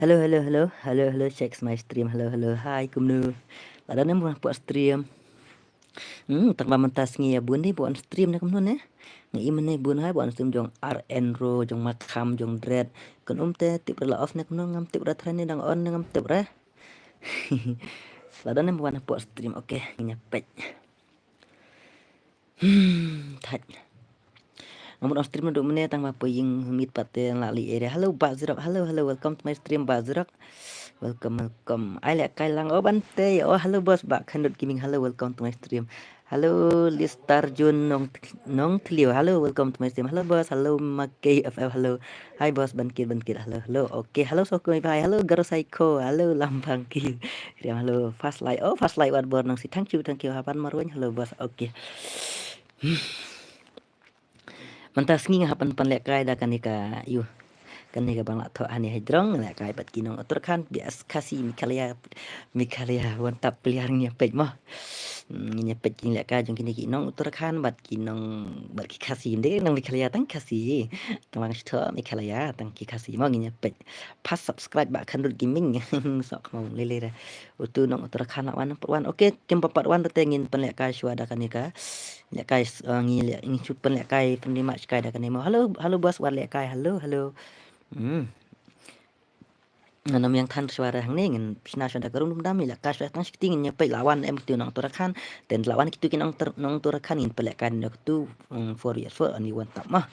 Halo halo halo halo halo check my stream halo halo hai kumnu. Ada nem buat stream. Tang mentas ngi ya bun ni buat stream na kumnu ne. Ngi imen ne bun hai buat stream jong RN ro jong makam jong dread. Kun te tip la off ne kumnu ngam tip ra tran ni dang on ngam tip ra. Ada nem buat stream oke nya pek. Thach. Namun on stream duk menit tang ma puying meet paten la li area. Halo Bazrak. Halo halo welcome to my stream Bazrak. Welcome. I like Kailang. Oh Bante. Oh hello bos. Bak Khandut Gaming. Hello welcome to my stream. Hello Listar Jun Nong Tlio. Hello welcome to my stream. Hello bos. Hello Makai FF. Hello. Hi bos Bankit. Hello hello. Okay. Hello Sokoi Bye. Hello Garo Psycho. Hello Lambang Kil. Hello Fast Light. Oh Fast Light what born nong si. Thank you. Hapan Marwan. Hello bos. Okay. Mantas ngi hapan pan lek kai da kan ika yu kan ika bang la tho ani hidrong lek kai bat kinong atur kan bias kasi mikalia wan tap peliharnya pej mah nya pej king lek kai jong kini kinong atur kan bat kinong bat ki kasi de nang mikalia tang kasi tang tho mikalia tang ki kasi mah nya pej pas subscribe bak kan gaming sok mau lele utu nong atur kan wan wan oke tim papat wan tengin pan lek kai suada kan ika lek kai ngi chupan lek kai penerima kai dah kan emo halo bos war lek kai halo Nam yang than suara hang ni ngin pina suara karung dum dami lek kai suara tang sikting nya pe lawan em tu nong turakan dan lawan kitu kinong nong turakan in pelek kan nek tu for years for ani wan tak mah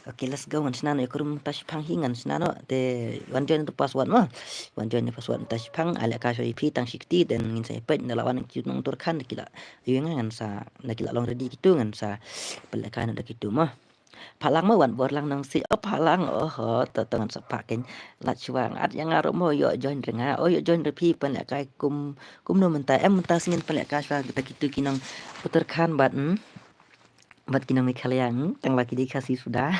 okay let's go wan snano ekurum tas pang hingan snano te wan join tu password mah wan join password tas pang ala kai suara ip tang sikti dan ngin saya pe lawan kitu nong turakan kila ngan sa nak kila long ready kitu ngan sa pelek kan ada kitu mah Palang mo wan bor lang nang si palang tangan sepakin lat chuang at yang ngaro mo yo join renga yo join repi pan lek kai kum no menta menta singin pan lek kai kita kitu kinang putar kan bat kinang mikhalyang tang laki dikasih sudah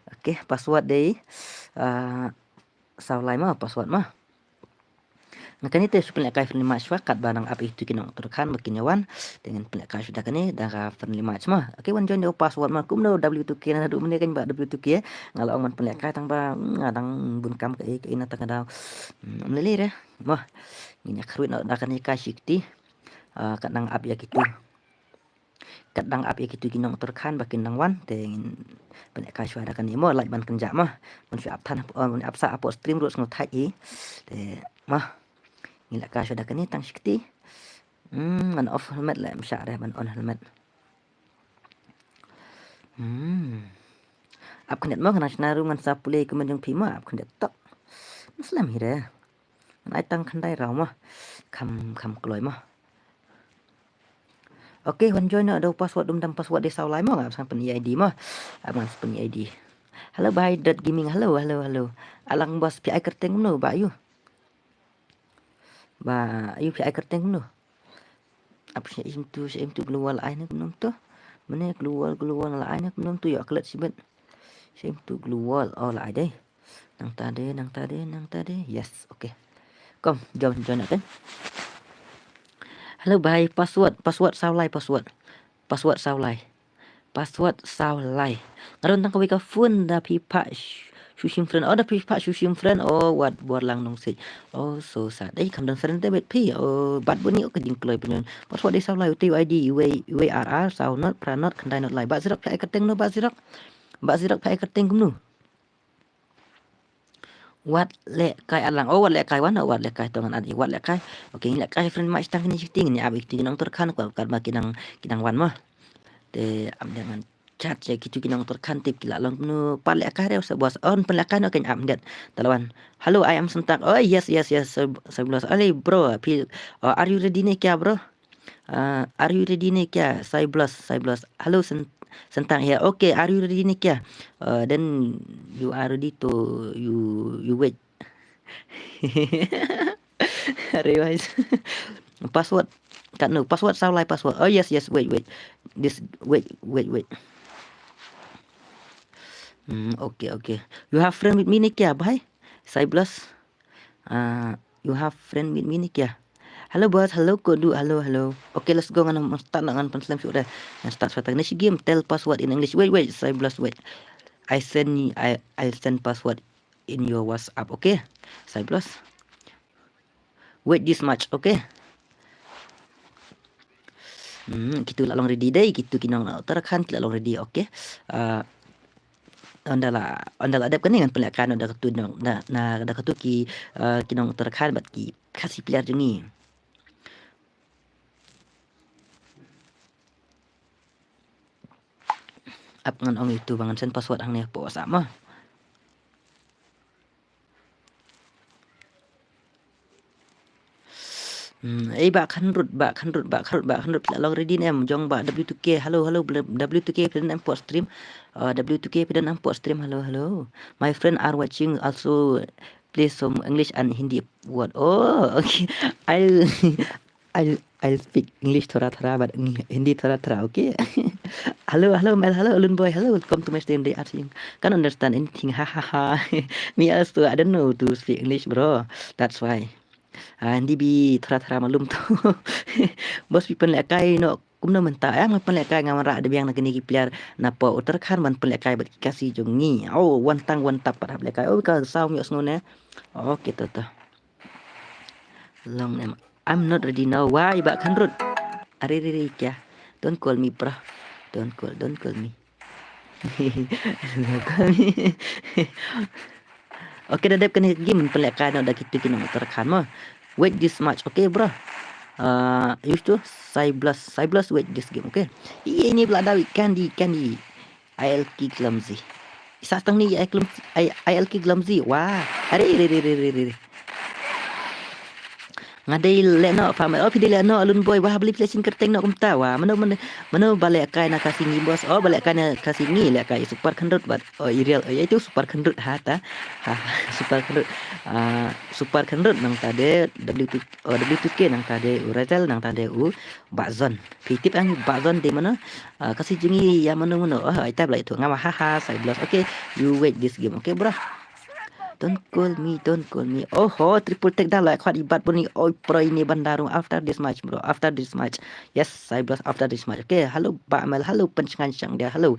oke password deh saulai mah password mah Nakani te supaya kai friendly match kat barang apa itu kinong turkan makin yawan dengan pelak sudah kani dah friendly match mah. Okay wan join the password mah kum no W2K na du meneh kan ba W2K ngalau man pelak kai tang ba ngadang bun kam ke ina tang ada melele re mah ini kruit na kani kai sikti kat nang up ya gitu. Kat nang up ya gitu kinong turkan bakin nang wan dengan pelak kai sudah kani mo like ban kenja mah mun fi up tan up sa up stream rus ngotai te mah Ngila ka sudah kani tang sikti. Man off helmet lah msyareh man on helmet. Ap khanet mo kana snaru ngan sapule kemenjong phima ap khanet tok. Muslim hire. Ai tang khandai raw mah. Kham kloi mah. Oke, wan join ada password dum password de saulai mah ngap sampai ID mah. Aman sampai ID. Halo bye gaming. Halo. Alang bos pi ai kerteng no ba yu. Ba yu pi ai kerteng no. Apa sih itu keluar ai nak nom tu. Mana keluar la ai nak nom tu ya kelat sibet. Saya tu keluar la ai deh. Nang tadi. Yes, okay. Kom, join nak kan. Hello bye password saulai password saulai. Ngaron tang kawika phone da pipa Shushim friend da pipa shushim friend what buat lang nong si so sad dai kam dan friend bet pi bat buni ke ding kloi penyon password de saulai uti ID UARR sau not pranot kandai not lai ba zirak pa ekateng no ba zirak pa ekateng kumnu wat le kai alang wat le kai wan wat le kai tongan adi wat le kai okay le kai friend match tang ni shifting ni abi tinang terkan ko kar ma kinang wan mah te am dengan chat je kitu kinang terkan tip kila long nu pale kai re bos on pelakan kan am det talawan hello I am sentak yes 11 ali bro are you ready ne kya bro are you ready ne kya 11 hello sentak ya okay are you ready ne kya then you are ready to you wait revise password kat no password saulai password yes wait this wait okay you have friend with me ni kya bhai 11 you have friend with me ni kya Hello bos, hello kodu, hello. Okay, let's go ngan start ngan penslam sudah. Start sudah ni game tell password in English. Wait, 11 wait. I send password in your WhatsApp. Okay, saya plus wait this much. Okay. Kita long ready day, kita kinang utarakan kita long ready. Okay. Andala adap kan dengan pelakan ada ketu na ada ketu ki kinang utarakan bat ki kasih pilar jengi. Ap ngan ong itu bangan sen password hang ne po sama. Bak khanrut pila long ready nem jong ba W2K halo W2K pidan em pot stream W2K pidan em pot stream halo my friend are watching also please some English and Hindi word. Oh okay. I'll speak English thora but Hindi thora okay. Hello Mel, hello Lun boy, hello, welcome to my stream. They are saying can't understand anything, ha. Me also, I don't know to speak English, bro. That's why. Hindi bi thara malum tu. Bos people lek kai no kumna menta ang pen lek kai ngamara ada biang nak ni player napa Uttarakhand man pen lek kai bat kasih jongi. Oh, one tap pada lek kai. Oh, ka sao mi osno ne. Okay tu. Long name. I'm not ready now. Why ba khanrut? Are kya? Don't call me bro. Don't call me. Okay, dah kan game pelak kan dah kita kena Uttarakhand mah. Wait this much, okay bro. Used to Cyblus wait this game, okay. Ini pula David candy. ILK clumsy. Satang ni ILK clumsy. Wah, are. Ngadai leno family pidi leno alun boy wah beli flashing kerteng nak kumta wah mana balik kai nak kasih ni bos balik kai nak kasih ni lek kai super khandut bat real itu super khandut super khandut nang tade W2K nang tade Urazel nang tade Bazon pitip ang Bazon di mana kasih jengi ya mana itab lah itu ngama saya bilang okay you wait this game okay bro. Don't call me. Oh, triple take dah lah. Kuat ibat pun ni. Oh, pro ini bandarung after this match, bro. After this match. Yes, saya blast after this match. Okay, halo Pak Mel. Halo pencengan syang dia. Halo.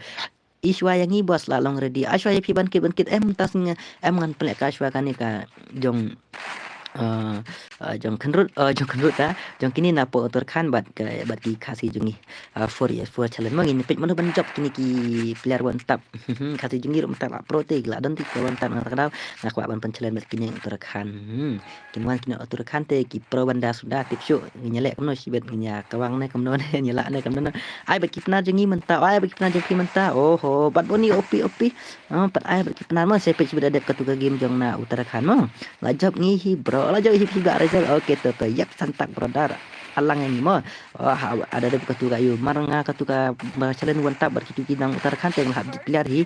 Ishwa yang ni bos lah long ready. Ashwa yang pi bangkit. Tas ngan ngan pelak Ashwa kan ni ka jong jong khandut jong kini napa Uttarakhand bat ki kasih jungi 4 years 4 challenge mangin pit manu ban job kini ki player one tap kasih jungi rum tap pro te la don ti ko one tap nak kadau nak wa ban challenge bat kini Uttarakhand kini Uttarakhand te ki pro banda sudah tip show nyelek kamno sibet nya kawang ne kamno ne nyela ne kamno ai bat ki pna jungi menta ai bat ki pna jungi menta bat boni opi pat ai bat ki pna ma se pit sudah ada ketuga game jong na Uttarakhand mo la job ngihi bro lah jauh juga Rizal. Oke tu. Yap santak brother. Alang yang mo. Ada ketu kayu maranga ketu ka challenge wantap berkitu kinang Uttarakhand yang hab dipilih hi.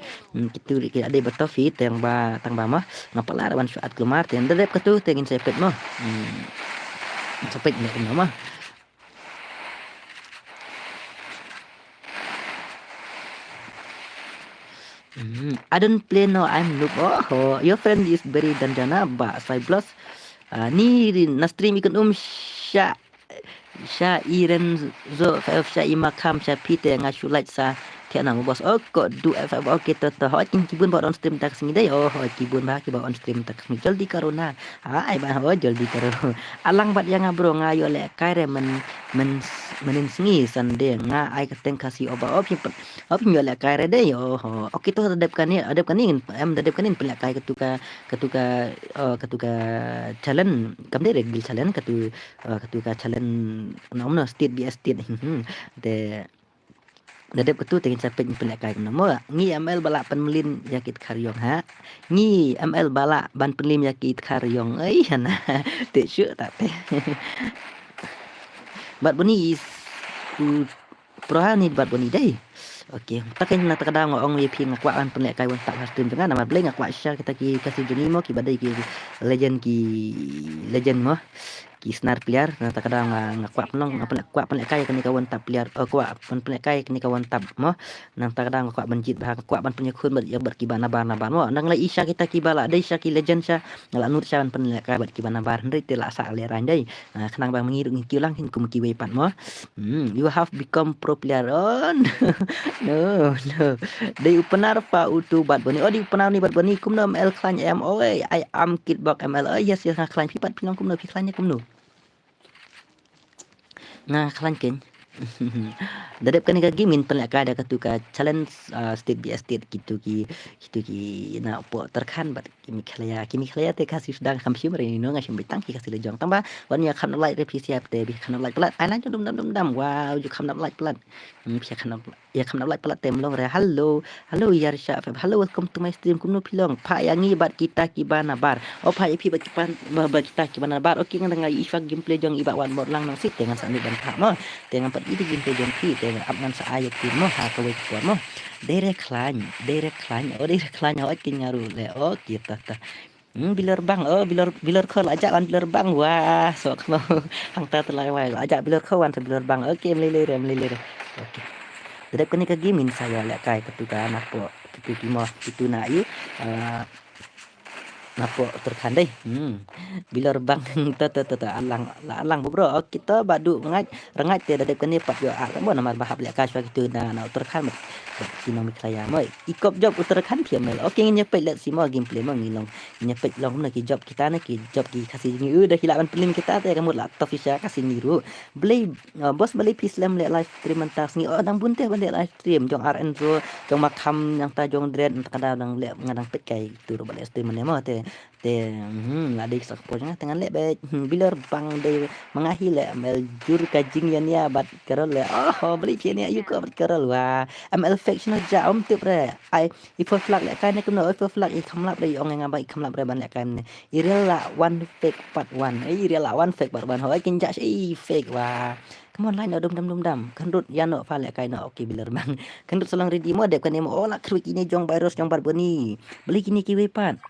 Kitu ada bertofit yang tang ba mah ngapalar wan saat kemar yang ada ketu tengin sepet mah. Sepet ni mah. I don't play no, I'm noob. Your friend is very danjana ba Cyblus. Ni na stream ikan Sya Iren zo Sya Imakam Sya Peter ngasulat sa tiana bos kok du FF okay to kibun buat on stream tak singi dai kibun ba ki buat on stream tak singi jaldi karona ai ba jaldi karo alang bat yang bro ngayo le kaire menin singi sande nga ai kateng kasih oba op yo le kaire dai okay to adap kan ni em adap kan ni pelak kai ketuka challenge kam dai regil challenge ketuka challenge nomno state bi state de Dadap ketu tengin sampai pelak kai nama ngi ML balak penmelin yakit karyong ngi ML balak ban penlim yakit karyong hana te syuk tak teh bat buni is prohani bat buni dai okey takin nak kadang ong VIP ngakwa ban pelak kai wan tak stream tengah nama bleng ngakwa share kita ki kasih juni mo ki badai ki legend mo Kisnar player na takadang ngakwap nong kwap pen kai kini kawan tap player kwap pen kai kini kawan tap mo nang takadang kwap banjit bah kwap ban punya khun ya berkibana bar na bar mo nang la isha kita kibala dai sha ki legend sha ngala nur sha pen kai berkibana bar ndai te la sa le ran dai khnang bang mengiru ngikiu lang hin kum ki we pat mo you have become pro player on no dai upenar pa utu bat bani di upenar ni bat bani kum no ml klan em oi I am kitbok ml yes klan pi pat pinong kum no pi klan kum no Nga kelangking. Dadap kan ka gimin pen ka ada katuka challenge state by state gitu ki na po terkan bat kimi khlaya te kasih sedang kamsi mari no ngasim bitang ki kasih lejong tamba wan ya kan like repi siap te bi kan like pelat ai lan dum dam wow ju kan like pelat pi kan like pelat tem long re hello yar sha hello welcome to my stream kumno pilong pa yangi bat kita ki bana bar pa pi bat kita ki bana bar oke ngang ngai ifak gameplay jong iba wan mod lang nang sit dengan sandi dan pa mo dengan pat itu gameplay jong ki dengan up ngan sa ayat ki mo ha ka we ko mo dere klan o kin ngaru le o kita ta bilar bang bilar khol ajak wan bilar bang wah sok mo hang ta telai wai ajak bilar khol wan bilar bang oke melele oke dedap kani ka gimin saya lek kai ketuka anak po itu mo itu na yu napo terkandai bilar bang alang bro kita badu rengat te dadap kani pat yo mo namar bahap lek ka gitu na terkan sinomik saya mo ikop job Uttarakhand pia mel oke nyepet let si mo gameplay mo ngilong nyepet long na ki job kita na ki job ki kasih ni udah hilapan pelim kita te kamu la tofisha kasih niru beli bos beli pislam le live stream mentas ni dang bunte bende live stream jong RN ro jong makam yang ta jong dread kada dang le ngadang pekai tu ro balik stream ne mo te ada sak pojnya tengah le be bilar bang de mengahi le mel jur kajing yan ya bat kerol le beli pia ni ayu ko bat kerol wa ML faction ja tip re ai ifo flag le kan ne kuno ifo flag I khamlap re ong nga ba khamlap re ban le kan irel la one fake part one irel la one fake part one hoi kin ja fake wa come on line dum kendut ya no fa le kai no okay bilar bang kendut solang ready mo de kan mo la kru ini jong virus jong bar boni beli kini kiwe pan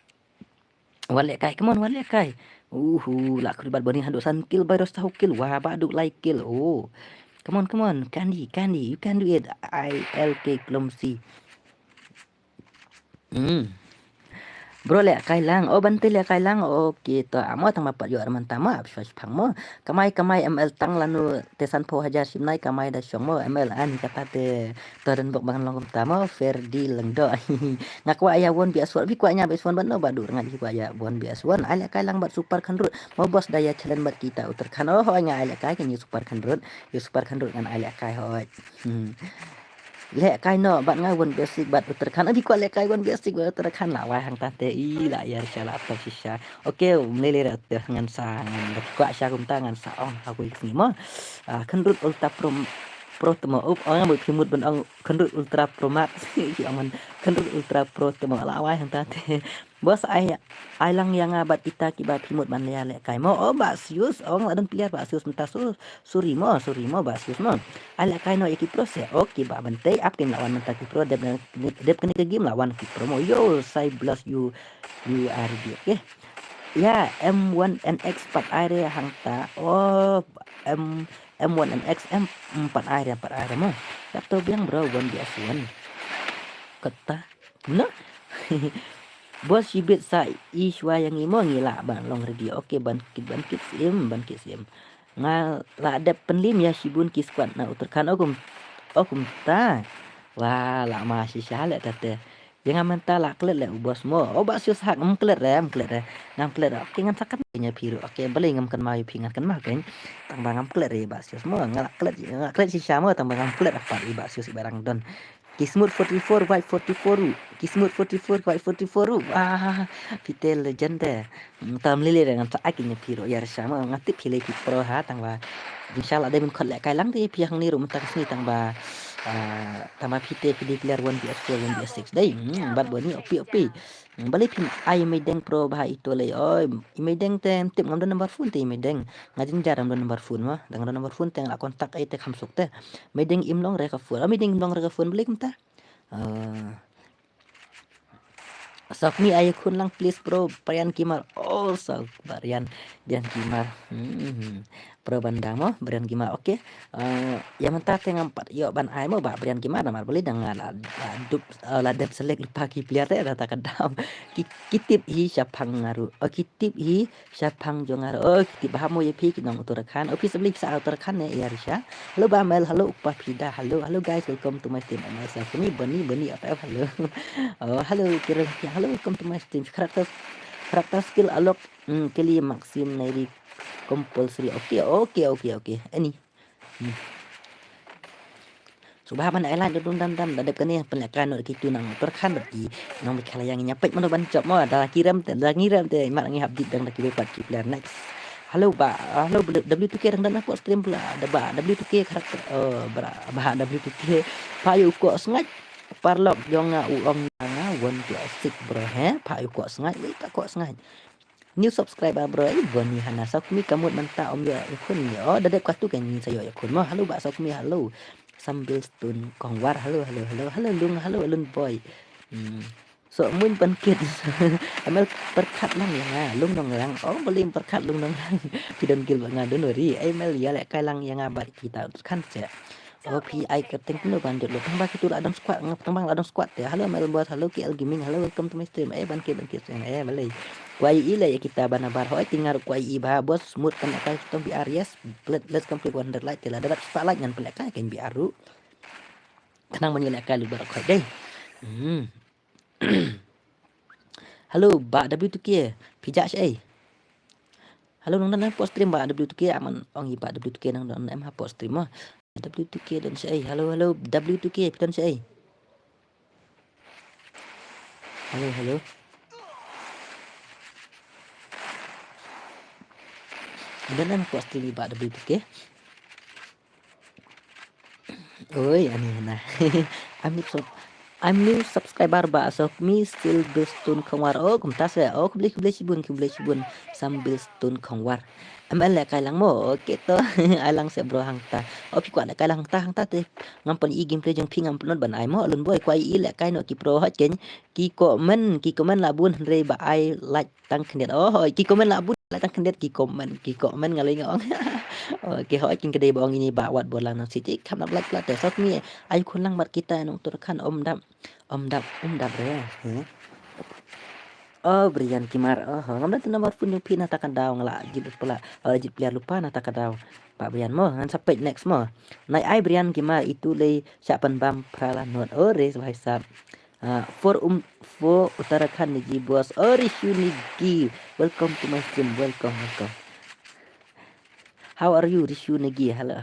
wale kai come on wale kai la kru bar boni handuk san kill virus tahu kill wah baduk like kill come on candy you can do it ILK clumsy bro le kai lang bante le kai lang kita amo tang mapat yo arman tama phang mo kamai ML tang lanu tesan po hajar simnai kamai da syong mo ML an kata te toren bok bang long tama Ferdi lengdo ngakwa aya won bias won bi kwa nya bias won ban no badur ngat kwa aya won bias won ale kai lang bat super khandrut mo bos daya challenge bat kita Uttarakhand nya ale kai kan super khandrut kan ale kai lek kai no bat nga won basic bat Uttarakhand abi ko lek kai won basic bat Uttarakhand la wai hang ta te la ya shala ta shisha oke mele ra te ngan sa ngan ko sha kum ta ngan sa ong ha ko ni mo khandrut ultra pro temo ong mo phimut ban ong khandrut ultra pro max ong khandrut ultra pro temo la wai hang ta te bos ai lang yang abat kita kiba phimut ban ya lek kai mo basius ong adan player basius menta suri mo basius mo ala kai no iki pro se oke ba bante up game lawan menta ki pro dep kene ke game lawan ki pro mo yo sai blast you are oke ya M1NX 4 area hangta M1NX M4 area mo laptop yang bro wan biasuan kata no bos sibit sa iswa yang imo ngila ban long radio oke ban kit sim nga la ada penlim ya sibun ki squad na Uttarakhand okum ta wah la masih syale tate jangan menta la klet le bos mo bas yus hak klet ngam klet oke ngam sakan nya piru oke beli ngam kan mai pingat kan mah kan tang bangam klet re bas yus mo ngala klet si syamo tang bangam klet apa bas yus barang don Kismut 44 white 44 Kismut 44 white 44 wah pitel legend tam lele dengan akhirnya piro ya sama ngatip pilih pro ha tang ba insyaallah ada min khol kai lang ti piang ni rum tang sni tang ba tama pite pilih player 1vs4 1vs6 dai bat boni opi balik pin ai medeng pro bah itu le medeng tem tip ngam number phone te medeng ngajin jaram number phone mah dengan number phone teng la kontak ai te khamsuk te medeng imlong re ka phone medeng imlong re ka phone balik mta Sok mi ayo kun lang please bro Brian Kimar. Oh sok Brian Kimar. Pro banda mo Brian Kimar. Oke. Yang mentah tengah empat yo ban ai mo ba Brian Kimar namar beli dengan dup ladap selek lupa ki player teh data kadam. Kitip hi syapang ngaru. Oh kitip hi syapang jongar. Oh kitip bahamo ye pi kinong utarakan. Oh pi sebeli sa utarakan ya Risha. Halo Bamel, halo Upah Pida. Halo guys, welcome to my stream. Myself ini Beni apa halo. Oh, halo kira halo welcome to my stream. Karakter skill alok kali maksim nairi compulsory. Oke. Ini. Subah man ai lan dum dam dadap kan ni penlakan nak kitu nang terkan bagi nang bekala yang nyapet mana bancap mo dah kiram te mak ngi habdit dang dak kibat kiplan next. Halo W2K dang dan aku stream pula ada ba W2K karakter bah W2K payu ko sengat parlok jonga uong nga won tu asik bro payu ko sengat tak ko sengat new subscriber bro boni hana sakmi kamut manta om ya ikun yo dadap katu kan sayo yakun mo halo ba sakmi halo sambil stun kongwar halo lung boy so mun pankit amal perkat lang yang lung nong lang boleh perkat lung nong lang pidon gil nga donori amal ya lek kai lang yang abad kita kan se OPI keting penuh bandit lo tambah itu adam squad ya halo amal buat halo KL gaming halo welcome to my stream bangkit malay kuai ile ya kita banabar hoy tinggal kuai ba bos smooth kan akan kita biar yes let's complete wonderlight tila dapat spotlight ngan pelak kan biaru tenang menyelakkan lu barak deh halo ba W2K pijak syai halo nang dan post stream ba W2K aman ong ba W2K nang dan em ha post stream W2K dan syai halo W2K dan syai halo dan post stream ba W2K oi aneh nah I'm new subscriber ba so me still bestun kongwar kumtas ya kubli sibun sambil stun kongwar ML la kai lang mo to alang se bro hangta pi kwa la kai lang hangta te ngampon i game play jong ping ngampon ban ai mo lun boy kwai i la kai no ki pro ha ken ki komen la bun re ba ai like tang knet ki komen la bun la tang knet ki komen ngalai ngong oke hỏi kin kedai bawang ini bawat bolang nang siti kam nak like te sok mi ai kun lang mat kita nong turkan om dap re Brian Kimar ngam dan nomor pun yupi natakan daw ngala jib pula jib player lupa natakan daw Pak Brian mo ngan sampai next mo nai ai Brian Kimar itu le siapan bam prala not res bahasa for Uttarakhand ni bos Rishu Nigi welcome to my stream welcome how are you Rishu Nigi hello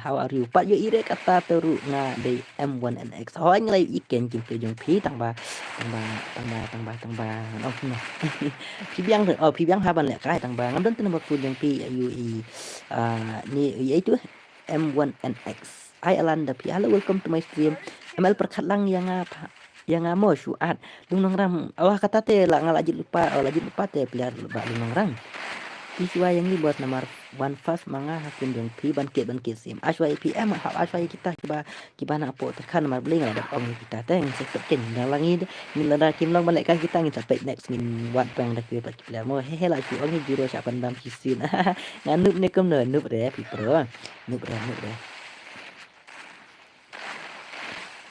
how are you Pak yo ire kata teru nga de M1NX hoy nglay iken jing pe jong pi tang ba no pi biang haban le kai tang ba ngam dan tin ba pu jong pi UE ni itu M1NX I Alanda pi hello welcome to my stream ML perkat lang yang mo syuat lung nong ram kata te la ngalajit lupa te player ba lung nong ram Iswa yang ni buat nomor one fast manga hakim yang pi bangkit sim aswa PM aswa kita kiba nak po tekan nomor beli ada ong kita teng seketin dalangi ni lada kim long balik kita ngin sampai next min wat bang dak pi pila mo hehe la ki ong juro siapan dam kisin nganup ne kem ne nup re pi pro nup re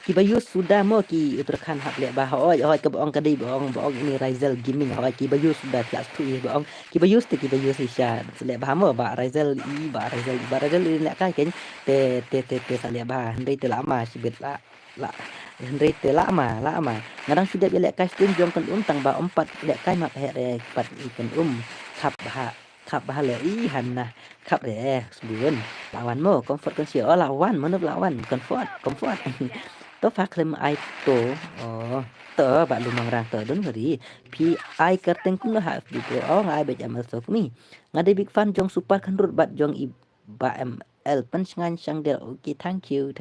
Kibayus sudah mau ki Uttarakhand hak lihat bah oi ke boong kadai boong ini Rizal Gaming Kibayus sudah kelas 2 boong Kibayus isya lihat bah mo ba Rizal ini lihat kan te lihat bah hendai te lama sibet la hendai te lama ngadang sudah lihat kan stream jong kan tang ba 4 lihat kan mak he 4 ikan kap bah le hanna kap re sebelum lawan mo comfort kan sio lawan menurut lawan comfort to faklem ai to to ba lumang rang to don ngari pi ai kerteng kum no ha di pro ngai be jamal sok mi ngade big fan jong super kan rut bat jong i ba ML pen ngan sang del okay thank you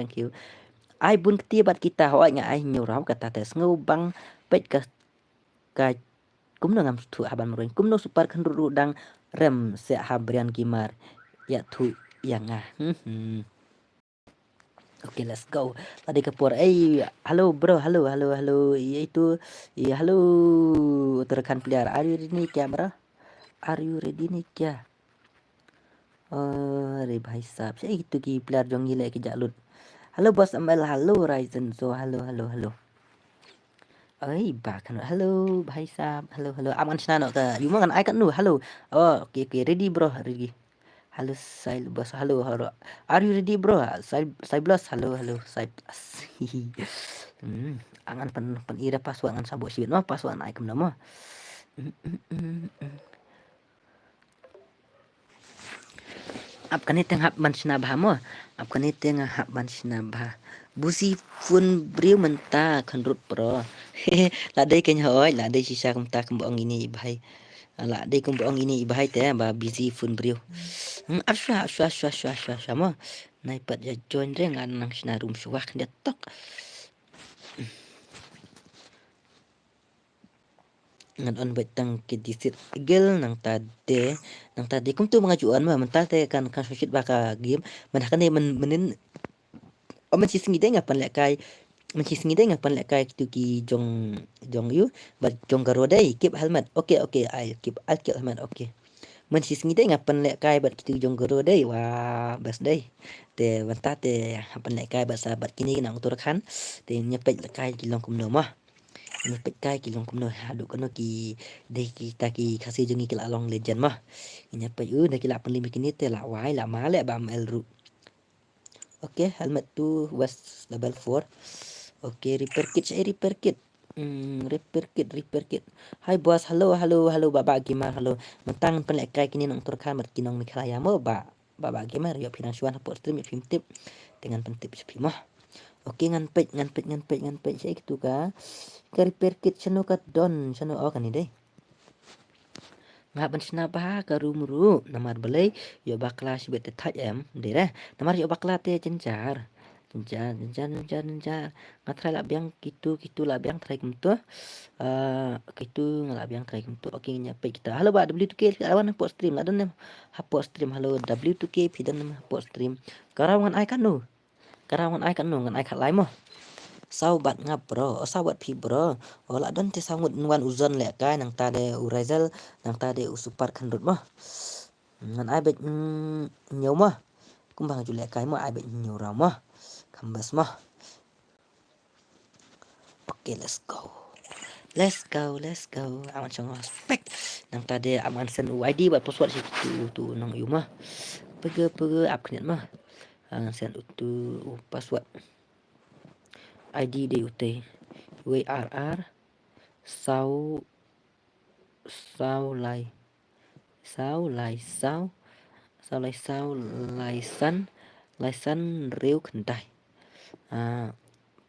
ai bun keti bat kita hoi nga ai nyorau kata tes ngau bang pet ka kum no ngam tu aban mroin kum no super kan rut dang rem se habrian gimar ya tu yang Oke, let's go. Tadi kepur. Halo bro, halo. Iya itu, iya halo. Rekan player, are you ready nih क्या bro? Are you ready nih क्या? अरे भाई साहब saya gitu ki player jong gila ke jalut. Halo bos Amel, halo Ryzen. So halo. Bà kan halo भाई साहब, halo. Aman sana no ka. You mau kan ai kan nu halo. Oh, okay, ready bro, ready. Halo Sail bos, halo. Are you ready bro? Sail bos, halo. Sail bos. Angan pen ira password ngan sabo sibit mah password naik kem mah. Apkan tengah ban sinabah mo. Apkan tengah ban sinabah. Busi pun beriu mentah kanrut bro. Ladai kenya oi, ladai sisa kemta kembang ini bahai. Ladai kembang ini bahai teh ba busy pun beriu. Asya mo. Naipat ya join dengan nang sinarum suwak dia tok. Ngan on betang ke disit gel nang tadi kum tu mengajuan mah mentah teh kan susit baka game kan menin man sis ngide ngapan lek kai man sis ngide ngapan lek kai tu ki jong jong yu but jong garo dai keep helmet okay I'll keep helmet okay man sis ngide ngapan lek kai but tu jong garo dai wah bas dai te mentah te hapan lek kai bat sahabat kini nang tur kan te nyepet lek kai ki long kum no mah nyepet kai ki long kum no hadu kono ki dei kita ki kasih jengi ki long legend mah nyepet dah ki la pen limi kini te la wai la male bam elru. Oke, helmet tu was level 4. Oke, repair kit saya repair kit. Repair kit. Hai bos, halo Bapak gimana? Halo. Mentang pelek kai kini nang turkan berkinong mikraya mo ba. Bapak gimana? Yo pinangsuan hapot stream film tip dengan pentip sepi mah. Oke, ngan page saya gitu ka. Ka repair kit sano ka don, sano kan ni deh. Nga ban sinabah karumuru namar balai yo bakla sibet thaj em de ra namar yo bakla te cencar ngatrai la biang kitu la biang trai kumtu kitu ngala biang trai kumtu oke nya pe kita halo ba W2K awan pot stream la don hapot stream halo W2K pidan hapot stream karawan ai kan nu ngan ai khat lai mo sau bat ngap bro sau bat pi bro ola don te sangut wan uzon le kai nang ta de urazel nang ta de usupar kan rut mah ngan ai bet nhiều mah kumbang ju le kai mah ai bet nhiều ra mah kambas mah oke let's go aman chong spek nang ta de aman sen UID bat password si tu nang yu mah pege ap knet mah sen tu password ID DUT WRR sau lai san rêu khẩn tai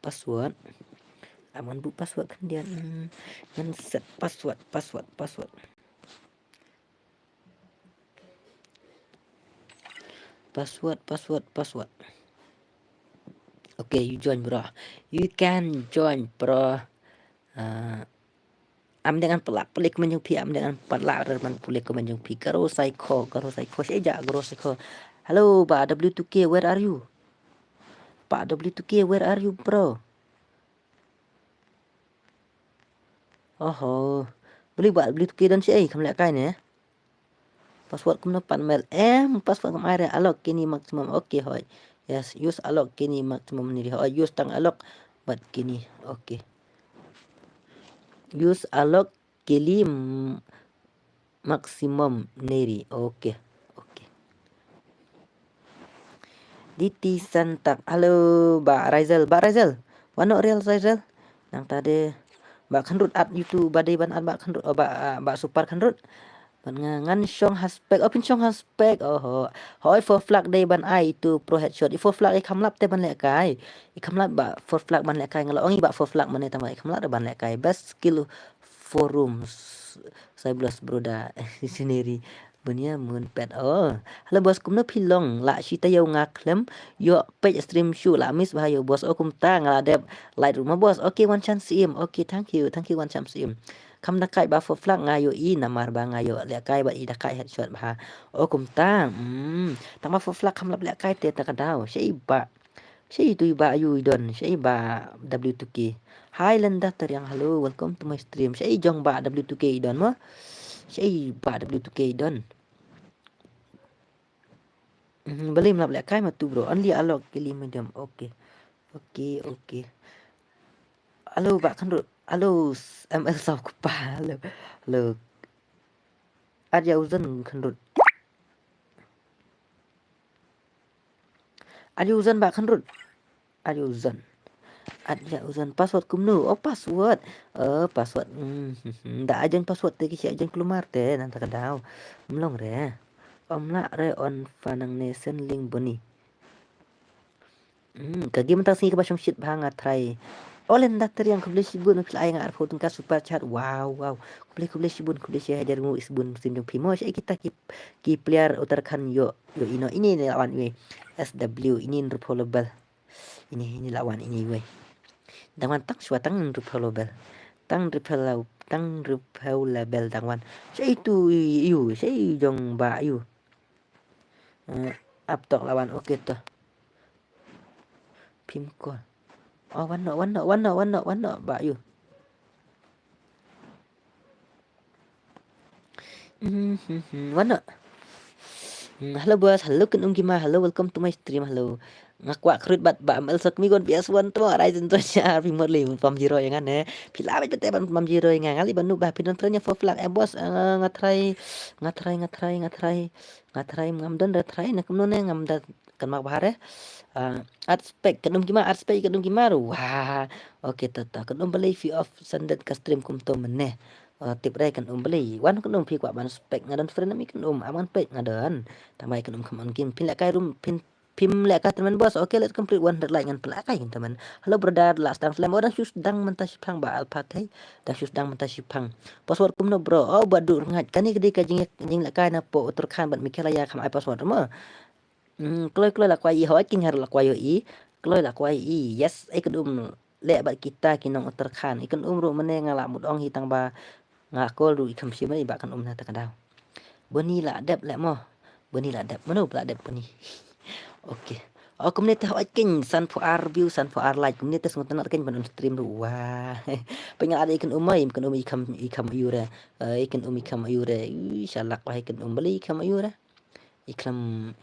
password aman bu password kan dia ngan set password okay you join bro you can join bro am dengan pelik menjung pi am dengan pelak man pulik menjung pi karo psycho saja garo psycho halo Pak W2K where are you Pak W2K where are you bro beli Pak W2K dan si kam lek kai ne password kum pan mail password kum aire alok kini maximum okay hoy yes use alok kini maximum ni hoy use tang alok but kini okay use alok kili maximum neri okay Diti Santak halo Mbak Raizal wano real Raizal nang tadi Mbak Khandut at YouTube badai ban at Mbak Khandut Mbak Super Khandut ban ngan Shong Haspek opin Shong Haspek hoi for flag day ban ai itu pro headshot for flag i kamlap te ban lek kai i kamlap ba for flag ban lek kai ngalongi ba for flag man ta i kamlap ban lek kai best skill forums saya belas broda sendiri Bunya pet halo bos kumno pilong la shita yo ngaklem yo page stream show la miss bahayo bos kum ta ngaladep light rumah bos okay one chance im okay thank you one chance im kam nakai ba for flag ngayo i namar ba ngayo le kai ba i dakai headshot ba kum ta tama for flag kam lap le kai te ta kadau shei ba Syai tu ba ayu idon, syai ba W2K. Hai Lenda Teriang, halo, welcome to my stream. Syai jong ba W2K idon mo. Syai ba W2K idon. Boleh melap kai matu bro. Only alok kili medium. Okay. Okay. Halo ba kan halo ML sau kupa. Halo. Ada uzan kan Ada uzan ba kan Ada uzan. Ada uzan password kumnu. Oh password. Password. Da ajan password te kisi ajan keluar te nanti kadau. Melong re. Omla re on fanang nesen link boni. Kagi mentang sini ke shit bhangat try. Olen dakter yang kubli sibun ai ngar photun ka super chat. Wow. Kubli sibun kubli share hajar mu isbun sim jong pimo syai kita ki player Uttarakhand yo ino ini lawan we. SW ini unfollow. Ini lawan ini we. Dangwan tak suatang unfollow. Tang repel label dangwan. Syai tu yu syai jong ba yu. Aptok lawan oke tuh. Pimko. Oh, warna ba yu. Warna. Halo bos, halo gima, halo welcome to my stream, halo. Ngakwa krut bat ba mel sak mi gon PS1 to Ryzen to nya Premier League pam jiro yang ane. Pila bet ban pam jiro yang ngali banu ba pidon trenya for flag bos ngatrai ngamdan da try na kumno ne ngamda kan mak bahare. Art spec kadum gima wah. Oke tata kadum beli fee of sandet ka stream kum to meneh. Tip ray kan beli wan kan pi kwa ban spek ngadan friend mi kan aman pek ngadan tamai kan kaman kim pin la kai rum pim la ka teman bos okay let's complete one like ngan pela kai teman halo brother last time slam orang sus dang mentasi pang ba alpa kai dang sus dang mentasi pang password kum no bro oh badu ngat kan ni gede ka jing la kai na po turkan bat mikela ya kam ai password mo kloi la kwai ho king har la kwai i kloi la kwai i yes ai kan le bat kita kinong turkan ikan ru mene ngala mudong hitang ba ngakol du ikam sima i bakan na takadau boni la adab le mo boni la adab mano pula adab boni okay community hawat king san for our view san for our like community sungut nak ken ban stream du wah pengal ada ikan umai ikam ayure ikan ikam ayure insyaallah wah ikan beli ikam ayure iklam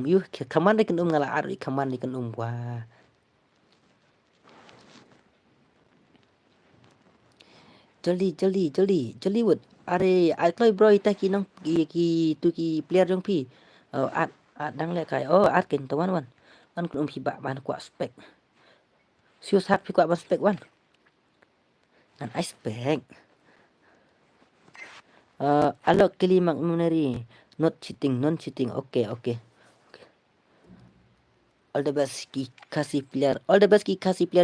yu kaman ikan ngala ar ikaman ikan wah jolly wood are kloi bro ita ki nong ki player jong pi at dang le kai at ken to wan kun pi ba ban kwa spek sius hak pi kwa ban spek wan nan I spek alok kili mak muneri non cheating okay all the best ki kasih player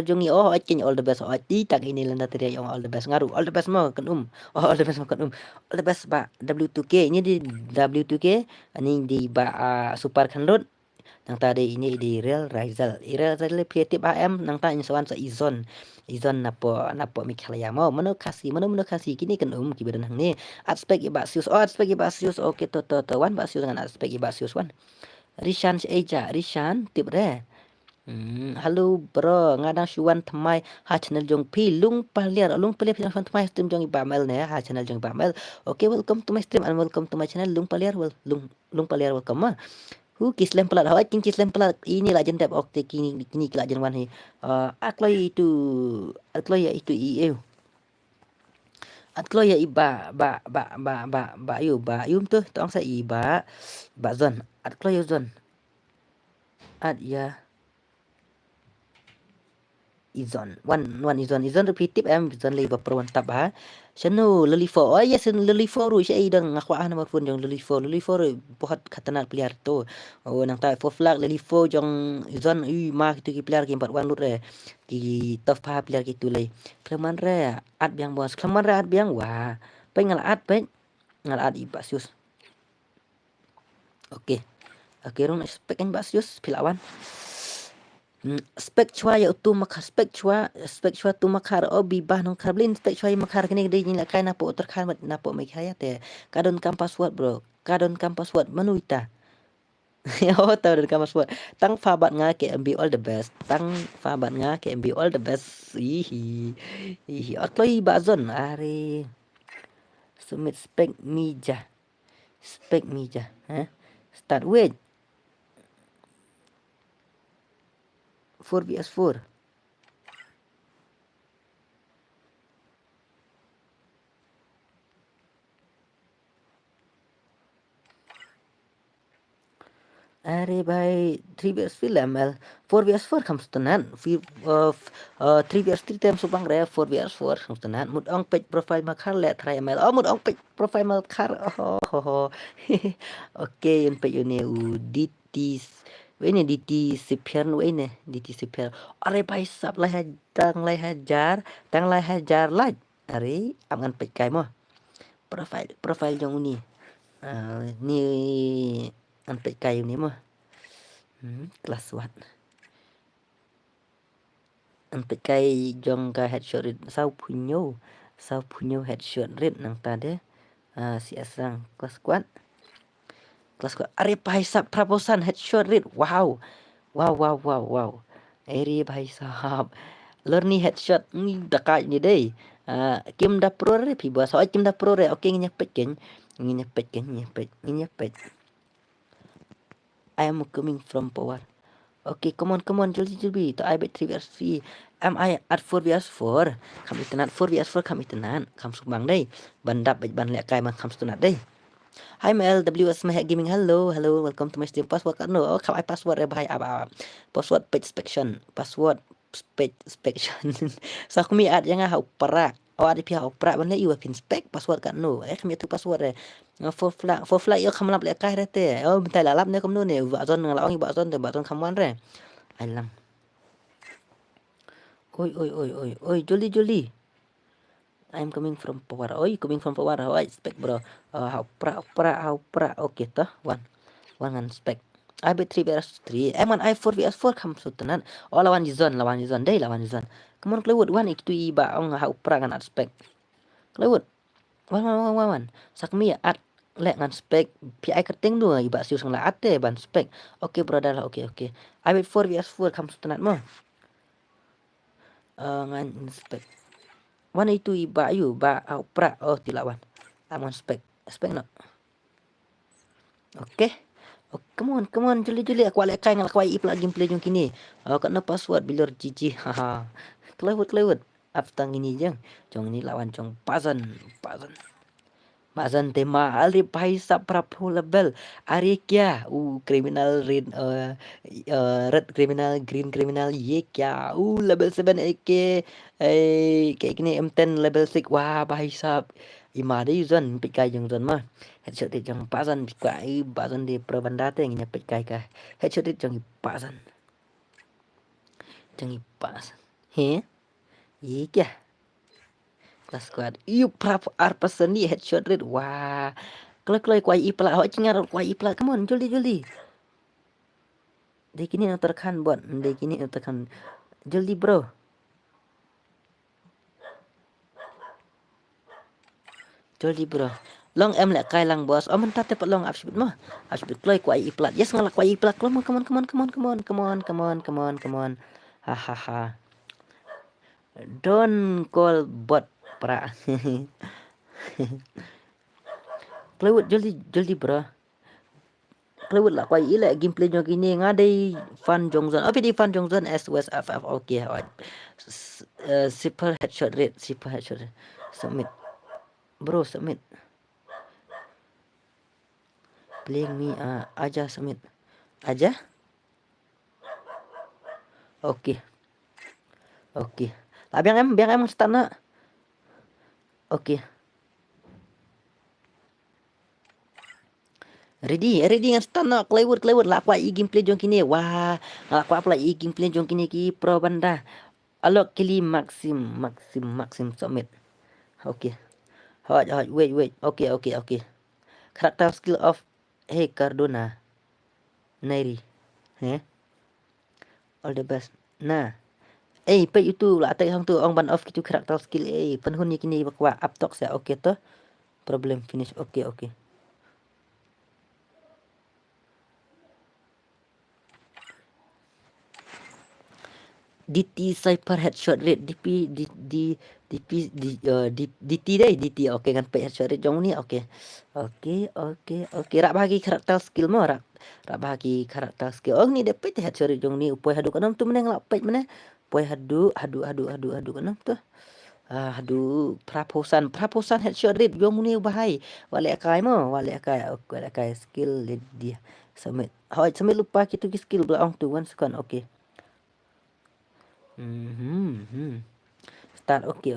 jongi akin all the best di tak ini landa teri yang all the best ngaru all the best mau kan all the best mau kan all the best ba W2K ini di W2K ini di ba super kanrut nang tadi ini di real Rizal creative AM nang ta insuan sa izon napo mikhalaya mo mano kasih kini kan kiberan hang ni aspek ibasius okay to wan basius dengan aspek ibasius wan Rishan Eja Rishan tip re halo bro ngadang syuan thamai ha channel jong pi lung paliar fan thamai stream jong ibamel ne ha channel jong ibamel okay welcome to my stream and welcome to my channel lung paliar welcome ma hu kislam pelat ha king kislam pelat ini lajen tap okte kini kelajen wan he akloi itu eu atlo ya iba ba yum tu tong sa iba zon atlo ya zon at ya izon one izon repeative izon le ba perwan tab ha chanu lelifo yes lelifo ru syai dang ngakwa nomor phone jong lelifo pohat khatanat player tu nang ta for flag lelifo jong izon ma kitu ki player ki 4 wan lut re ki top pa player ki tu le kleman re at biang bos kleman re at biang wah pengal at ibasius okay rong spek kan basius pilawan spek chua ya utu makar spek chua tu makar obi bah nong karblin spek chua makar kini gede ni lakai napo terkan napo mai kaya te kadon kam password bro manuita Oh, tahu dari kamar sport. Tang pha bạn nga KMB all the best. Tang pha bạn nga KMB all the best. Ihi. Ihi. Otloi bazon. Are. Submit spec mija. Spec mija. Huh? Start with 4vs4. अरे भाई 3vs3 lah Mel. 4vs4 kamu tenan. 3vs3 tem subang re 4vs4 kamu tenan. Mud ong page profile makar le try Mel. Oh mud ong page profile makar. Oh. Oke, yun page yun DT. Ini DT Sipian ini DT Sipian. Are भाई सब lai hajar, tang lai hajar lai. Are aman page kai mo. Profile yang ini. Ni an page kai ni mo. Kelas what? Untuk kai jong ka headshot rin sau punyo headshot rin nang tade si asang kelas kuat are bhai sab prabosan headshot rin wow eri bhai sahab lerni headshot ni dakai ni dei kim da pro re pi bos kim da pro re okay nyepet I am coming from power. Okay, come on, jolly. To I bet 3vs3. Am I at 4vs4? Kami tenan 4vs4 kami tenan. Kam sumbang day. Bandap ban lek kai man kam tunat day. Hi Mel, WS Mahek Gaming. Hello, welcome to my stream. Password kan no. Oh, kam I password re bahai apa. Password page inspection. Password page inspection. So aku mi ad yang hau perak. Oh ada pihak operat ban le you pin spec password kan no. Kami tu password re. For flag yo kam lap lek kai re te. Oh bentai lalap ne kam no ne. Wa zon nang laong ba zon kamuan re. Alang. Oi, Jolly. I'm coming from power. Oi, coming from power. Oi, spec bro. How pra. Okay toh. One ngan spec. I bet 3vs3. Eman I 4vs4 kam sutenan. Oh lawan zone. Day lawan zone. Come on, Claywood. One itu iba ong how pra ngan at spec. Claywood. Wan. Sakmi at lek ngan spec. PI keting dua iba siu sang la ate ban spec. Okay, brother. Okay. I bet 4vs4 kam sutenan mo. Ngan spec. Wan itu iba ayu ba pra tilawan. Aman spek no. Okay. Oh, come on, juli aku alek kai ngalak wai ipla gameplay jong kini. Kena password bilor GG. Haha. Kelewut. Aftang ini jong ni lawan jong Mazan tema ali pai sa pro level ari kya criminal red criminal green criminal ye kya level 7 ek kayak gini M10 level 6 wah pai sa ima de zon pikai jong zon mah headshot de jong pasan pikai bazon de probanda te nginya pikai ka headshot de jong pasan he ye kya Class squad. You prap person ni headshot rate. Wah. Kalau kuai ipla. Awak cengar kuai ipla. Come on, jolly. Dek ini terkan buat. Jolly bro. Long em lek kai lang bos. Oh mentat tepat long absbit mah. Absbit kuai ipla. Yes ngalak kuai ipla. Come on. Hahaha. Don't call bot pra. Kelewat jolly bro. Kelewat lah kuai ilek gameplay jong kini ngadai Fan Jongzon. Apa di Fan Jongzon as West FF okay. Super headshot rate. Submit. Bro submit. Playing me aja submit. Aja? Okay. Lah biang em start nak. Okay. Ready ngan start nak Kelewat lah kuai gameplay jong kini. Wah, lah kuai pula gameplay jong kini ki pro banda. Alok kili Maxim submit. Okay. Hot, wait. Okay. Character skill of Cardona. Nairi. All the best. Nah. Pe itu lah attack hang tu ong ban off kitu character skill penhun ni kini bakwa up talk saya okay to. Problem finish okay. DT Cyper headshot rate DT deh DT oke kan pe headshot rate jong ni oke rak bagi karakter skill mo rak bagi karakter skill oh ni dapat headshot rate jong ni upoi hadu kanam tu meneng lak pet meneh upoi hadu kanam tu praposan headshot rate jong ni bahai wale kai skill dia sampai lupa gitu skill belakang tu kan sekan oke. Start oke.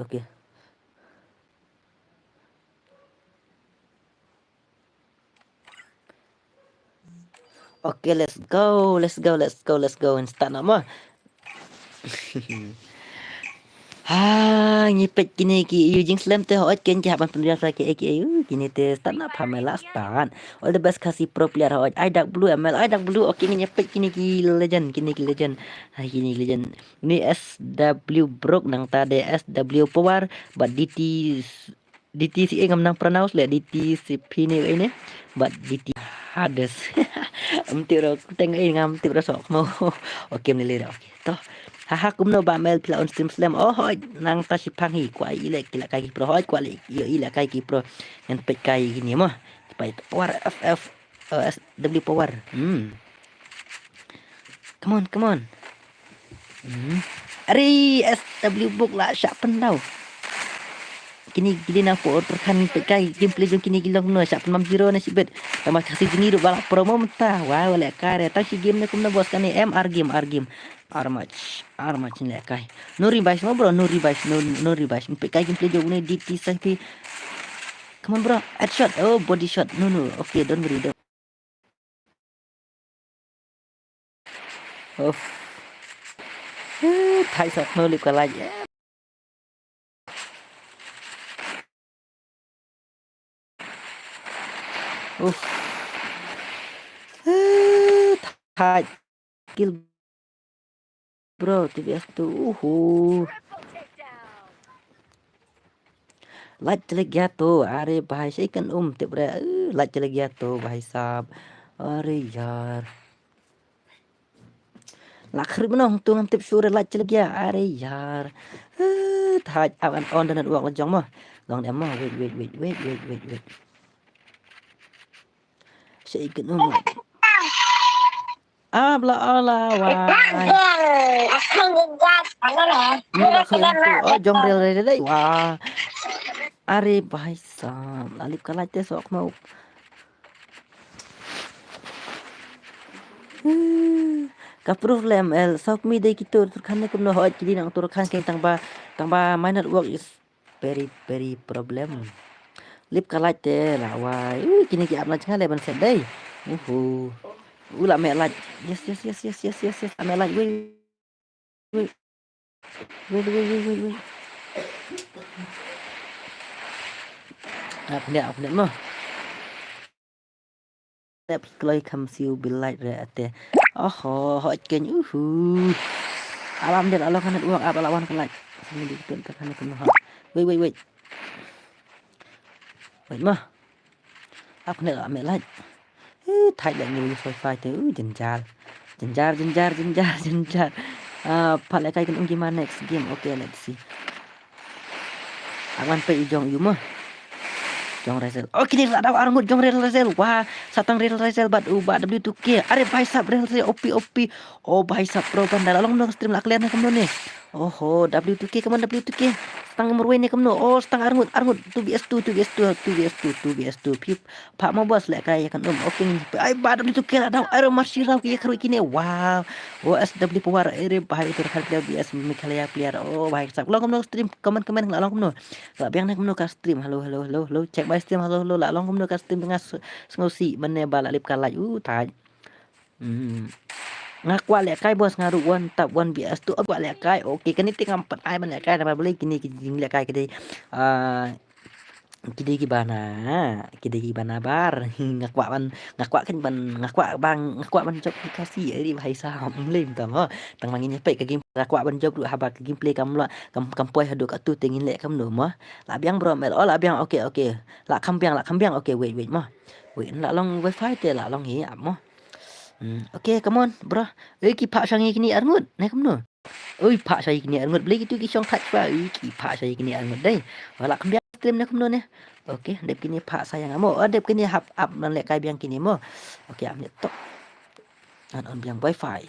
Oke, let's go and start nama. Ngipet kini using slam teh hot ken jaban pendidikan lagi kini teh start na pamela start. All the best kasih pro player hot. IW ML IW oke ngipet kini legend. Kini legend. Ini SW broke nang tadi SW power but DT si ngam nang pronounce le DT si ini but DT hades. Tiro tengok ngam tiro sok mau. Oke menilai oke. Toh haha kumno ba mel pila on stream slam nang tashi panghi kwa ile kila kai pro hoi kwa ile kai pro yang pet kai gini mah pai power FF SW power come on Ari SW book lah syak pendau kini gili na po terkan pet kai gameplay jong kini gilong no syak penam 0 na sibet tambah kasih gini do balak promo mentah wah wala kare tashi game na kumna bos kan ni MR game Armach ni kai no revive no bro no revive pet kai gameplay jong ni DT sapi come on bro headshot body shot no okay don't worry thay sọt no lip ka lagi thay kill bro TBS tu light चले गया तो अरे भाई सही कन ते बरे लाइट चले गया तो भाई साहब अरे यार लाखर बनong tu ngam tip sure light चले गया अरे यार था अब on dan uak lajong mah long dem mah wait sही कन bla wah jong rel wah अरे भाई साहब लालिप का light sok mau Kaproof ML sok mi dei gitu turkan kum no hot jadi nang turkan keng tangba my network is very problem lip ka light te la wai kini ki apna changa le ban set dei la me light yes me light wait update mah Lep kloi kam siu bilai re ate. Hot ken Alam dia Allah kan uang apa lawan kan Sini dikit kan kan Wait. Wait mah. Apa nek ame lai. Thay lại nhiều wifi te jenjar. Pat lại kai kan gimana next game. Okay, let's see. Awan pe ujong yu mah. Jong Razel. Oh kini ada armut Jong Razel. Wah, satang Razel bat W2K. Are भाई साहब Razel OP. Oh भाई साहब pro kan dalam dong stream lah kalian kamu nih. Oh W2K kamu W2K. Stang nomor ni kamu. Oh stang armut 2vs2. Pip. Pak mau bos lek kaya kan Oke. Ai ba W2K ada aero masih raw kaya keru kini. Wow. Oh SW power are भाई itu kan WS Mikalia player. Oh भाई साहब. Long kamu stream komen lah kamu. Lah biang nak kamu ka stream. Halo. Cek by stream halo lah long kamu ka stream dengan ngosi mene bala lip kalai taj. Ngakwa lek kai bos ngaru one tap one BS tu agak lek kai. Okey kan ini tinggal 4 ai ban lek kai dapat beli kini lek kai kede kide gimana bar ngakwa ban job aplikasi di bahai saham lim tam tang mangin pe ke game ngakwa ban job du haba ke gameplay kam poi hadu ka tu tingin lek kam no mah la biang bro mel la biang okey la kambiang okey wait mah wait la long wifi te la long hi am mah okey come on bro ki pak sangi kini armut naik kam no Ui pak saya kini ngot beli gitu ki chong touch ba ui ki pak saya kini ngot dai. Wala kambiang stream na kumno ne. Okey, dep kini pak saya ngamo. Dep kini hap up nan lek kai biang kini mo. Okey, am ne tok. On biang wifi.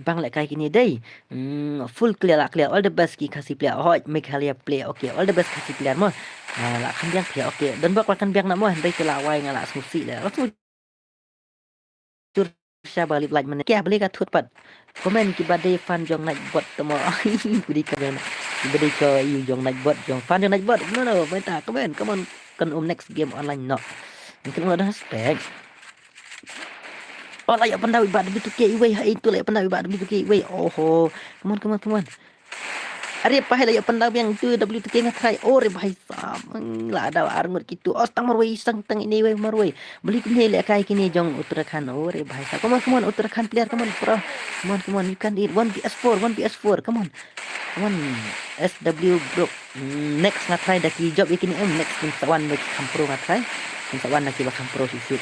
Bang lek kai kini dai. Full clear lah clear. All the best ki kasih player. Oh, make Halia play. Okay, all the best kasih player mo. Lah kambiang player. Okay, dan bak kan biang nak mo. Dai ke lawai ngala susi lah. Langsung siya balik like mana kaya balik atut pat komen ki badai fan jong naik bot temo budi ka ben budi ka you jong naik bot jong fan jong naik bot no beta komen come on kan next game online no mungkin ada hashtag oh layak pandai bad bitu ke we itu layak pandai bad bitu ke we oh come on Are pahay layak pandai yang tu WTK ngatrai ore bahai sam la ada arngur kitu tang marway sang tang ini we marway beli kini lek kai kini jong Uttarakhand ore bahai sa come on Uttarakhand player come on bro come on you can eat 1vs4 come on SW bro next ngatrai daki job ikini next kin sawan bagi kampro ngatrai kin sawan daki bakam pro shoot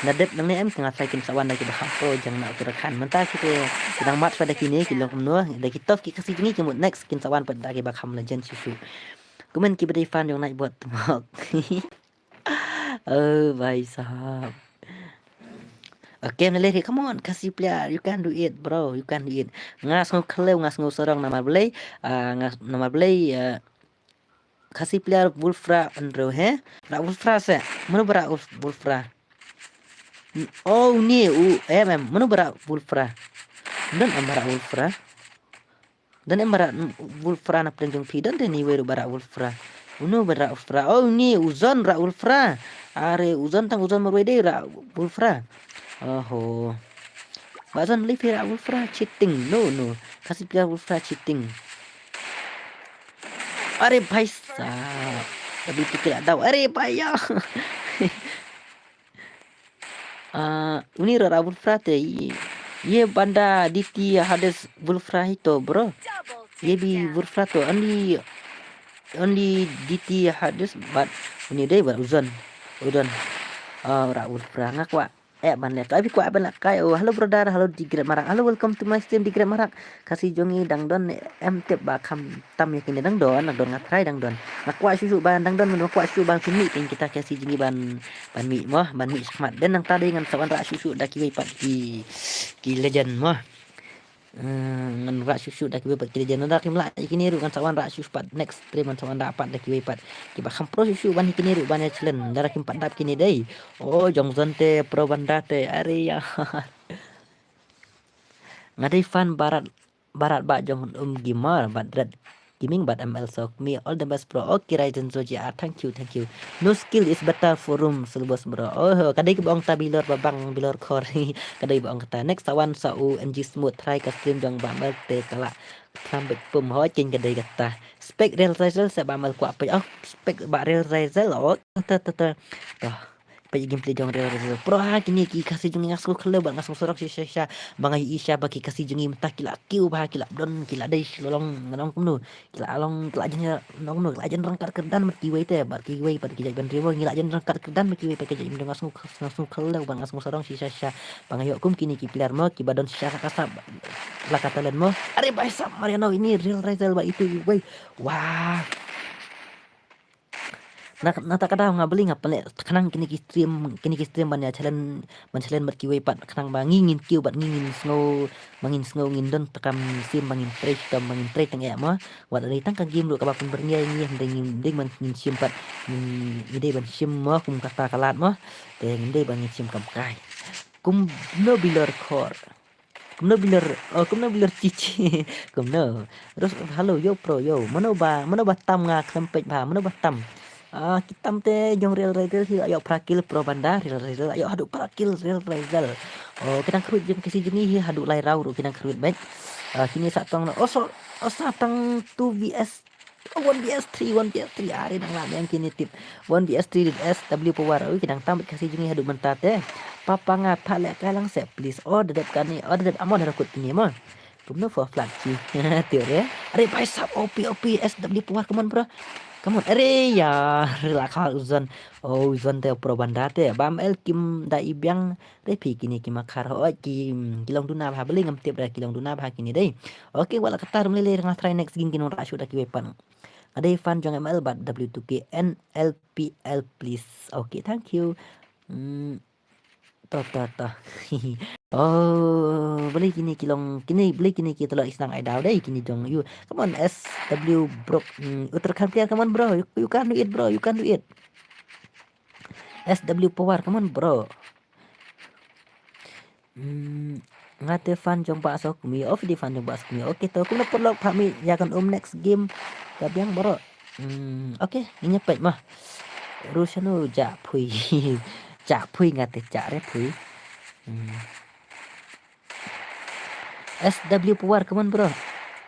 nadep nang em tengah sai kin sawan daki bakam pro jang na Uttarakhand mentah kita sedang mat pada kini kilong kumno daki top ki kasih jengi kemut next kin sawan pada daki bakam legend susu kumen ki beri fan yang naik buat temak oh bhai sahab okay naleh come on kasih player you can do it bro you can do it ngas ngau kleu ngas ngau sorong nama belai kasih player Wolfra andro he ra Wolfra se mana bara Wolfra oh ni mana bara Wolfra dan amara Wolfra dan embara Wolfra na plenjong pidan dan ni weru bara Wolfra uno bara Wolfra oh ni uzon ra Wolfra are uzon tang uzon marwede ra Wolfra oh bazan live ra Wolfra cheating no kasih player Wolfra cheating are bhai sa tapi pikir ada are payah uni ra Wolfra te ye banda DT hades Wolfra itu bro ye bi Wolfra to only DT hades but uni dai bar uzon ra Wolfra ngakwa ban le tapi ku ban kai hello brother hello Digret Marak hello welcome to my stream Digret Marak kasih jongi dangdon em tep ba kham tam yakin dangdon ngatrai dangdon ngakwa susu ban dangdon ngakwa susu ban sini ting kita kasih jongi ban mi moh ban mi smat dan nang tadi dengan sawan ra susu dak ki pat ki legend moh ngan ra susu dak ki pat ki legend dak ki mla kini ru kan sawan ra susu pat next stream sawan ra pat dak ki pat ki ba kham pro susu ban kini ru ban challenge darak ki pat dap kini dai oh jongzon te pro banda te are ya ngadai fan barat ba jong gimar badrat gaming but I'm also me all the best bro okay right and Zoji thank you no skill is better for room selbos bro oh kadai ke bong tabilor babang bilor kor kadai bong kata next tawan sa NG smooth try ka stream jong bamal te kala sampai pum ho cing kadai kata spek real result sa bamal ku apa spek ba real result oh ta pa gameplay jong real result pro kini ki kasih jong ngas ko kele bang ngas sorok si sha bangai isya bagi kasih jongi mentah kila kiu bah kila don kila dai lolong nganong kumnu kila along kila jenya nong nu kila jen rangkat kedan merki wei te bar ki wei bar ki jai ban riwo ngila jen rangkat kedan merki wei pakai jai ngas kele bang ngas sorong si sha bangai kum kini ki player mo ki badon sha kasab la katalan mo are baisa Mariano ini real result ba itu wei wah nata kada ngabeli ngapale kanang kini ki stream ban ya challenge merki wei pat kanang bangingin kiu bat ngingin snow ngin don tekam sim bangin trade tang ya ma wat dari tang ka game lu ka bapun bernia ini ding man ngin sim pat ide ban sim ma kum kata kalat ma ding ide bangin sim kam kai kum no bilor core kum no bilor cici kum no terus halo yo pro yo mana ba tam nga klempet ba mana ba tam kitam te jong real result hi ayo prakil pro banda real result ayo haduk prakil real result kita kerut jeng kasi jengi hi haduk lai rau kita kerut baik kini sak tong satang 2vs 1vs3 ari nang lam yang kini tip 1vs3 SW power kita tambah kasi jengi haduk mentat papa ngapa lek kalang se please dedep kani dedep amon harakut kini mah kumno for flat ki teori are paisap OP SW power come on bro Come on, अरे यार लाखा uzon. Oh, uzon te pro bandate. Bam el kim da ibiang re pi kini ki makar ho kim kilong duna ba beli ngam tiap da kilong duna ba kini dei. Oke, wala kata rum lele ngah try next game kini rasyo da ki wepan. Ada fan jong ML but W2K NLPL please. Okay, thank you. Ta. Oh, beli kini kilong kini beli kini kita lo isang ai dau deh kini jong you. Come on SW bro. Uttarakhand player come on bro. You can do it bro. You can do it. SW power come on bro. Ngate fan jong pak so kumi off di fan jong pak kumi. Oke to kuno perlu pami ya kan next game kabiang bro. Oke, ini nyepet mah. Rusano ja pui. Ja pui ngate ja re pui. SW Puar, come on bro.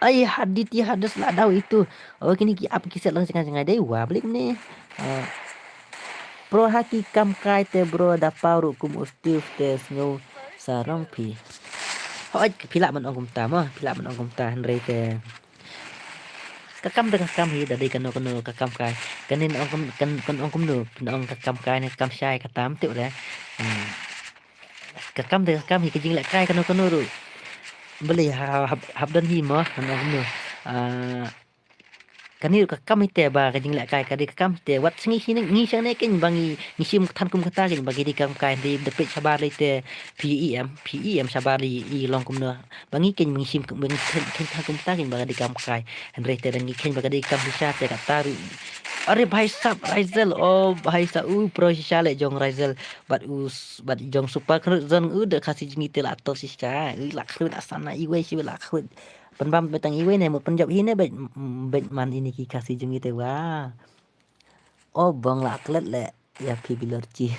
Ay hadit ya hadas lah daw itu. Oh kini apa kisah lang sengai deh. Wah balik nih. Pro haki kam kai te bro da paru kum ustif te snow sarong pi. Hoi pila man ongkum ta mah, pila man ongkum ta Henry te. Kakam dengan kam hi dari kano kakam kai. Kanin ongkum kan ongkum nu, ong kakam kai ne kam syai katam tu le. Kakam dengan kam hi kejing lek kai kano ru. Beli habdan hi mah kano nu. Kani kakam ite ba kajing lek kai kadi kakam ite wat singi sini ngi sana ken bangi ngisim tan kum kata ken bagi di kam kai di depit sabar ite PEM sabar i long kum no bangi ken ngisim bangi ken tan kum kata ken bagi di kam kai andre te dan ken bagi di kam bisa te kata अरे भाई साहब राइजल ओ भाई साहब pro sisale jong raizal bat jong super zon de kasih jingi tel atau sisa lakrut asana iwe si lakrut penbam betang iwe ne mo penjab hine bet man ini ki kasih jingi te wa oh bong laklet le ya pi bilarci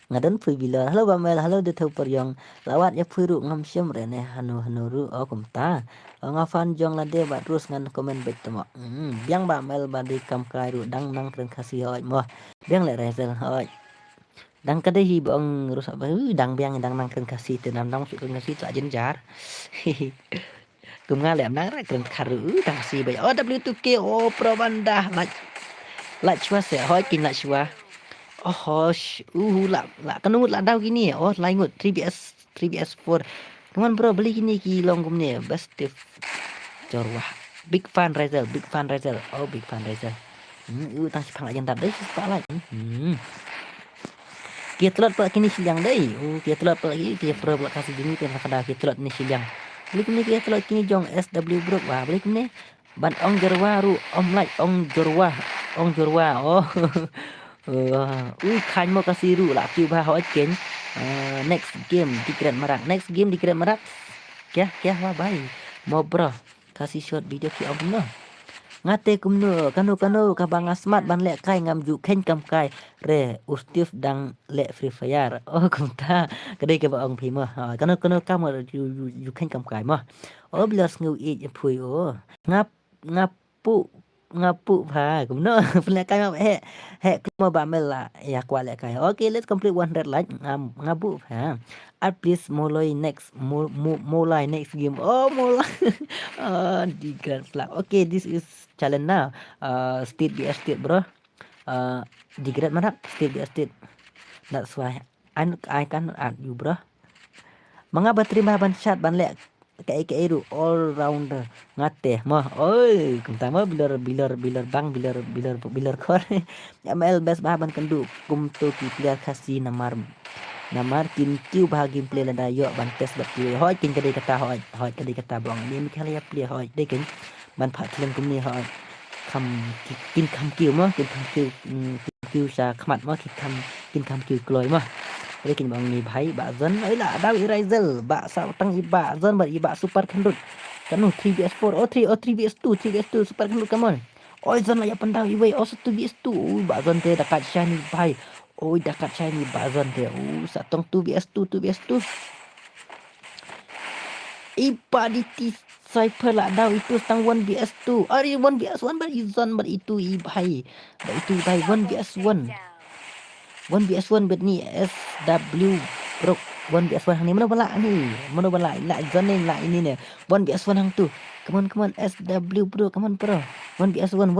ngadan pui bilar halo bamel halo de thau peryong lawat ya pui ru ngam syem re ne hanu ru oh kumta ngafan jong la de ba terus ngan komen bet temo biang bamel ba di kam kai ru dang nang kren kasih hoi mo biang le rezel hoi dang kada hi bong rusak ba dang biang dang nang kren kasih te nam nang su kren kasih tak jenjar kum ngalem nang re kren karu dang si ba oh W2K oh pro banda la chua se hoi kin la chua oh lah kenut lah dau gini oh laingut 3BS4 kawan bro beli gini ki longgum ni best jorwah big fan Razel oh big fan Razel tang sipang aja ntar deh sipang lah kia telot pula kini silang deh kia telot pula lagi kia pro pula kasih gini kia kada kia telot ni silang beli kini kia telot kini jong SW bro wah beli kini ban ong jorwah ru ong jorwah oh khan mo kasih ru lah kêu ba hỏi ken next game di keren marak kya wah bye mo bro kasih short video ki om no ngate kum no kanu ka bang smart ban lek kai ngam ju ken kam kai re ustif dang lek free fire oh kum ta kadai ke ba ong phi mo kanu kam ju ken kam kai mo oh blas ngu i phui oh ngapu ha cũng nó phân kai ma he kuma ba mela ya kwa le kai okay let's complete 100 like ngabu ha at please moloi next moloi next game oh moloi di grand flag okay this is challenge now state bro di grand mana state that's why I can add you bro manga terima ban chat ban lek cái ru all rounder ngate mah oi pertama bilar bang bilar kor ML best bahan kendu kum tu ki player kasih namar kin kiu bahagi player lada yo ban test bat kiu hoi kin kadai kata hoi kadai kata bong ni mi kali ya player hoi dei kin ban phat len kum ni hoi kin kam kiu mah kin kam kiu sa khmat mah kin kam kiu kloi mah lekin bang ni bhai ba zon ấy là đau Razel ba sao tăng iba zon ba iba super kendut kanu 3BS4 3BS2 super kendut come on oi zon lah ya pandau iwe oh 2BS2 ba zon te dekat shiny bhai oi dekat shiny ba zon te satong 2BS2 iba di Cypher lah dau itu tang 1BS2 ari 1BS1 ba izon ba itu i bhai 1BS1 1BS1 bet ni SW bro 1vs1 hang ni mana balak ni. Mana balak la zone ni la ini ni. 1vs1 hang tu. Come on SW bro, come on bro. 1vs1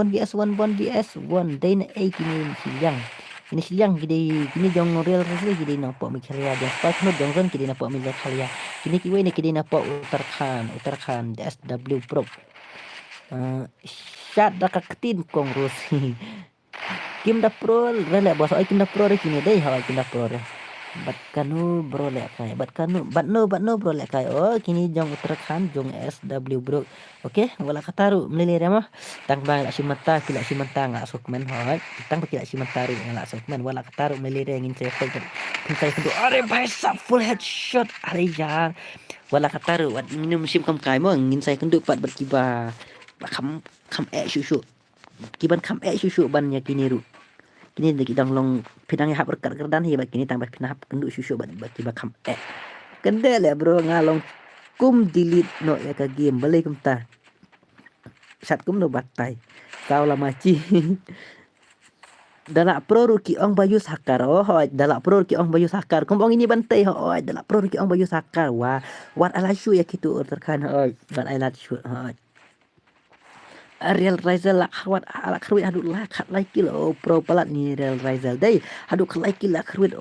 Day na kini silang. Ini silang kini jong real rasli kini nampak mi khalia dia. Pas no jong zone kini nampak mi khalia. Kini kini nampak Uttarakhand SW bro. Shot dah ketin kong Rusi. Kim da pro rele bos ai kim da pro re kini dei ha kim da pro re. Bat kanu bro le kai. Bat no bro le kai. Oh kini jong Uttarakhand jong SW bro. Okey, wala kataru melili mah. Tang bang la simata kila simanta ngak sokmen ha. Tang kila simanta ru ngak sokmen wala kataru melili ngin saya pe. Saya tu are bhai sab full headshot are yaar. Wala kataru wat minum sim kam kai mo ngin saya kenduk pat berkibar. Kam shushu. Kiban kam shushu ban nya kini ru. Kini lagi dang long pinang hap rekat kerdan hi bak kini tambah pinang hap kenduk shushu bat kiba kam kendel ya bro ngalong kum delete no ya ka game balik kum ta sat kum no batai kau la maci dalak pro ruki ong bayu sakar dalak pro ruki ong bayu sakar kum ong ini bantai dalak pro ruki ong bayu sakar wa wat ala shu ya kitu terkan bat ala shu Real Rizal lah khawat ala khruit haduk lah khat like lo pro palat ni Real Rizal dai haduk like la khruit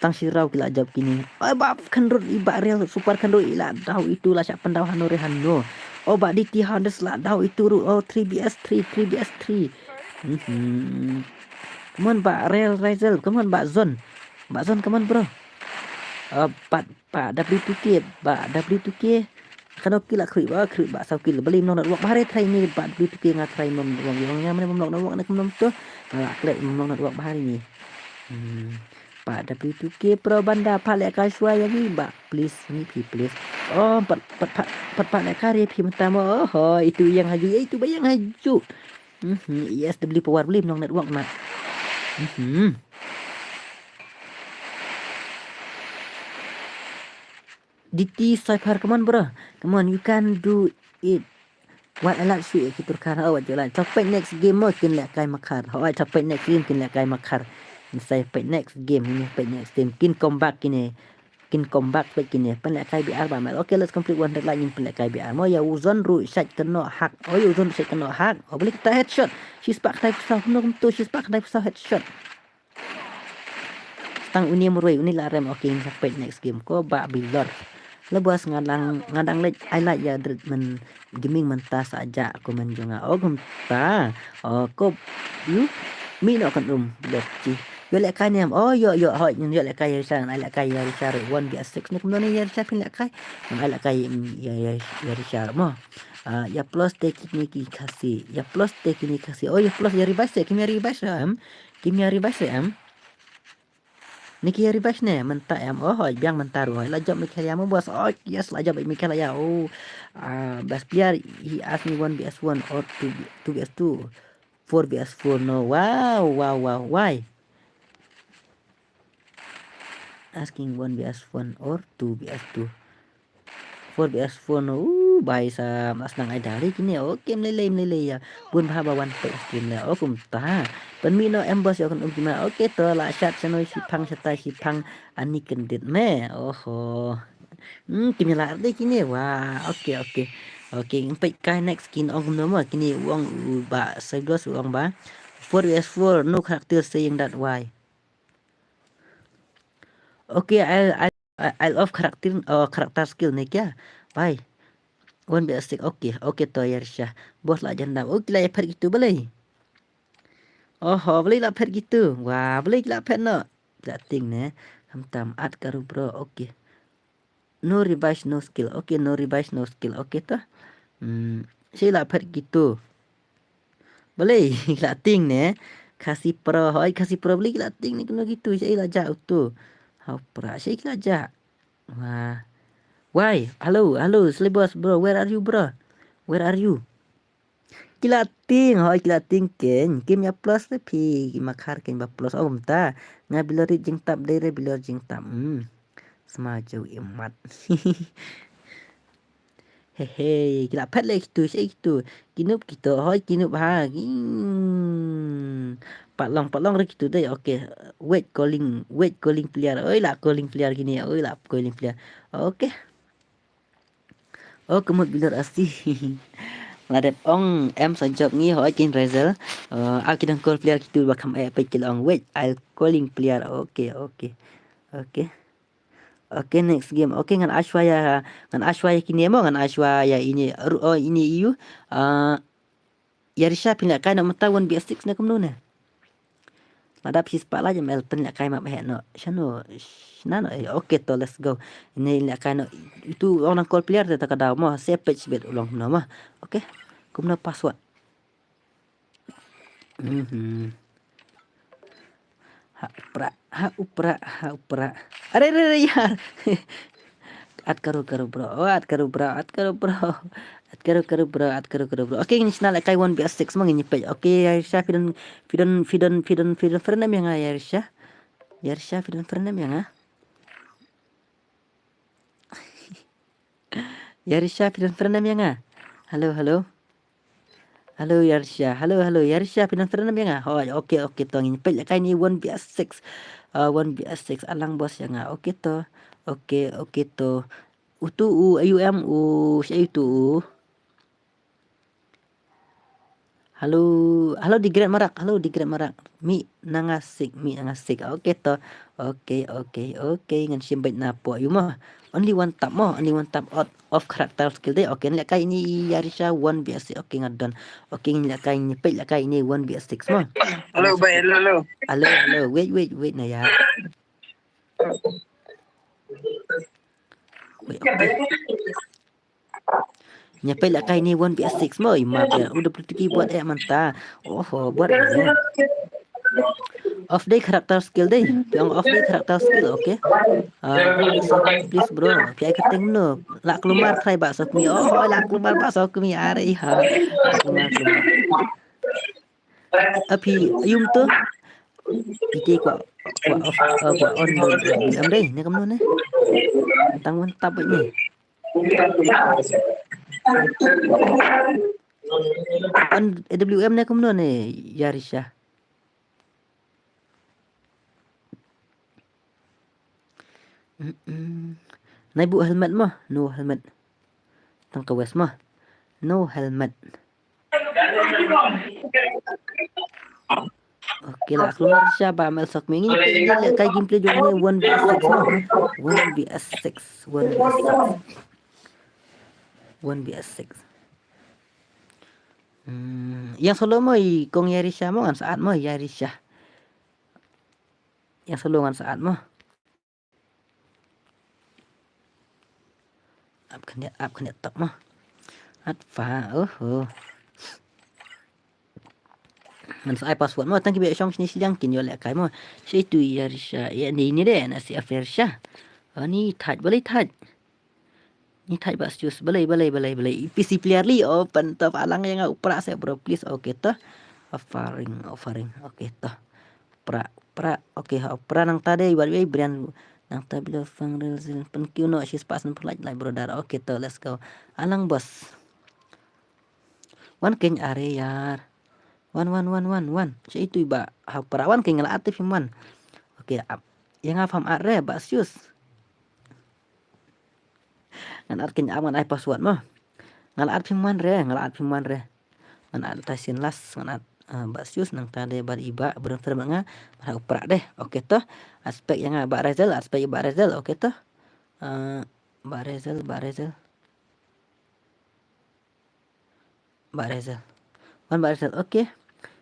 tang sirau kila jawab kini bab kandut iba Real super kandut ila dau itu lah siap pendau hanu rehano bab di ti handes lah dau itu ru 3BS3 come on ba Real Rizal come on ba zone come on bro pak W2K Kalau kila krip ba sau kila beli nong nak bahare trai ni ba du tu ngat trai nom wong yang mana mom nok nak nom tu la klek mom nak bahare ni ba W2K pro banda pale ka shwa yang ni ba please pat le kare pi mentama itu yang haju itu bayang haju yes beli power beli nong network mat DT Cypher, come on bro. Come on, you can do it. What I like sweet kita kan awak jalan. Sampai next game mau kin lek kai makar. Awak sampai next game kin lek kai makar. Sampai next game ini sampai next game kin comeback ini. Kin comeback pe kini. Pen lek kai BR ba mal. Okay, let's complete one deadline in pen lek kai BR. Mau ya uzon ru shot kena hak. Ya uzon shot kena hak. Boleh kita headshot. She's back type sah nom tu. She's back type sah headshot. Tang uni murui uni la rem okay sampai next game ko ba bilor. Lebas ngadang lek I like ya men gaming mentah saja aku menjonga gumta ko you mi no kan letci yo lek kai nem yo yo lek kai sang I lek kai ya richard 1vs6 ni kemudian ya richard pin lek kai I lek kai ya richard mo ya plus teknik kasih ya plus teknik kasih ya plus ya revive kimia revive Niki revive ne mentak am biang mentaru la job Michael ya bos yes la job Michael ya best player he asked me 1vs1 or 2vs2 4vs4 no wow why asking 1vs1 or 2vs2 4vs4 no bài sa mas nang ai dari kini kem lele ya bun bha bawan pe skin la kum ta pen mi no embos ya kan gimana to la chat sanoi si phang ani kendit me kimi la de kini wah oke pe kai next skin ong no ma kini wong ba segos wong ba 4vs4 no character saying that why okay I love character skill ni kya bye 1vs6 okay to Yersha bos lah janda lah ya per gitu boleh boleh lah per gitu wah boleh lah per no ting ne tam at karu bro okay no revive no skill okay to saya lah per gitu boleh lah ting ne kasih pro boleh lah ting ni kena gitu saya lah jauh tu pra saya lah jauh wah why hello Slibos bro where are you kilating ken ya plus le pi makar ken ba plus ta nga bilori jing tap dere bilor jing tap semaju imat hehe kila pet le itu kinup kita kinup ha Pak Long gitu deh. Okey. Wait calling player. Oi lah calling player gini. Oi lah calling player. Okey. Oh, kemut bilar asli. Là đẹp ông em sẵn chọc nghĩ hỏi kinh Razer. Aki đang call player gitu bakam pe kilong. Wait, I'll calling player. Okay, okay. Okay. Okay, next game. Okay, ngan Ashwaya kini mo ngan Ashwaya ini ini iu. Yarisha pindah kai nak mata 1BS6 na kumno na. Madap his pala jam Elton nak kai map he no. Shano Nano, okay to let's go. Ini nak kai no itu orang call player tak kada mo save page bet ulang no mah. Okay. Kumno password. Ha upra. अरे यार at karo bro. Oke, ini channel kai 1BS6 mang ini page. Oke, Yarisha fidan frenam yang Yarisha. Yarisha fidan frenam yang Yarisha fidan frenam yang Halo Yarisha. Halo Yarisha fidan frenam yang Oh, oke to ini page kai ni 1BS6. 1BS6 alang bos yang oke to. Oke to. Utu ayum siya itu. Halo di Grand Marak. Mi nangasik. Oke to. Oke. Ngan simbait na po ayun mo. Only one tap out of character skill day. Oke, nila kay ini Yarisha 1BS6. Oke, ngadon. Oke, nila kay ini pay kay ini 1BS6 mo. Halo, bay. Halo. Wait na ya. Wait, okay. Nyampe lah kay ni 1BS6 mo. Map ya. Udah berarti buat mantap. Oh, buat ya. Off day character skill deh. Yang off day character skill, oke. Please bro. Piai keting no. Lak keluar try bakso kumi. Oh, lak keluar bakso kumi are ha. Keluar. Api ayum tu. Iti kwa on am deh. Ni kamu ni. Mantap ni. On AWM ni kamu ni Yarisha. Naibu helmet mah, no helmet. Tangka west mah, no helmet. Oke lah, keluar siapa Amel Sok Mingi. Ini lihat kayak gameplay juga ni 1BS6 mah. 1BS6. Yang solo mo kong Yarisha mo kan saat mo Yarisha. Yang solo kan saat mo. Up kan top mo. At fa Man sa password mo tangki be chong ni silang kin yo le kai mo. Sei tu Yarisha. Ya ni deh nasi affair sha. Ni touch boleh touch. Ni type bas jus balai PC player li open top alang yang upra saya bro please oke toh offering oke toh pra oke pra nang tade ibar brand nang tabilo fang real pen no she's pasan per like brother oke toh let's go alang bos wan ken are yar wan saya itu iba perawan ken ngala aktif wan oke yang ngafam are bas jus ngan arkin aman ai password mah ngal at piman re ngan at tasin las ngan at basius nang tade bar iba beran fer manga mar upra deh oke toh aspek yang ba Razel oke toh ba Razel wan ba Razel oke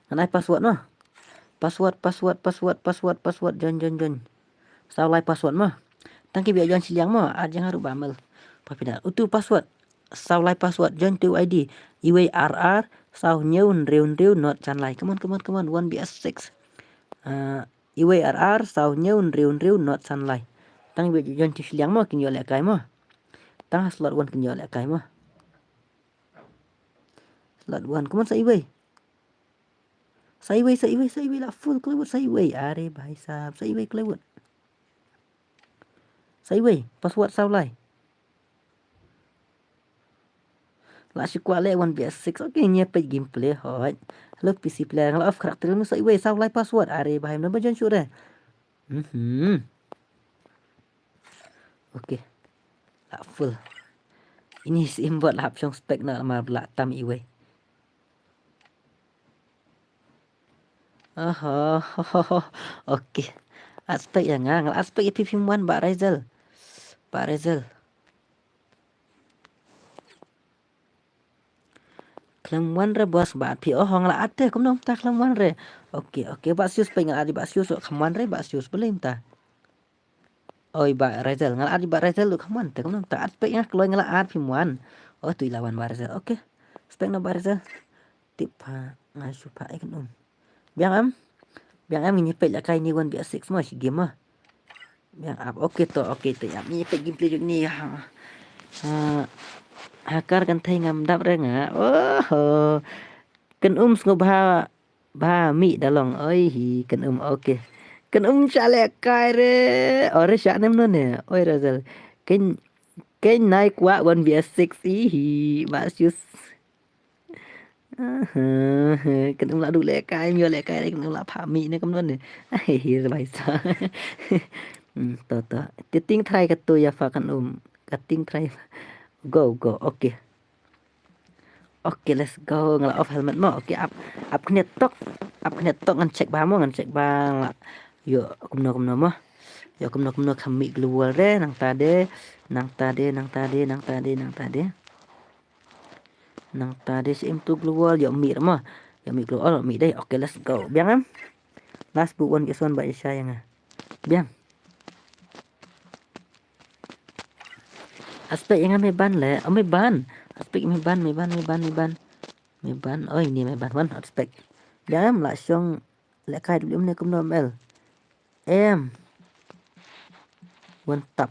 ngan ai password mah password jon saulai password mah tangki biar jon siliang mah ajang haru bamel papida utu password saulai password join to ID IWRR sau nyeun reun not chanlai come on 1BS6 IWRR sau nyeun reun not chanlai tang be join to siliang mo kin yo le kai mo tang slot 1 kin yo le kai mo slot 1 come on sai way la full clewood sai way are bhai sahab sai way clewood sai way password saulai la si kwa le 1BS6 okay nya pe gameplay hot Hello PC player ngala off karakter mu sai we sao lai password are bahai number jan syure. Okey. Tak full. Ini sim buat lap chong spek na mar la tam iwe. Okey. Aspek yang ngal aspek PP1 Pak Rizal. Pak Rizal. Kelam wan re bos bat pi oh ngala ate kum nom ta kelam wan re. Okey Pak Sius pe ngala di Pak Sius kelam wan re Pak Sius boleh ta. Oi Pak Rizal ngala di Pak Rizal lu kelam wan te kum nom ta aspek yang keluar ngala at pi wan. Oh tu lawan Pak Rizal. Okey. Spek na Pak Rizal. Tip pa ngasu pa ikan Biang am ini pe la kai ni 1v6 mah si game mah. Biang up okey tu ya. Ni pe gameplay jug ni ha. Hakar kan thai ngam dap re nga. Oh. Kan ngo ba mi dalong oi hi kan okey. Kan chale kai re. Ore sha nem no ne. Oi Razal. Kan naik wa 1v6 hi. Masyus. Kan la du le kai myo le kai kan la pha mi ne kam non ne. Hi bài sa. To. Ting try ka tu ya fa kan Kating try. Go. Okay. Okay, let's go. Ngala off helmet mo. Okay, up kena tok ngan check ba mo ngan check bang. Yo kumno mo. Yo kumno kami keluar re nang tade. Nang tade sim tu keluar yo mi mo. Yo mi keluar mi deh. Okay, let's go. Biang am. Last book 1 ba Isha yang Biang. Aspek yang may ban le. Oh, may ban. Aspek may ban. Oh, ini may ban one aspek. Biang am langsung lekai dulu ni kum nomel. One tap.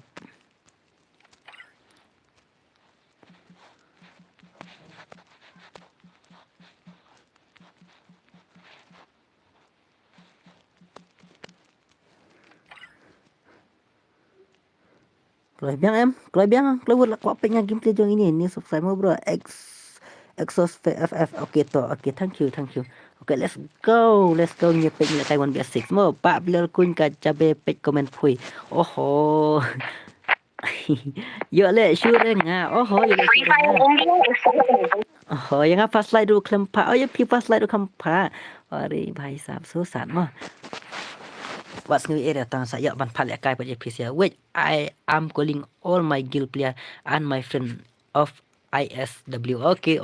Kalau biang keluar lah kuat pengen gameplay jong ini subscribe mo bro Exos FF. Okay, thank you. Okay, let's go nyepek ni kai 1v6 mo pak bilal kun ka cabe pek komen pui. Oho. Yo le sure nga. Oho, yo le yang apa slide dulu klempa. Oh, ya pipa slide dulu klempa. Aरे भाई साहब so sad mah. What's new area tang saya ban pal kai pada PC which I am calling all my guild player and my friend of ISW. Okay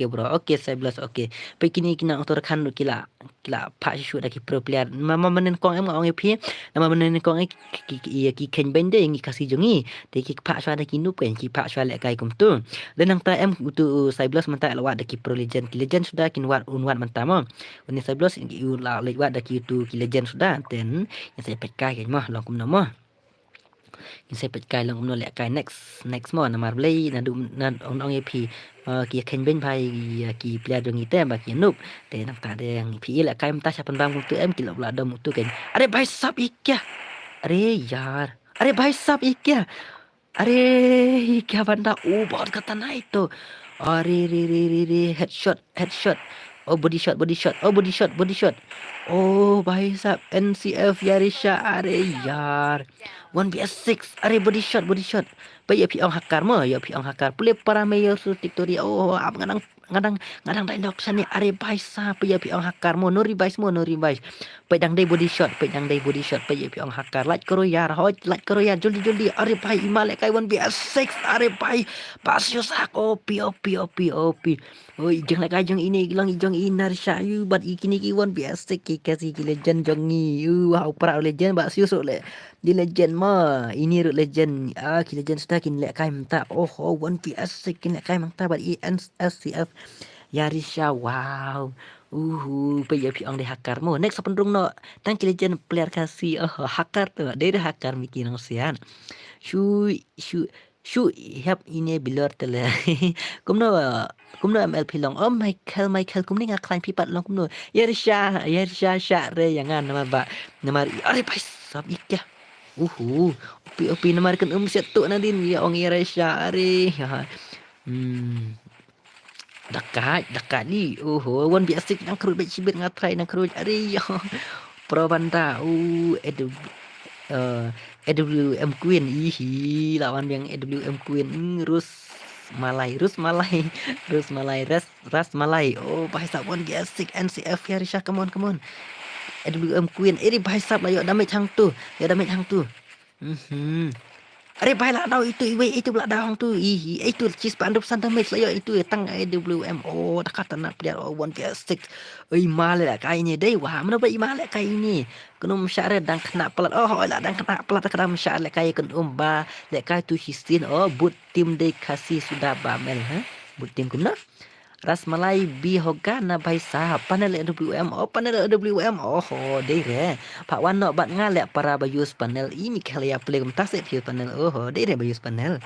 bro. Okay 11 okay. Pekini kina autor kan kila pak shoot lagi pro player. Mama menen kong em ngong pi. Nama menen kong ki ken bende ngi kasih jongi. Te ki pak shwa ki nup kan ki pak shwa lek kai kum tu. Dan nang ta em tu 11 menta lawat ki pro legend. Ki legend sudah kin wat unwat menta mo. Ini 11 ki lewat dah ki tu ki legend sudah. Then yang saya pekai kan mah long kum nama. Yang saya pekai long kum lek kai next mo nama play na ong EP ki ken ben bai ki player jongi te ba ki nup. Te nang ta de yang pi lek kai menta siapa bang tu em ki la dom tu kan. Are bhai sab ikya. Are bhai sab ikya. अरे क्या बंदा बहुत खतरनाक तो अरे headshot oh body shot oh भाई साहब NCF Yarisha अरे यार 1vs6 अरे body shot bây giờ phi ông hackar mah ya phi ông hackar pule para mayor su Victoria oh ab ngadang dialog sani are भाई साहब bây giờ phi ông hackar mo no revive bây dang day body shot bây giờ phi ông hackar like karo yaar joldi are भाई imale kai 1vs6 are भाई Pasius aku OP oi jeng lai kai jeng ini gilang jeng inar syayu bat ikini ki 1vs6 ki kasi ki legend jongi wow pra legend Pasius le di legend mah ini rut legend ki legend sudah kin lek kai menta oh 1vs6 kin lek kai menta bat SCF Yarisha wow bây giờ phi ông đi hackar mo next pendrung no tang ki legend player kasi hackar tu dia hackar miki nang sian shu help ini bilor tele kumno MLP long oh Michael kumni ngak klaim pipat long kumno Yarisha sha re jangan nama are pai sab ikya OP nama kan set tu nadin ya ong Yarisha are dekat ni. Wan biasa nang kerut baik cibit ngatrai nang kerut. Ari pro banda. AWM Queen. Lawan yang AWM Queen. Rus Malai. Ras Malai. Bahasa wan biasa NCF ya Risha. Come on. AWM Queen. Bahai sab lah. Yuk damage hang tu. Aरे भाई लाडाओ itu belakang tu itu chispa 100% damage lah ya itu tang AWM dekat nak player 1v6 male lah kai ni dei wah mana baik male kai ni kena msyare dan kena pelat lah dan kena pelat kena msyare kai kan ba lek kai tu hisin but tim dei kasih sudah bamel but tim kumna Ras Malai bi hoga na bai sa panel AWM panel AWM dei re Pak Wan nok bat ngalek para bayus panel ini kali ya play kum tasik panel dei re bayus panel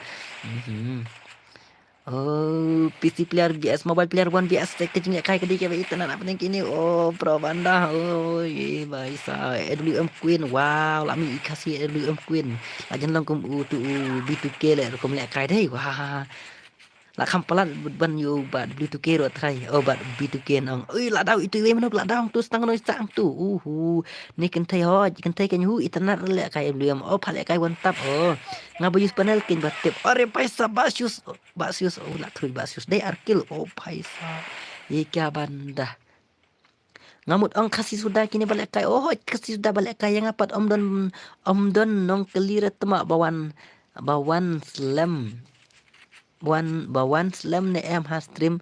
PC player BS mobile player 1 BS kejeng kai ke dia itu nak penting kini pro banda ye bai sa AWM Queen wow lami kasih AWM Queen lajan lang kum tu B2K le kum lek kai dei wah la kampalan ban yo bat B2K ro trai bat B2K nang la daw itu we manok la daw tu stang no sang tu ni kan thai kan hu internet le kai liam phale kai one tap ngabayus panel kin batip are paisa basius la kru basius dei arkil paisa ye kya banda ngamut kasih sudah kini balik kai kasih sudah balik kai yang apat om don nong kelira temak bawan bawan slam ne em ha stream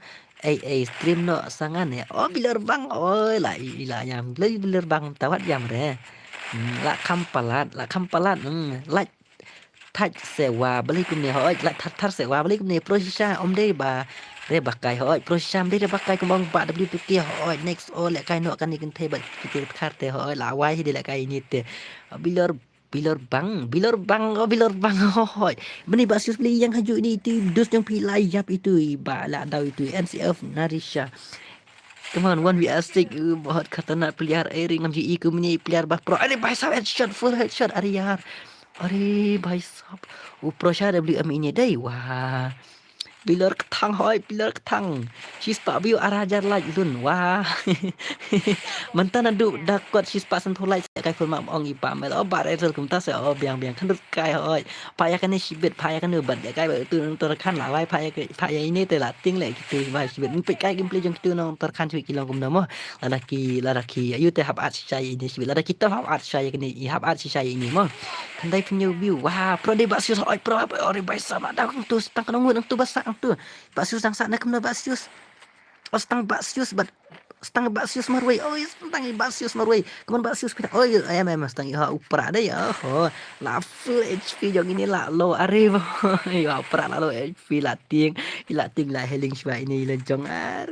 stream no sangan ya bilar bang la yang bilar bang tawat jam re la kampalat la touch sewa beli kum ne la tar sewa beli kum ne prosesha om de ba re bakai prosesha de bakai kum ba W2K next le kai no kan ni kan te ba kita karte la wai de la kai ni te bilar bang beni basius beli yang haju ni itu dus yang pilai yap itu ba la daw itu NCF Narisha teman 1v6 bahot kata nak pelihar airing ngam ji ku meni pelihar bah pro are bahasa headshot full headshot are yar are bahasa pro sha WM ini dai wah bilar ketang sispa biu arajar laj dun wah mantan adu dakot sispa sentuh laj kai full map ong ipa mel ba resel kum ta se biang kan kai paya kan ni sibet paya kan bat kai ba tu nang terkan la wai paya ini te la ting le gitu ba sibet pe kai gameplay jong tu nang terkan cui kilong kum namo laraki ayu te hab at sai ini sibet laraki ta hab at sai ni hab at sai ini mo kan dai punya view wah pro de basius pro ore baisa ma dah tu stang kan nang tu basa tu basius sang sana kemna basius stang basius marway stang basius marway keman basius kita ayam stang upra ada ya la full HP jong ini la low are ya upra la low HP la ting la healing shwa ini la jong are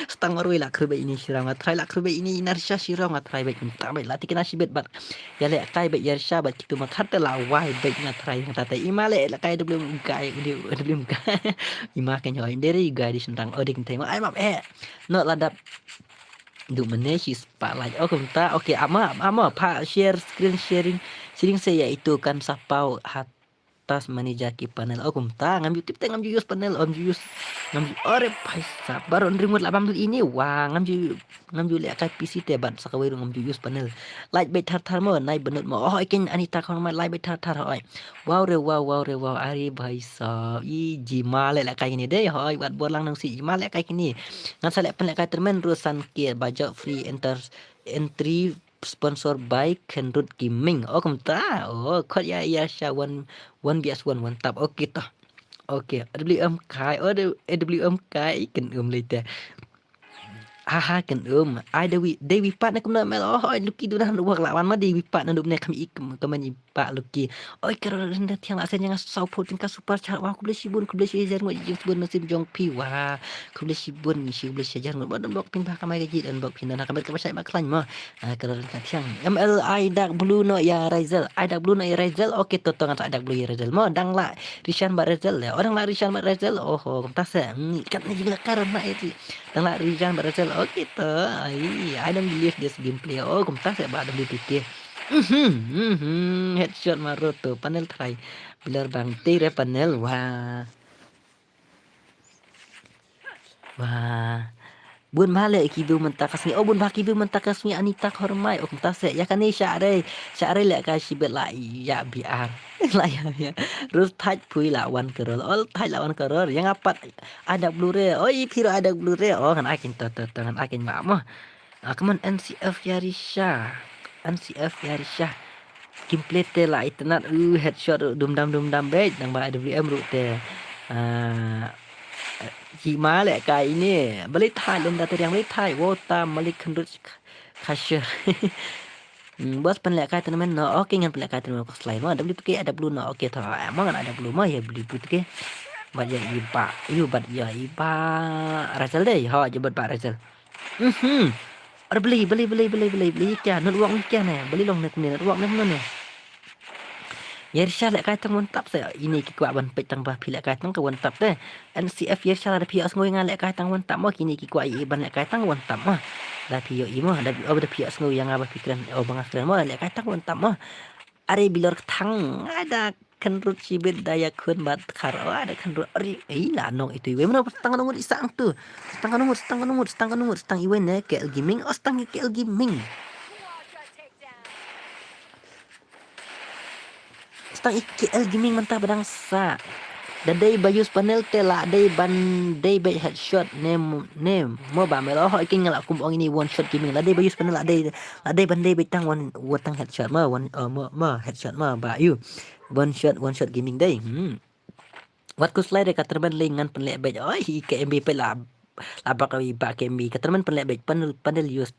stang marway la krbe ini shirang try la krbe ini narsha shirang try baik minta baik la tikna shibet bat ya le kai baik yarsha bat kitu makat la wai baik na try tata imale la kai belum kai belum kai ima kan yo inderi ga di sentang dik tema ai map no ladap du meneshi spotlight kumta oke ama pa share screen sharing saya itu kan sapau atas manijaki panel kumta ngam YouTube ngam use panel use ngam ore paisa baru remote 18 ini wah ngam le kai PC te ban sakawe ngam use panel light bet tar mo nai benut mo ikin anita kon ma light bet tar wow ari paisa jimale la kai ni deh buat bolang nang si jimale kai kini ngan salek pen kai termen rusan kia baja free entry sponsor by Kenrut Gaming kumta kod ya sha 1vs1 tap toh AWM kai AWM kai kan later haha kan ai Dewi Pat na kumna mel luki dah nak lawan ma Dewi Pat na dum ne kami teman ipa luki karo renda tiang la sen yang support tingkat super chat wah aku boleh sibun zer ngoi sibun nasib jong pi wah aku boleh sibun sejar ngoi badam blok pin ba kamai gaji dan blok pin na kamai kamai ma klan ma karo renda tiang MLI dark blue no ya Rizal okey to ngan dark blue ya Rizal mo dang la Rishan ba Rizal ya orang la Rishan ba Rizal kumta se kat ni juga karena itu dang la Rishan ba Rizal gitu. I don't believe this gameplay. Kumta saya ba WPK. Headshot Maroto panel try. Bilar bang tire panel wah. Wah. Bun balik kibu mentakasmi. Oh bun bah kibu mentakasmi Anita Hormai. Oh mentase ya kan ni syare lek ka sibet la ya biar. Lah ya. Terus touch pui lawan kerol. Oh touch lawan kerol. Yang apat ada Blu-ray. Oh piro ada Blu-ray. Oh kan akin tangan akin mak mah. Kaman NCF Yarisha. NCF Yarisha. Gameplay te lah itnat headshot dum dam bet nang ba AWM ru te. Chị má lại cái ini balik thai lên data yang balik thai wota malik kendut kasher. Bos pen lek kai teman no oke ngan pen lek kai teman kos lain mah ada beli pakai ada blue no oke tho emang kan ada blue mah ya beli pakai bat ya iba yu bat ya iba Razal deh ha je bat Razal. Ada beli kya nut uang kya ne beli long nek ni uang nek ne. Yersha lek kai tang wantap saya ini ki kwa ban pek tang ba pi lek kai tang ka wantap deh. NCF Yersha ada pi as ngoi ngan lek kai tang wantap mah kini ki kwa i ban lek kai tang wantap mah. Da pi yo i mah da pi as ngoi yang aba pikiran bang asran mah lek kai tang wantap mah. Are bilor tang ada kenrut cibet daya kun bat karo ada kenrut ari lah nong itu iwe mana setang nomor isang tu. Setang nomor iwe ne KL Gaming setang KL Gaming. Stang IKL Gaming mentah berdangsa. Dadai bayus panel tela dai ban dai bay headshot name mo ba melo ho iking ngala kum ong ini one shot gaming la dai bayus panel la dai ban dai betang one watang headshot ma one ma headshot ma ba you one shot gaming dai wat ku slide ka terban lengan penlek bay oi KMB pe la labak ba KMB ka terban penlek bay panel use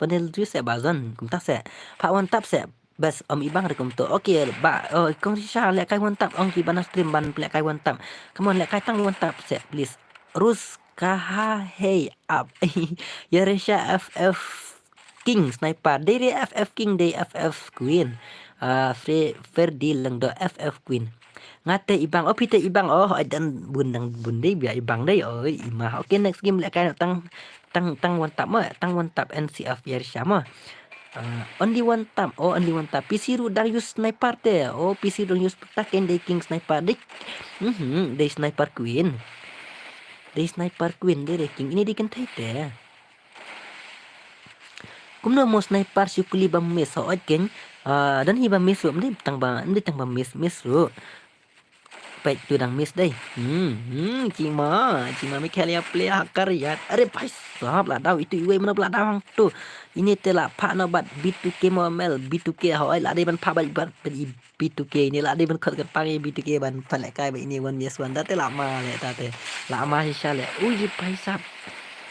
ya bazan kum tak se pa one tap se bas ibang rekom tu okey ba kong sha lek kai wantap ong ki ban stream ban lek kai wantap come on lek kai tang wantap set please rus kaha hey up ya resha FF King sniper dari FF King dari FF Queen Ferdi leng do FF Queen ngate ibang pite ibang dan bundang bundi biar ibang dai imah okey next game lek kai tang wantap NCF ya resha mah. Only one tap PC ru Darius sniper te PC Darius petaken day king sniper day day sniper queen day king ini dikentai te kumno mo sniper syukuli bam mes geng dan hi bam mes ru mdi tang ba mes ru pet tu dang miss dai cima Michaelia play hakar ya अरे भाई साहब ladau itu iwe mana pula dawang tu ini telah pak no bat B2K mel B2K hoi la dai ban pa bat B2K ini la dai ban khot kan pangi B2K ban palek kai ini one yes one date lama le tate lama hisha le uji भाई साहब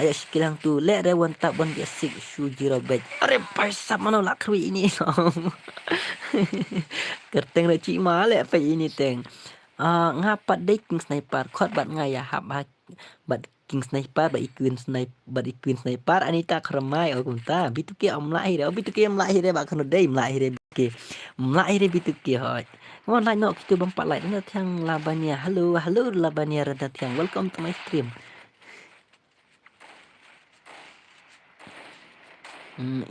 ayo sekilang tu le re one tap one yes six shoe zero bet अरे भाई साहब mana la kri ini kerteng le cima le pe ini teng ngapat dai king sniper khot bat ngaya hap bat king sniper bat queen sniper Anita Kramai kunta B2K amlai B2K amlai ba kan dai amlai B2K B2K hoi ngon like no kita bampak like na tiang labania halo labania rada tiang welcome to my stream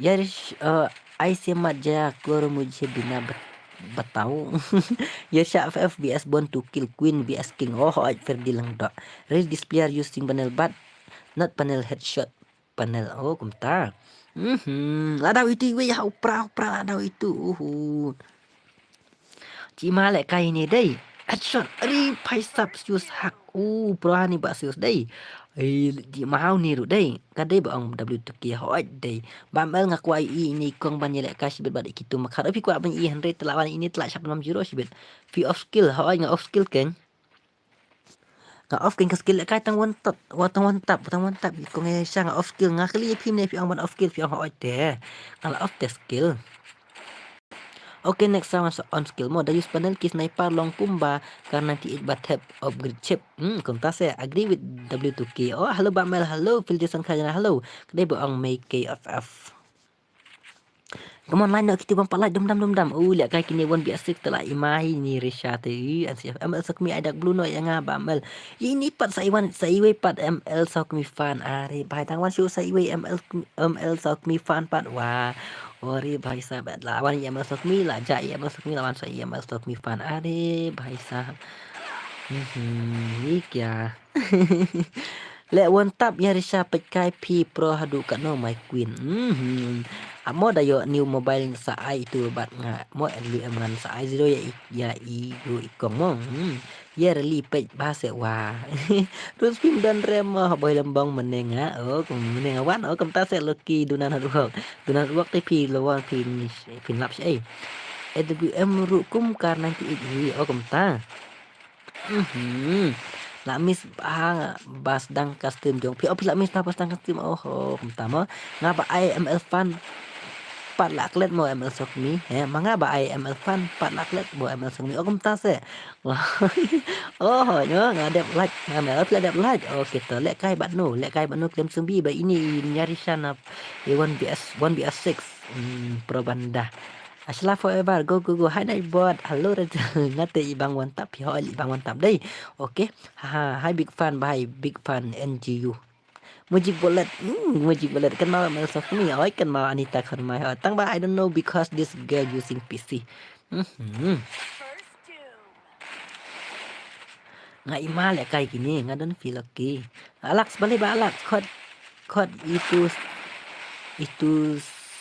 यार ऐसे मत जाया करो मुझे बिना बताओ ये FBS born to kill queen BS king Ferdi lang dok raise this player using panel but not panel headshot panel kumta ladau itu we ya upra ladau itu cima lek kai ni dai headshot ri paisap use hak berani bak serius dai di mau ni ru dai kadai ba ong W2K hoi dai bamel ngaku ini kong ban yelek kas bet badik kitu makar tapi ku ban 100 telawan ini telak 60 sibet fee of skill hoi nga off skill kan nga off kan skill lek kai tang one tap kong sang off skill nga kali pim ne fi ong ban off skill fi ong hoi te kalau off the skill. Okay, next sama on skill mode. Use panel key sniper long kumba karena 98 but have upgrade chip. Kumta saya agree with W2K. Halo Bamel, halo Filjason Kajana, halo. Kedai boong make KFF. Come on line kita bampak like dum. Lihat kai kini one biasa telah imai ni Risha tu. NCF ML sakmi ada blue no yang Bamel. Ini pat saiwe pat ML sakmi fan. Are bai tangwan show saiwe ML sakmi fan pat. Wah. Ori भाई साहब lawan EML Stock Me lah jai EML Stock Me lawan saya EML Stock Me fan are भाई साहब ये क्या Lek wantap ya risha pekai P Pro hadu kat no my queen. Amo dayo new mobile sa ai itu bat nga mo LUM ngan sa ai zero ya i go ikong mo. Ya reli pej bahasa wah. Terus pim dan rem boy lembang menenga. Oh kum menenga wan oh kum ta se lucky dunan hadu hok. Dunan wak te pi lawan pin lap ai. AWM rukum karena ti oh kum ta. Lamis bas dang custom jong pi lamis bas dang custom pertama ngapa ML fan 4 laklet mo ML sok mi manga ba ML fan 4 laklet mo ML sok mi kum ta se nyo ngadep like ML adep like kita lek kai bat no klaim sembi ba ini nyari sana 1vs 6 pro banda Asla forever go hai nai bot halo ngate ibang wantap hi hoi ibang wantap dei oke hai big fan NGU Mujib bolet kan mau masuk ni oi kan mau Anita Kharmai tang ba I don't know because this girl using PC ngai ima le kai gini ngadon feel okay Alex balik ba Alex kod itu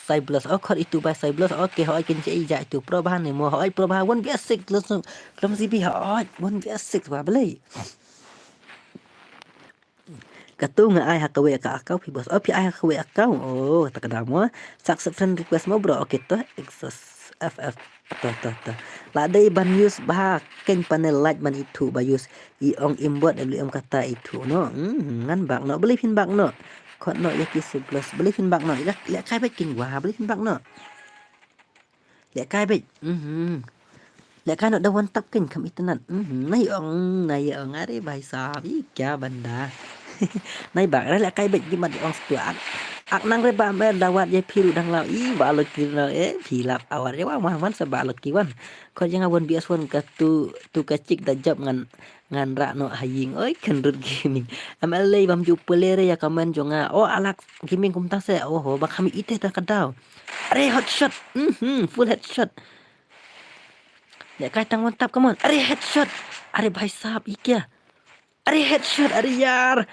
Cyblus kod itu by Cyblus oke hoi kin cai ja itu perubahan ni mo hoi perubahan 1v6 langsung dalam CP hoi 1v6 ba beli Katu nga ai hakawe ka akau pi bos pi ai hakawe akau tak ada mo sak friend request mo bro oke to exos ff to la dai ban use bah ken panel light man itu ba use ong imbot LM kata itu no ngan bak no beli pin bak no kot no yaki 11 beli pin bak no lek kai bet king wah beli pin bak no lek kai bet lek kai no da wantap ken kam itanan nai ong are bhai sahab ye kya banda Nai bak lek kai bet gimat ong stu ak nang re ba mer dawat ye piru dang lau ba leki no pilap awar ye wan sa ba leki wan ko jangan wan bias wan ka tu kacik da job ngan rak no haying oi kendut gaming MLA bam ju pelere ya kamen jonga alak gaming kum ta se ba kami ite ta kadau are headshot full headshot lek kai tang mantap come on are headshot are bhai sahab ikya are headshot are yar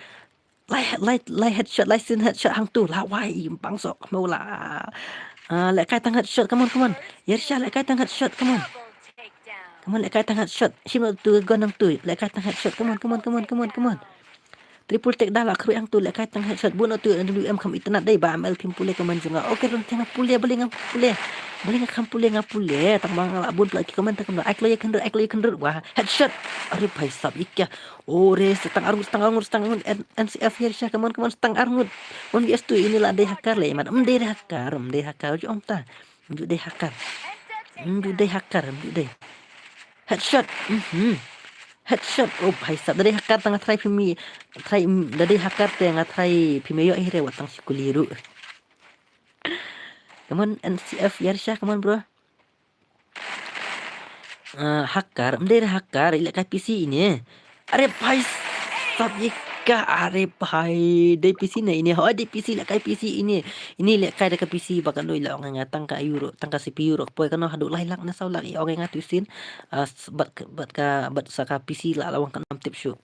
light headshot license headshot hang tu la wai bang sok mau la lek kai tang headshot come on Yersha lek kai tang headshot come on lek kai tang headshot sim tu gon nang tu lek kai tang headshot come on triple take dah lah kru yang tu lek kai tang headshot buno tu WM kam internet dai ba ML pim pule kaman juga oke ron tengah pule boleh ngam pule tak bang la bun lagi komen tak ai kloye kendur wah headshot are bhai sab ikya re setang arngut NCF Yersha kaman setang arngut on yes tu inilah dai hakar le mat dai hakar jo ta ndu dai hakar headshot headshot bhai sab dari hakar tengah try dari hakar tengah try pimeyo akhirnya watang sikuliru come on NCF Yersha come on bro hakar dari hakar ilek kai PC ini are bhai sab ka are bhai dari PC ni ini di PC lek kai PC ini lek kai dekat PC bakan doi la orang ngatang ka euro tang ka CPU rok poi kan hadu lai lak na sau lak orang ngatusin bat saka PC la lawang kan tip show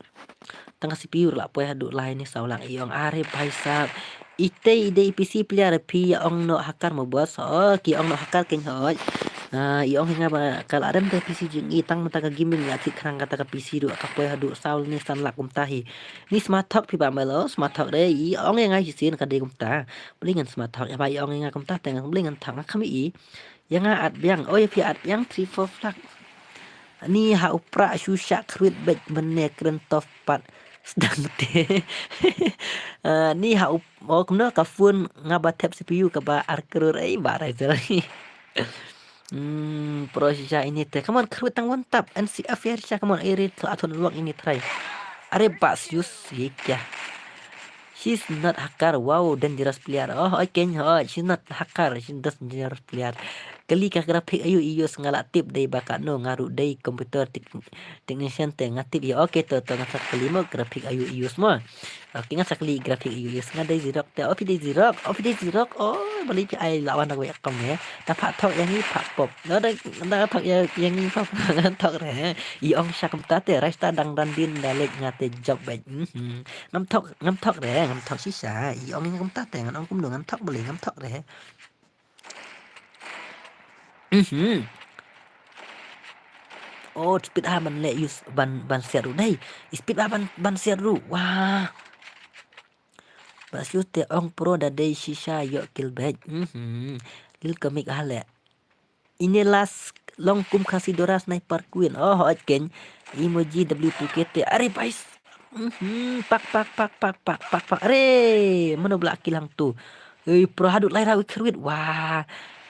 tang ka CPU la poi hadu lai ni sau lak iong are bhai sab ite ide PC player pi ong no hakar mo bos ki ong no hakar ken hoi iong hinga ba kal adam te PC jing itang mata ka gaming ya tik krang kata ka PC do ka poi hadu saul ni san lak tahi ni smart talk pi ba melo smart talk de iong nga sin ka de ta blingan smart talk ya ba iong nga ta teng blingan thang kami yang at biang ya pi at biang 3 4 flak ni ha upra susha kruit bet mene krentof pat sedang te ni ha kumno ka phone ngaba tap CPU ka ba arker ba rai prosesnya ini teh come on kru tang mantap NCF Yersha come on iri to aton luang ini try are bas use ya she's not hacker wow dangerous player okay she's not hacker she's just dangerous player kali ka grafik ayu iyo ngalak tip day bakak no ngaru day komputer technician te ngatip ya oke to ngasak kelima grafik ayu iyo semua oke ngasak kali grafik ayu iyo ngadai zirok te ofi day zirok oh beli pi ai lawan aku ya kom ya tapak tok yang ni pak pop nada tok yang ni pop tok re i ong syakam tate resta dang dan din dalek ngate job baik ngam tok re ngam tok sisa i ong ngam tate ngam kum ngam tok beli ngam tok re oh speed ban le use ban seru đây speed ban seru wah Basu te ong pro da day shisha yo kilbet lil komik hale ini last long kum kasidora sniper queen oh hot ken emoji W2KT are guys pak are mana belak kilang tu pro hadut lai rawi kerwit wah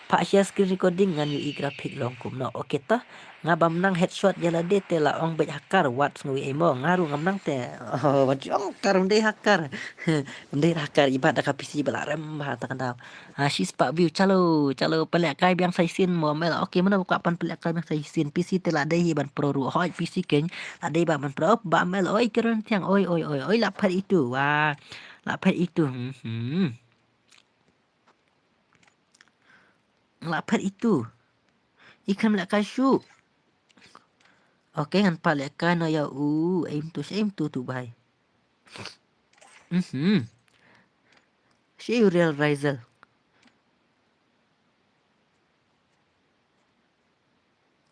pak share screen recording ngan UI grafik long kum no oke tah ngabam nang headshot jala de te la ong bet hakar wat ngui emo ngaru ngam nang te oh wajong karum de hakar de hakar ibat da PC balarem ba ta kandau sis pak view chalo pelak kai biang sai sin mo mel oke mana buka pan pelak kai biang sai sin PC te la de ban pro ru hoi PC ken ade ba ban pro ba mel oi keren tiang oi lapar itu wah lapar itu lapar itu ikan melak kasyu oke ngan palekan ya aim tu bhai she real Rizal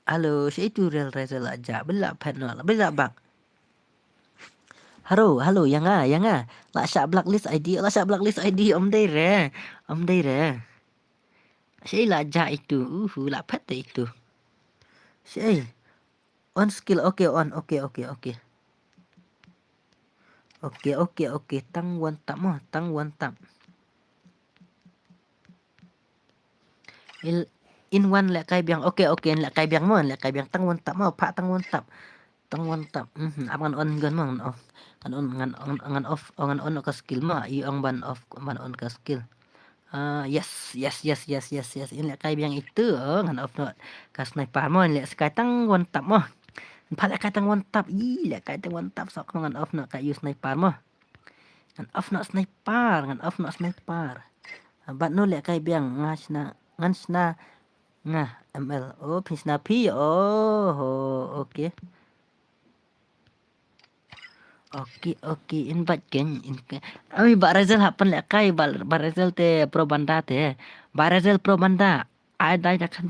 halo she itu real Rizal aja belak panel belak bak halo yang la syak blacklist ID om dai re she la aja itu la pat itu she on skill oke on oke tang one tap in one lek kai biang oke lek kai biang tang one tap mo pak tang one tap aman on gan mo off ngan off ngan on ka skill ma i ong ban off ban on ka skill yes in lek kai biang itu ngan off no ka sniper mo lek sky tang one tap mo pak lek kai tang one tap lek kai tang one tap sok ngan off no ka use sniper mo ngan off no sniper bat no lek kai biang ngan ngah ml oh pisna pi oh oke invite ken ami ba Rizal hapan lek kai ba Rizal te pro banda ada kan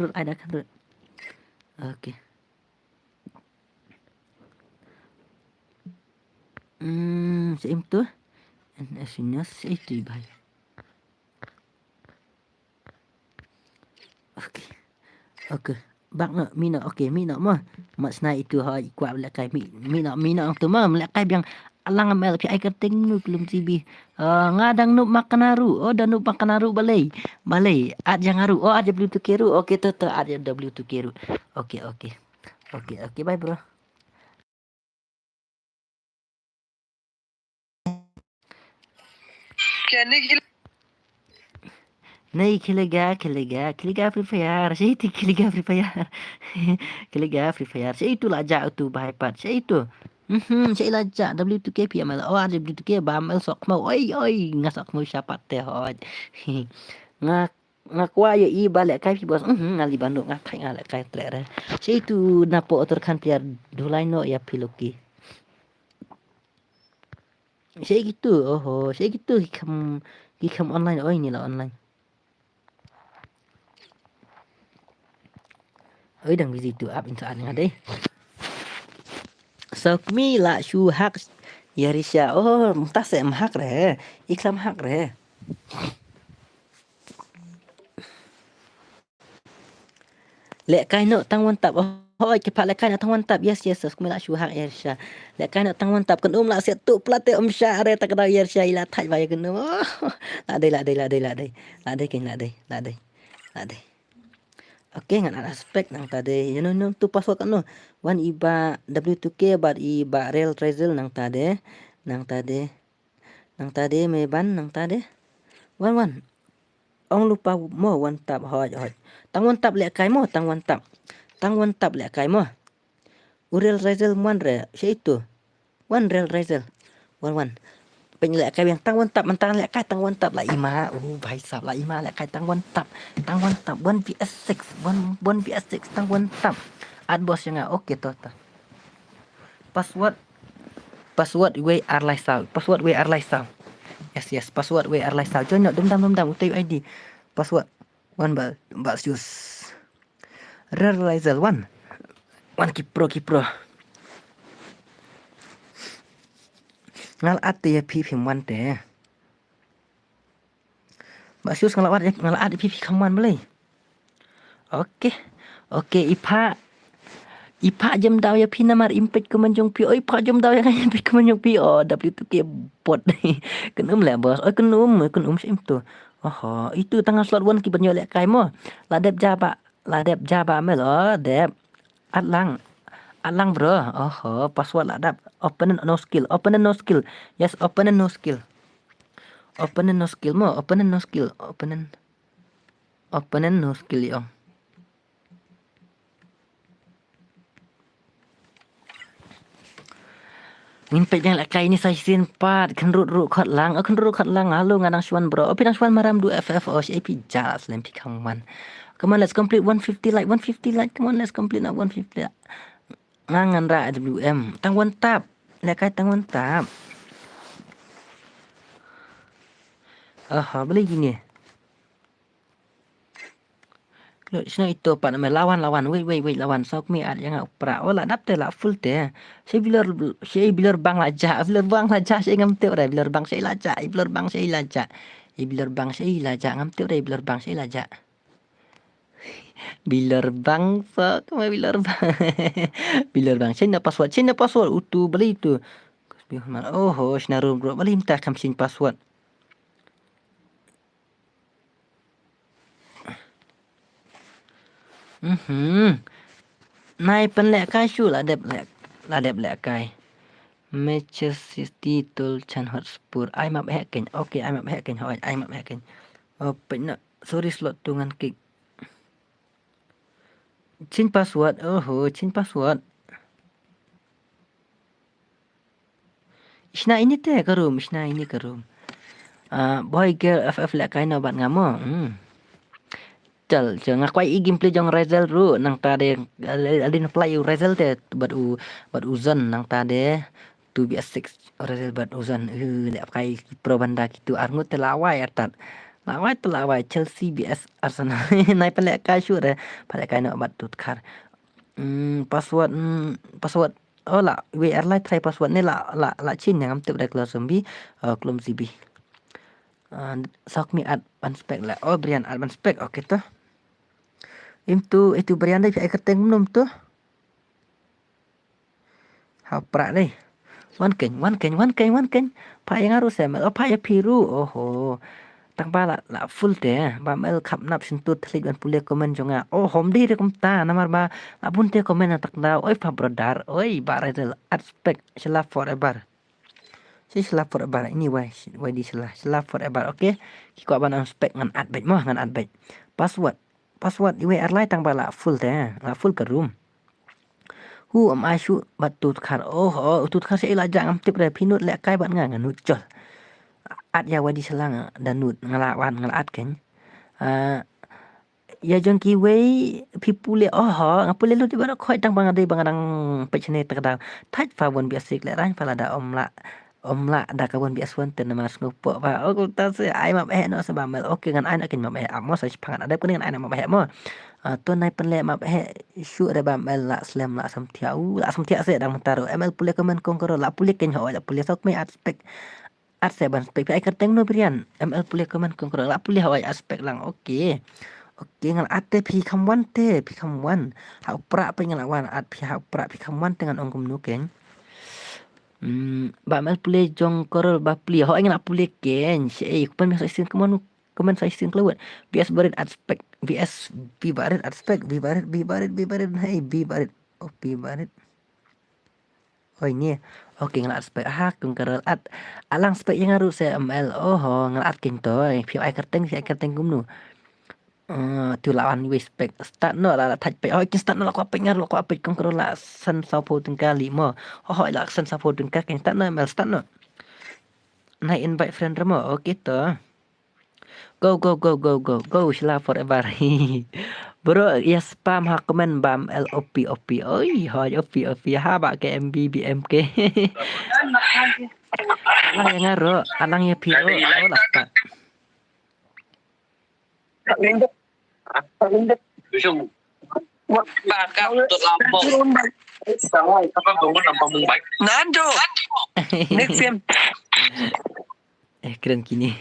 oke sim tu NS itu bhai oke bak no mina mah maksna itu ha kuat lek kai mina tu mah lek kai biang alang mel pi ai kerting nu belum tibi ngadang nu makanaru dan nu makanaru balai ad yang aru ada W2 keru oke to ada W2 keru oke bye bro नहीं खेलेगा Free Fire saya itu खेलेगा Free Fire saya itu lajak tu bahai pat saya itu saya lajak W2K PML W2K bamel sok mau oi ngasak mau siapa teh hoj ngakwa ya i balik kai bos ngali bandung ngakai ngalek kai trere saya itu napo otorkan piar dulai no ya piloki saya gitu saya gitu hikam online inilah online đang busy tu up into anh đấy Sokmi la shu hak Yarisha ta sẽ hak re iklam hak re lek kai no tang wan tap hoi ke lek kai no tang wan tap yes Sokmi la shu hak Yarisha lek kai no tang wan tap kan la set tu plate sha are tak da Yarisha ila thai ba kan la dai ken la dai Oke ngan aspek nang tade nang tu password kan no wan iba W2K bar iba real Rizal nang tade me ban nang tade wan ong lupa mo wan tap hoj hoj tang wan tap le kai mo tang wan tap le kai mo urel rezel mon re itu wan rel rezel wan Peng lẹ cái biang tăng quân tập mình tăng lẹ cái tăng quân tập lại ima भाई साहब lại ima lẹ cái tăng quân tập 1 vs 6 1 vs 6 tăng quân tập ad bos yang oke to password we are like sao yes password we are like sao cho nhọ dum dam utai id password one bal use realizer one kipro ngal ate ya phim one te Maksud ngalawat di pipi kamuan boleh. Oke ipa jam daw ya pi namar impet ke menjong pi ipa jam daw ya kan impet ke menjong pi W2K bot kenum lah bos kenum sim tu itu tengah slot one ki banyo lek kai mo ladep jaba mel dep atlang bro password ladap opponent no skill yes opponent no skill mo opponent no skill yo Impet yang lek kai ni saya sin pat kan rut khot lang halo ngadang shwan bro pinang shwan maram du FFO AP jas lem pi kaman come on let's complete 150 like come on let's complete now 150 ngangan ra WM tang wan tap lek kai tang wan tap beli gini Look, sino itu pak nama lawan wait lawan sok mi ada yang pra lah dap lah full te saya bilar bang laja saya ngam te ora bilar bang saya laja bilar bang saya laja ngam te ora bilar bang saya laja bilar bang sok ma bilar bang saya password utu beli itu snarum bro beli minta kamsin password Nai pen lek kai shu la dep lek kai. Manchester City tul chan Hotspur. Ai map hacken. Okay, ai map hacken. Pen na sorry slot tungan kick. Chin password. Chin password. Isna ini karum. Boy girl FF lek kai no bat ngamo. Chal jangan quay gameplay jong Rezel ru nang tade alin play Rezel te bat uzon nang tade 2vs6 Rezel bat uzon le kai pro banda kitu arngut te lawai atat lawai Chelsea vs Arsenal nai pale ka shu re pale kai no bat tut khar password la we airline try password ni la chin yang am te re zombie klum zibi sok mi ad unspec la Brian ad unspec okay to itu berian dai pi keteng minum tu haprak dai wan keng pa yang harus mel pa ya piru tang ba la full te ba mel khap nap sin tu thlik ban pule komen jonga hom di re kum ta namar ba abun te komen tak da fa brodar ba redel aspect sila forever anyway di sila forever okay ki ko ban aspect ngan adbet password iwe airline tang bala full ke room hu am asu batut khar tut khar se ila jang tip re pinut le kai bat ngang nut chol at ya wadi selang danut ngalawan ngalat ken ya jong ki we pipule ngapule lu tiba khoi tang bang ade bang dang pechne takda thaj fa bon biasik le ran pala da omla da kabon biaswan ten mas ngopo pa ta se ai map no sa bamel okay ngan ai nakin map amo sa pangan ada kuning ai map mo to nai pen le map shu re bamel la slam la samtia se dang taro ml pule komen kongkoro la pule ken ho la pule sok me aspek ban spek ai kerteng no brian ml pule komen kongkoro la pule hawai aspek lang okay ngan ate pi kamwan hau pra pengen lawan at pi hau pra pi kamwan dengan ongkum nuken ba mel pule jong korol ba pli ho ingin pule ken sei pen sa isin kemen sa isin kelewat bias barit aspek bi barit hey bi barit bi barit Oh ini. Oke ngelat spek kung kerel alang spek yang harus saya ML. Oh ngelat kinto. Piu ai kerteng kumnu. Tu lawan respect start no la thạch pe oi kin start no la ko pe ngar lo ko pe kung kerel la san sa po tung kali mo. Oh la san sa po tung ka kin start no ML start no. Nah invite friend remo. Oke to. Go Sheila forever. Bro ya spam ha komen bam LOP oi hoi OP ha ba ke MB BMK. Alang yang ngaro alang ya piro oh lah start. Bakal untuk lampau. Apa bangun lampau baik? Nanjo. Next game. Keren kini.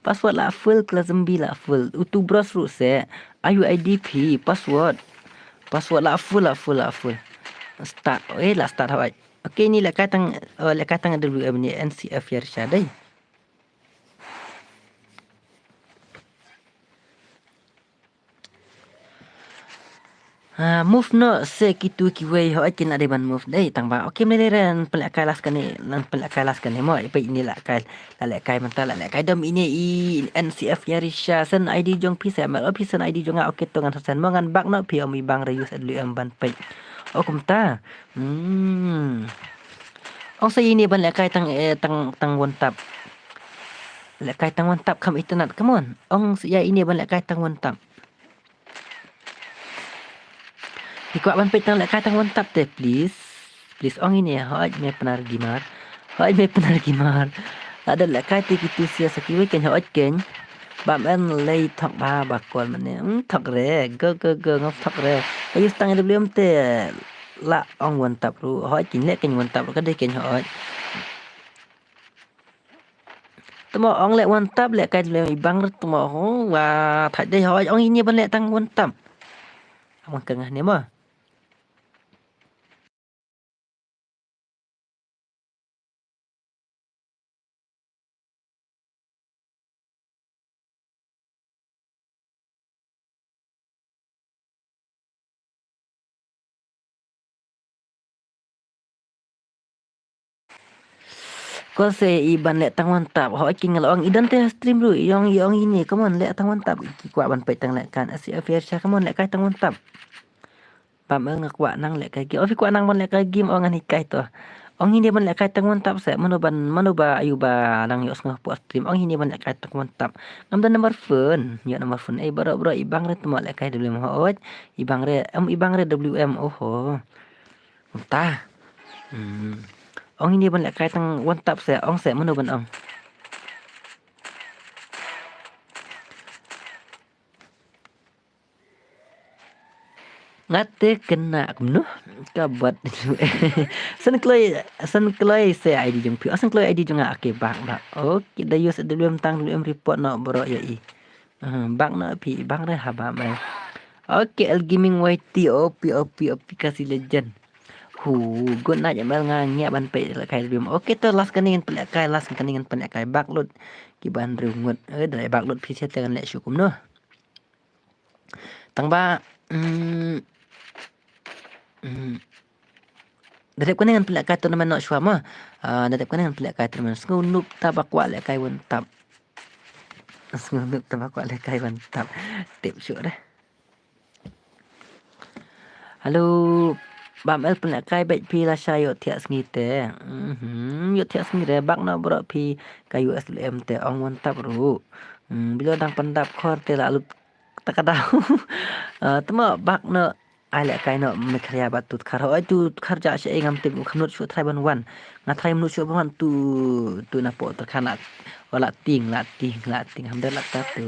Password lah full kelas 9 lah full. Utu bros ru se. IUIDP password. Password lah full. Start. Lah start hawai. Okey ni lah katang WM ni NCF ya Syadai. Move no se kitu kiwei ho akin ada ban move dai tang ba okey meleran pelak kalas kan ni mo pe ini lah kai mental la kai dom ini NCF ya Risha sen ID jong pi se mal pi sen ID jong okey to ngan sen mo ngan bak no pi omi bang reus adlu am ban pe okum ta ong se ini ban la kai tang one tap la kai tang one tap kam internet come on ong ya ini ban la kai tang one tap Ikuat ban petang lek katang wantap teh please ong ini ya hoj me penar gimar ada lek kati kitu sia sakiwe ken hoj ken bam en lei thok ba bakol mane thok re go ngop thok re ayu stang de blem te la ong wantap ru hoj kin lek ken wantap ka de ken hoj temo ong lek wantap lek kai le ibang temo ho wa thaj de hoj ong ini ban lek tang wantap amang kengah ni mah Ko se iban lek tang mantap ho king long idan te stream ru yong ini come on lek tang mantap ki kwa ban pe tang lek kan asi affair sha come on lek kai tang mantap pam ngak kwa nang lek kai gi ofi kwa nang ban lek kai game ong ani kai to ong ini ban lek kai tang mantap se manu ba ayu ba nang yo ngah po stream ong ini ban lek kai tang mantap ngam dan nomor phone bro ibang re temo lek kai WM ho ibang re WM oh entah ong ini ban lek kai tang one tap se ong se manu ban ong ngate kena kumno kabat sen kloi se ID jong pi asan kloi ID jong ake bak oke da yus de lem tang lem report no bro ya i bak no pi bang re haba mai oke el gaming YT op kasih legend good night mel ngangia ban pe la kai rim oke to las kaningen pelak kai baklot ki ban rungut dai baklot pi se tengan le syukum no tang ba Dadap ko dengan pelak kata naman nak syua mah. Dadap ko dengan pelak kata naman ngunuk tabak wa lek kai wantap. Ngunuk tabak wa lek kai wantap. Tip syuk dah. Halo. Bam el pelak kai baik pi la syayo tiak ngite. Yo tiak ngite bak na bro pi kayu SLM te ong wantap ru. Bila dang pendap khor te lalu takadau. Temo bak na ai lek kai no me khria batut khar oi tu kharja se ngam te khamnut shu thai ban wan nga thai mnu shu ban tu na po to khana wala ting hamda la ta tu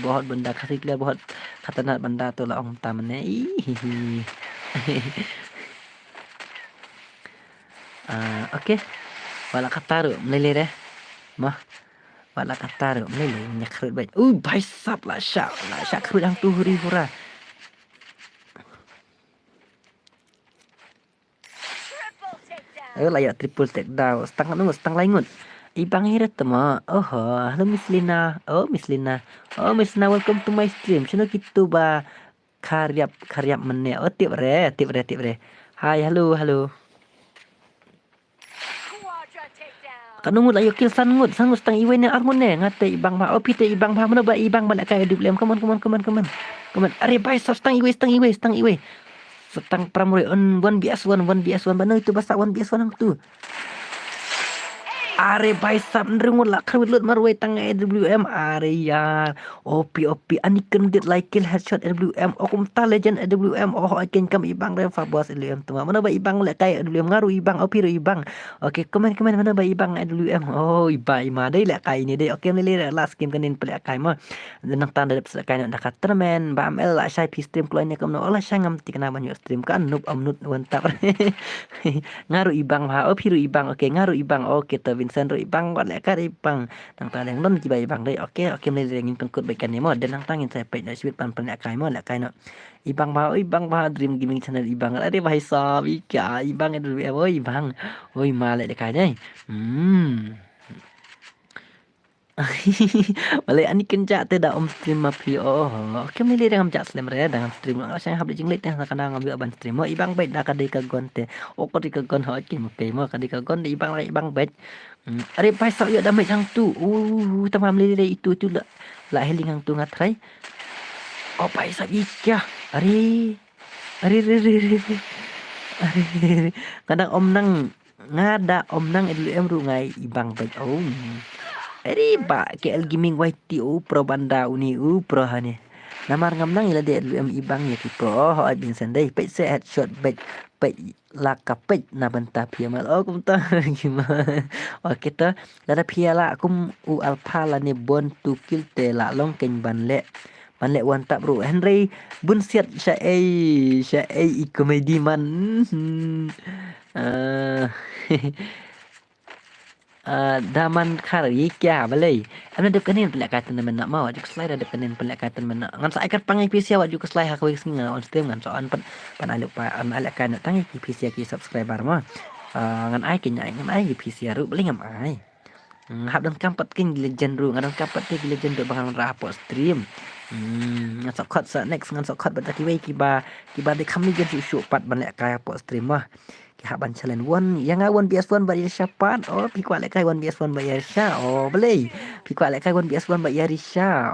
bahut benda khasik le bahut khatarnak benda tu la ong ta mane oke wala kataru mlele re mah wala kataru mlele nyakrut bai bhai sap la sha krut ang tu huri hura layak triple takedown stang laingut ibang hirat tama halo Miss Lina welcome to my stream sino gitu ba karyap mene tip re hai halo Kanungut lah yokil sangut tang iwe ne armun ne ngate ibang ma opite ibang ma mana ba ibang balik kaya dublem come on are bai stang iwe stang pramuri on 1vs1 bano itu basa 1vs1 tu are bai sab nrengut lah kawit marway tang AWM are yaar OP ani kendit like kill headshot AWM okum ta legend AWM akin kam ibang refa bos AWM tu mana ba ibang lek kaya AWM ngaru ibang OP ro ibang oke komen mana ba ibang AWM iba ima dai lek kaya ni dai oke lele last game kanin plek kaya ma nang tanda dep kaya nak katermen ba mel la shai pi stream kloine kam no ola shangam tikna banyu stream kan nup amnut wantap ngaru ibang ma OP ro ibang oke ngaru ibang oke to Vincent ro ibang wat lek kare ibang nang tanda yang non kibai ibang dai oke lele ngin pengkut baikan ni mo dan nang tangin saya pek nak sweet pan lek kaya mo lek kaya no ibang ba dream gaming channel ibang ada bahai sab ika ibang ada ibang ma lek kaya dai Malay ani kenja te da stream ma pri oke mili dengan jak slam re dengan stream saya habis jinglet teh kana ngambil ban stream ibang bet da kadai ka gon te ko ka gon ho kin mo pe mo kadai ka gon ibang bet are pai sa yo damai jang tu tamam mili itu la heling hang tu ngatrai pai sa ikya are kadang om nang ngada om nang LM ru ngai ibang bet ba KL Gaming YT pro banda uni pro hane namar ngam nang ila de ibang ya ki pro ho bin sandai pe se headshot pe laka pe na banta pia mal kum ta gimana oke to lada pia la kum alpha la ne bon tu kill te la long ken ban le wantap bro Henry bun siat sha ai komedi man daman kari kya balai amna dep kanin pelak katan men nak mau juk slide dep kanin pelak katan men nak ngan sa ikat pangai PC awak juk slide hak wis singa on stream ngan so an pan aluk pa alak kan tangi PC ki subscriber ma ngan ai ki nyai ngan ai ki PC ru beli ngam ai hab dan kampat king legend ru ngan kampat ki legend ru bang rapo stream ngan sok sa next ngan sok bat ki wei ki ba de kami gen su pat ban lek kaya po stream mah haban challenge one yang awan BS1 bayar syapat pi kuat lek kai 1vs1 bayar sya boleh pi kuat lek kai 1vs1 bayar sya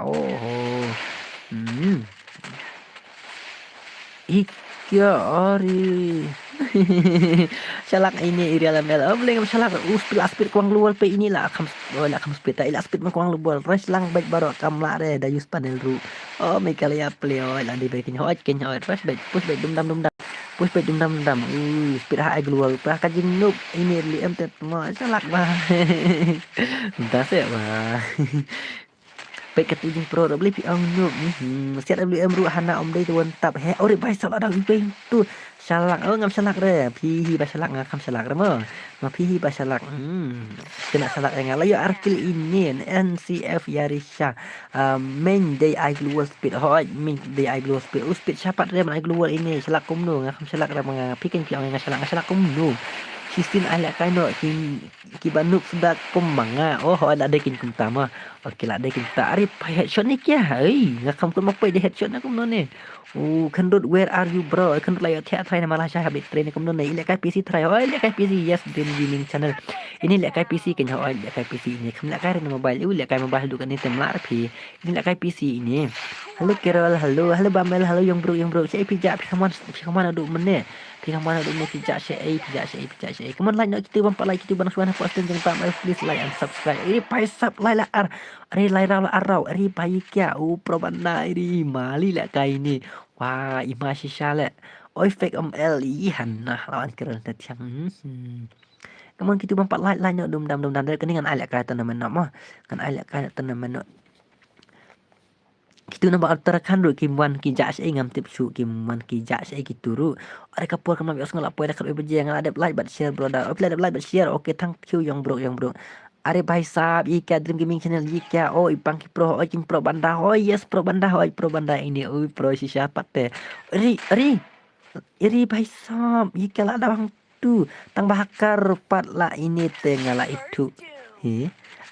ikya ori salak ini irial mel boleh ngam salak aspir kuang luar pe inilah kam spita ila aspir kuang luar res lang baik baru kam la re da use panel ru Michael ya play la di baik nya ken res baik push baik dum dam speed high keluar ka jing noob ini liam tet mo salak ba entah se ba baik ketujung pro beli pi ang noob siat WM ru hana om dai tuan tap he ore bai salak ada ipeng tu salak ngam salak re pi ba salak ngam salak re mo pi ba salak kena salak yang layu arkil ini NCF Yarisha main day I keluar speed main day I keluar speed syapat re man keluar ini salak kumno ngam salak re mga pikin pi ang salak kumno Sistin ala kaino ki banuk sudah kumanga ada dekin kumtama oke lah dekin ta arif headshot ni kya ngakam kun mapai de headshot na kumno ne kandut where are you bro kandut layo tia try na malah saya habis train kumno ne ile kai PC try ile kai PC yes dream gaming channel ini ile kai PC kenya ile kai PC ini kam la kai na mobile ile kai mobile du kan ni temlar pi ini ile kai PC ini halo Carol halo Bamel halo yang bro saya pijak kaman adu mene Tinggal mana dulu pijak share Kemudian like nak kita bampak like kita banang suara post jangan lupa please like and subscribe. Ini pai sub lai ar. Ari lai arau. Ari pai kya pro banda ini mali lah kai ni. Wah, ima shisha le. Oi fake L ihan nah lawan keren tiang. Kemudian kita bampak like nak dum dam dari keningan ai lek kai tenamen nak mah. Kan ai lek kai tenamen nak. Kita nampak terakan ru kimwan ki jak sai ngam tip su kimwan ki jak sai ki turu ada kapur kam bias ngalap poe dekat beje ngal ada like but share bro da ada like but share okay thank you yang bro are bhai sab ika dream gaming channel ika ipang ki pro kim pro banda yes pro banda ini pro si siapa teh ri bhai sab ika la ada bang tu tang bakar pat la ini teh ngala itu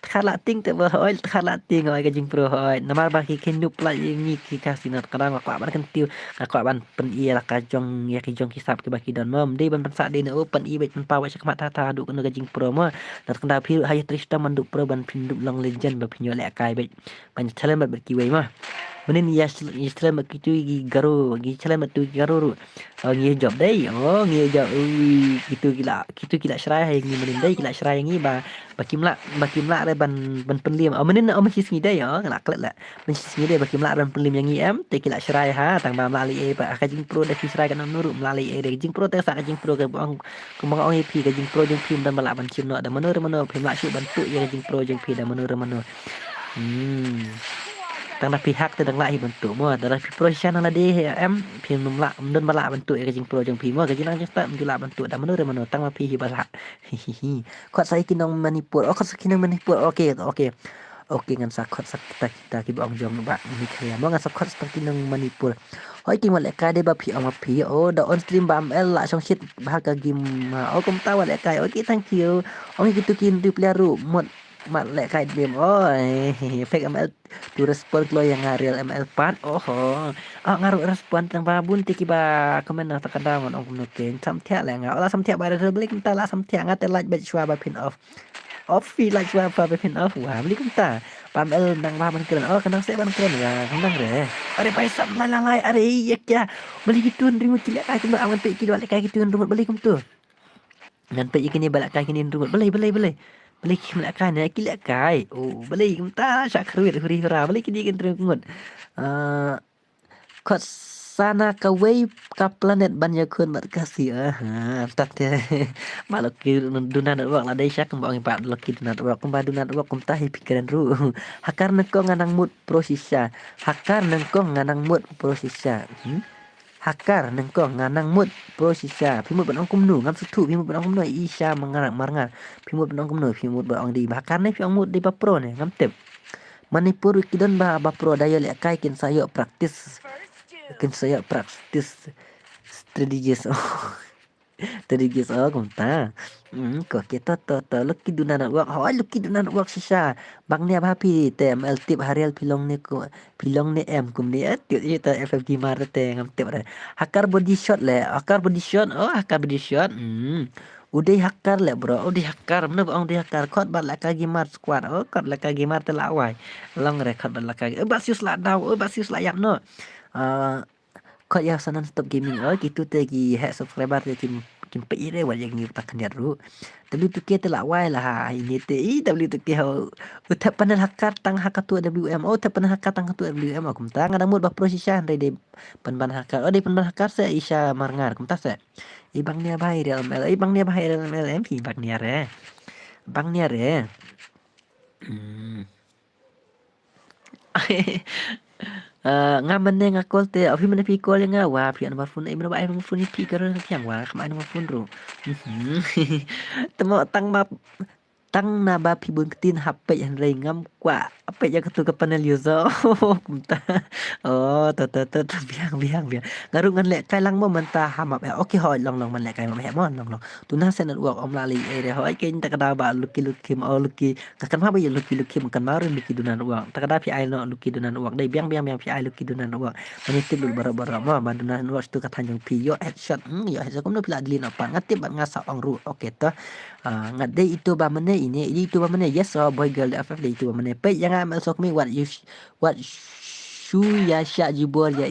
Khala ting te hoi khala ting hoi ka jing pro hoi namar ba ki nup la ni ki kasinat kadang ka ban kan tiu ka ban pen ia ka jong ya ki jong ki sap ki ba ki don mom di ban sa di no pen i bet pen pa wa sak ta ta du kan ka jing pro mo dat kan da phi hay trista man du pro ban pin du long legend ba pin yo le kai bet ban chale ba ki wei ma Menin yasle mak kitu gi chale mak tu garo ru ngi job dai ngi job ui kitu gila shrai hai ngi menin dai gila shrai ngi ba kimla re ban penlim menin sis ngi dai lak la men sis ngi dai ba kimla ban penlim yang ngi em te gila shrai ha tang ba mlali e ba ka jing pro da ki shrai kan nuru mlali e de jing pro te sa ka jing pro ka bong kumang ong ep ka jing pro jing pim dan balak ban chim no da menur pim la shu ban tu ya jing pro jing pi da menur tang na pihak te dang la hi bentuk mo da profesional la de em phim num la don bala bentuk ka jing pro jing phi mo ka jing nang sta menjula bentuk da menur tang ma phi hi bala khot sai kinong manipur khot kinong manipur oke ngan sa khot sa kita ki bong jong ba ni kaya mo ngan sa khot sa kinong manipur hoi ki mole ka de ba phi ma phi da on stream ba ml la song shit ba ka gim kom ta wa le kai okay thank you gitu kin di player mod mat lek kait game fake ML tu respon lo yang real ML part ngaruh respon tang babun tiki ba komen na takada mon ong kumnoken samtia le nga ola samtia ba da beli kita la samtia ngate like bet shwa ba pin off fee like shwa ba pin off wah beli kita pam el nang ba man keren kanang se ban keren ya kanang re are paisa lalai are iya kya beli gitu rimu cilik kai kumno awan pe kilo lek kai gitu rumut beli kum tu nan pe ikini balak kai kini rumut beli kim lek kai na ki lek kai beli kum ta syak kruit huri hura beli kini kan terungut kot sana ka way ka planet banyak kun mat kasih tat malok ki dunan wak la dai syak mbang pa lok ki dunan wak kum ba dunan wak kum ta hi pikiran ru hakar nengko nganang mood prosisa hakar nengko nganang mood prosisa hakar nengko nganang mood prosisa pimut ban kum nu ngam sutu pimut ban kum nu isya mengarak marngar pimut ban kum nu pimut ban di hakar ne piang mood di ba pro ne ngam tep manipur kidon ba pro dayo lek kai kin sayo praktis strategis strategis cũng ta có cái to lucky dunan work lucky dunan work sisa bang ni apa pi tem el tip harial pilong ni em kum ni tiut itu FFG marte ngam tip hakar body shot hakar body shot udah hakar le bro udah hakar mana bang udah hakar kot bat la kagi mar squad kot la kagi mar telawai long record bat la kagi basius la daw basius la yap no kot ya sanan stop gaming gitu tegi hack subscriber te kim pe ire wal yang ni tak kendiat ru W2K te la wai lah ini te W2K utap panel hakar tang hakatu WM utap panel hakar tang hakatu WM akum tang ada mud bah prosesian de pan hakar de pan hakar se isya marngar kum ta se ibang nia bahai real ML ibang nia bahai real ML MP bang nia re ngamen ne ngakol te afi mana pi kol yang wa pi an mafun ai mana ba ai mafun pi karo tiang wa kama ai mafun ru temo tang na ba pi bun ketin HP yang rei ngam kwa apa ya ketu ke panel user kumta to biang ngarungan lek kai lang mo menta hamap okay hoi long man lek kai mo hemon long tu na sen work om lali ere hoi ken tak kada ba luki luki kakan ma ba ya luki kan maru luki dunan work tak kada pi ai no luki dunan work dai biang pi ai luki dunan work menitip dulu bara mo ba dunan work tu katan yang pi yo headshot yo headshot kom no pila dilin apa ngatip ba ngasa ong ru okay to ngadai itu ba mene ini itu ba mene yes boy girl FF itu ba mene pe jangan masuk me what shu ya sya jibor ya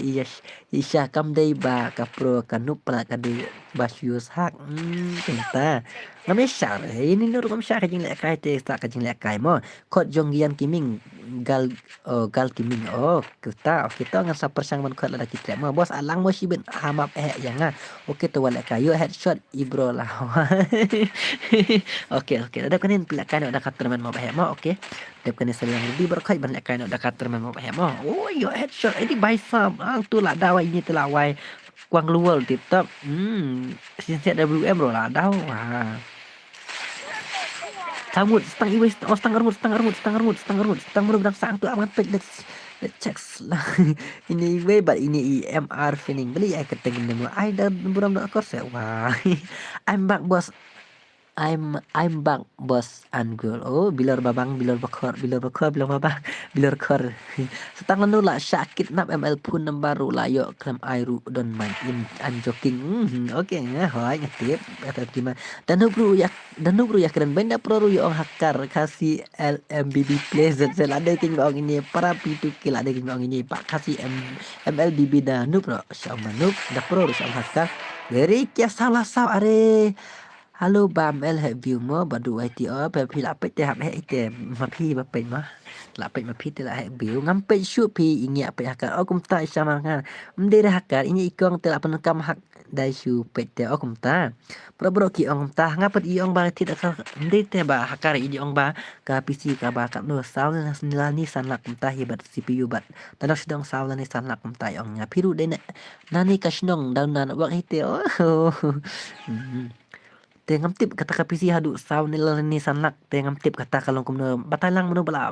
isya kam dai ba ka pro kanup pala ka de basyus hak tenta ngame sya ini nur kam sya ka jing lek kai te sta ka jing lek kai mo kot jonggian kiming gal kiming kita ngasa persang man kot la kita mo bos alang mo si ben hamap yang to wala kayo headshot ibro lah oke ada kanin pila kan ada katerman mo mo dep kan sa yang lebih berkai ban lek kan ada katerman mo mo yo headshot ini baisam tu lah dawai ini telawai quang luol TikTok sinset WM rồi là đâu Tamut setengah sang tu aman pek let's check lah ini way but ini EMR feeling beli ai ketengin demo ai dan buram dak kos wah I'm back bos I'm back bos Angul. Oh, bilor babang, bilor bakor, bilor bakor, bilor babang, bilor kor. Setangan nula sakit nap ML pun baru layo krem airu don main in I'm joking. Oke hoy ngetip FF gimana. Dan bro ya keren benda pro yo ong hakar kasih LMBB pleasant selada king bang ini para pitu kila ada king bang ini pak kasih MLBB dan noob bro. Sama noob dah pro sama hakar. Dari kia salah are. Halo bam el hệ view mơ bà đủ ai thì bà phi lại bết hạp hệ thì mà phi bà bệnh mà lại bệnh mà phi thì lại hệ view ngắm bệnh suốt phi ý nghĩa bệnh hạc cũng ta sama nga đi ra hạc ini ikong telah penekam hak dari su pete cũng ta bro ki ong ta ngapa i ong ba tidak đi te ba hakar ini ong ba ka PC ka ba kat no sao nila ni sanlak ta hebat CPU bat tadak sedang sao ni sanlak ta ong nya piru de nani kasnong daun nan wak hite Tengam tip kata kapisi hadu saw nila ni sanak tengam tip kata kalong kumno batalang meno bala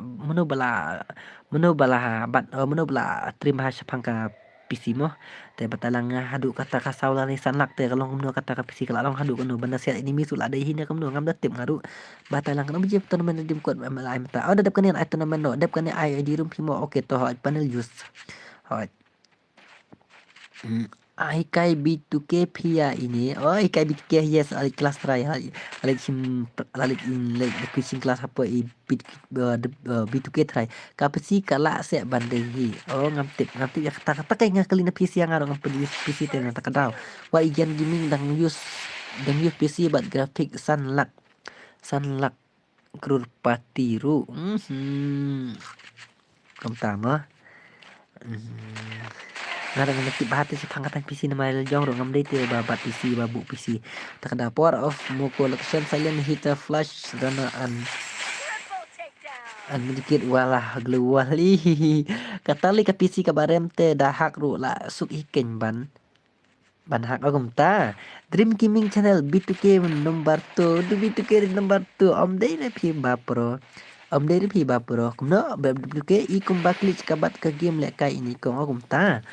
bat meno bala terima sapangka pisi mo te batalang hadu kata kasaw ni sanak te kalong kumno kata kapisi kalalong hadu kuno banda siat ini misul ada hina kumno ngam tip ngaru batalang kano bijip tournament dim kuat malai mata oh dadap kanin ai tournament no dadap kanin ai di room pimo okay to hot panel use hot Ikai B2K Pia ini. Oh, Ikai B2K yes alik kelas try alik in like the coaching class apa B2K try. Kapasi kala se bandehi. Oh, ngamtip ya kata kay nga kalina PC yang arong PC ten ta kadaw. Wa igen gaming dang use PC but graphic sunlock krur patiru. Tama. Ngarang ngetip bahati si pangkatan PC nama jong ro ngam date babat PC babu PC tak ada power of mo collection silent hitter flash runner medikit walah gluwali katali ka PC ka barem te dahak ru la suk iken ban hak agum ta Dream Gaming Channel B2K nomor 2 B2K nomor 2 om dei le phi bapro om dei phi bapro kumno B2K i kum bakli kabat ke game le kai ini kong agum ta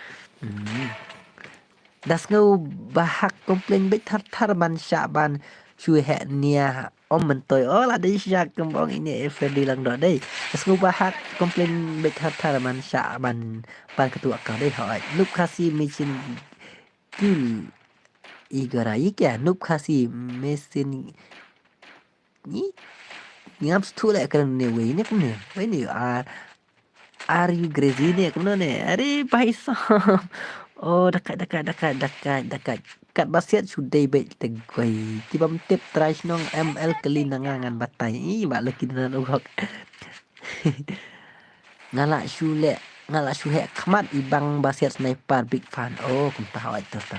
Das ngau bahak komplain bet tar ban syaban chui hek nia om mentoy la dei syak kembang ini Freddy lang do dei das ngau bahak komplain bet tar ban syaban ban ketua kau dei hoi lup kasi mesin kil igarai kya lup kasi mesin ni ngam stu le kan ne we ni kum ne we ni are you crazy ni kum ne are paisa Oh dekat kat basiat sudah baik tegoi tibam tip try nong ML kelin nangangan batai i bak leki nan ugok ngalak syule khamat ibang basiat sniper big fan oh kum tahu itu ta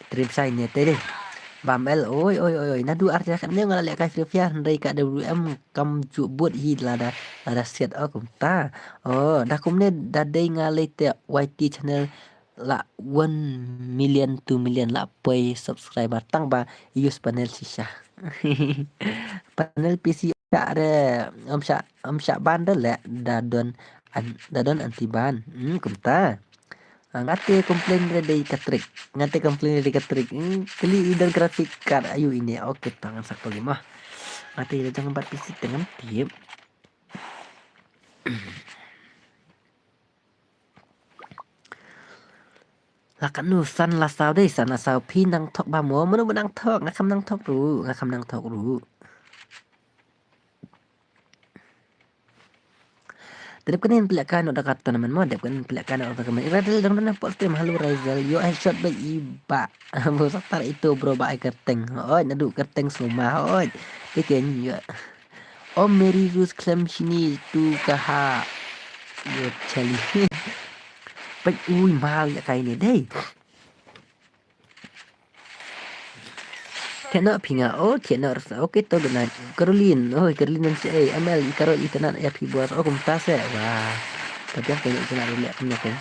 trim sai ni teh bamel oi nadu arja kan ne ngalak kai free ndai ka WM kam ju buat hi lada siat oh kum ta oh dah kum ne dadai ngalai te YT channel la 1 million 2 million la pay subscriber tang ba use panel sisa panel PC ada om sya bandel la dadon anti ban kumta ngate komplain dari katrik kali idal grafik card ayu ini oke tangan sak pagi mah ngate jangan bat PC dengan tiap Lakan nu san la sao dei san la sao pi nang thok ba mo manu nang thok nga kham nang thok ru Terip kanin pelakan nak kata nama mo dep kanin pelakan nak kata Radel dang dang post tem halu Raizal yo headshot ba iba bo satar itu bro ba kerteng oi nadu kerteng suma oi bikin yo Om Mary Rose klem sini tu kaha yo chali Baik, mahal ya kain ni deh. Tiada pinga, tiada rasa. Oke, tu benar. Caroline nan si Amel, Carol itu nak ya pi buat. Kum tas wah. Tapi aku itu nak lihat punya kan.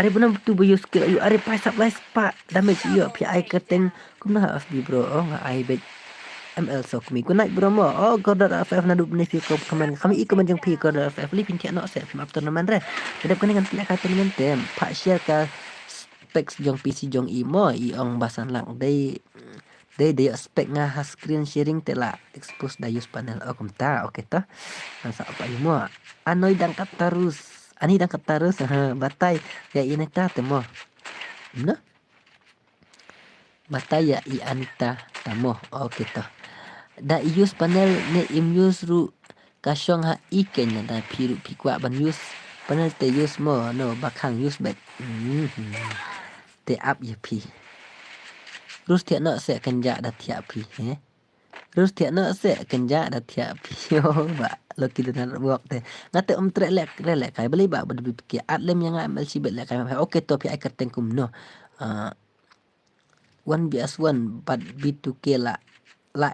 Are benar betul boyo skill ayu. Are pai supply spa damage yo pi ai keteng. Kum nak FB bro. Nggak ai bet. ML sok mi ku naik bromo god FF na dub ni fi ko kaman kami ikaman jang pi god FF li pinti no set map tournament re kedap kan dengan pilihan tournament tem pak share ka specs jong PC jong imo iong basan lang day spek nga screen sharing tela expose da use panel kumta oke to sa apa imo anoy dangkat terus ani dangkat terus batai ya ini ta temo no batai ya i anita tamo oke to da use panel ne im use ru kasyong ha iken na da piru pikwa ban use panel te use mo no bakang use bet te up ya pi terus tiak nak se kenja da tiak pi terus tiak nak se kenja da tiak pi ba lo kidu na buak te ngate trek lek kai beli ba badu pikir atlem yang amal sibet lek kai oke to pi ai kerteng kum no one bias one but b2k la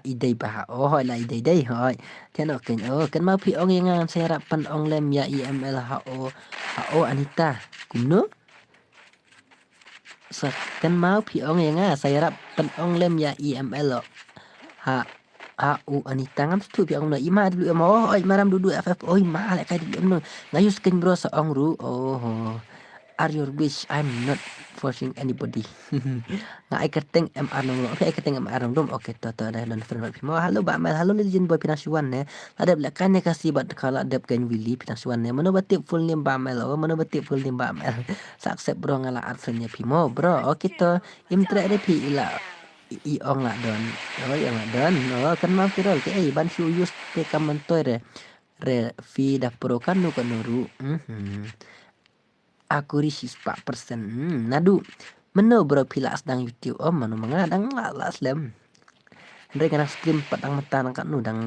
idei bah la idei dei hoi tiak nak ken kan mau pi ong yang saya rapan ong lem ya iml ho anita kum no kan mau pi ong yang saya rap pen ong lem ya IML ha anita ngam tu pi ong no ima dulu mo maram dudu FF ma lek kai dulu no ngayus ken bro sa ong ru are your wish I'm not forcing anybody ngai kerteng MR nong oke kerteng MR nong oke to dah non friend mo halo ba mal halo legend boy pinasuan ne ada lek kan kasih bat kala dep kan Willy pinasuan ne mono batik full name ba mal mono batik full name ba mal accept bro ngala art friendnya pimo bro oke to imtre de pi ila i ong la don yang la don kan mau viral ke ban su use te kamantoy re fi da pro kan no kan ru akurasi 4%. Nadu meno bro pila sedang YouTube mano mengadang la slam. Ndre kana stream patang mata nang kan dang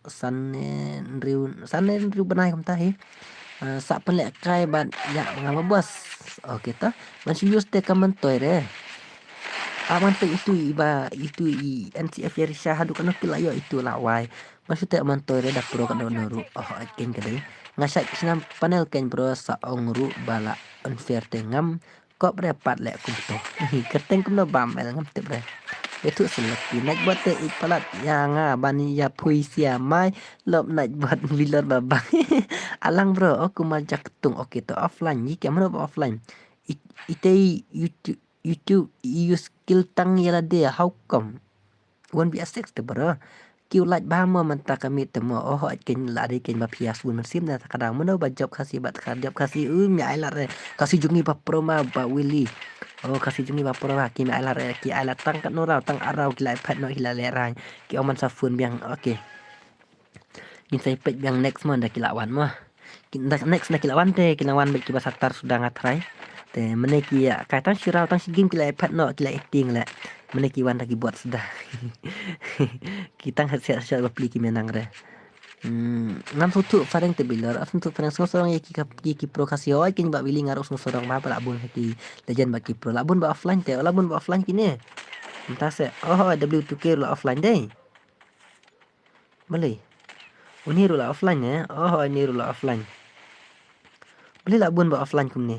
sanen riu benai kum tahi. Sak pelek kai ban ya ngam bos. Oke ta. Masih use te kamantoy re. Aman te itu i NCF ya Risha hadu kan pila yo itu lawai. Masih te amantoy re dak pro kan noru. Ken kadai. Ngasak sinam panel ken bro sa ong ru bala unfair tengam kok berepat lek kumto kerteng kumno bamel ngam te bre itu seleki naik buat te ipalat yang bani ya puisi mai lob naik buat vilor babang alang bro aku majak ketung oke to offline jika mana offline ite YouTube use skill tang yala dia how come won't be a sex te bro kiu laj ba mo man ta kami temo ken la de ken ba pias bun sim na kadang mono ba job kasih bat job kasih mi ai la re kasih jungi ba pro ma ba Willy kasih jungi ba pro ki mi ai la re ki ai la tang kat no rau tang arau ki la pet no hila le rai ki oman sa fun biang oke kin sai pet biang next mon da ki lawan mo next na ki lawan te ki lawan ba ki ba satar sudah ngatrai te meneki ya kaitan sirau tang si game ki la pet no ki la acting la meneki wan lagi buat sudah kita hasil beli menang re ngam tutu fareng te bilar afun tu fareng sorang ki pro kasih oi kin ba willing harus sorang ba labun ki legend ba ki pro labun ba offline te labun ba offline kini entah se W2K la offline deh boleh ini rula offline ya ini rula offline boleh labun ba offline kum ni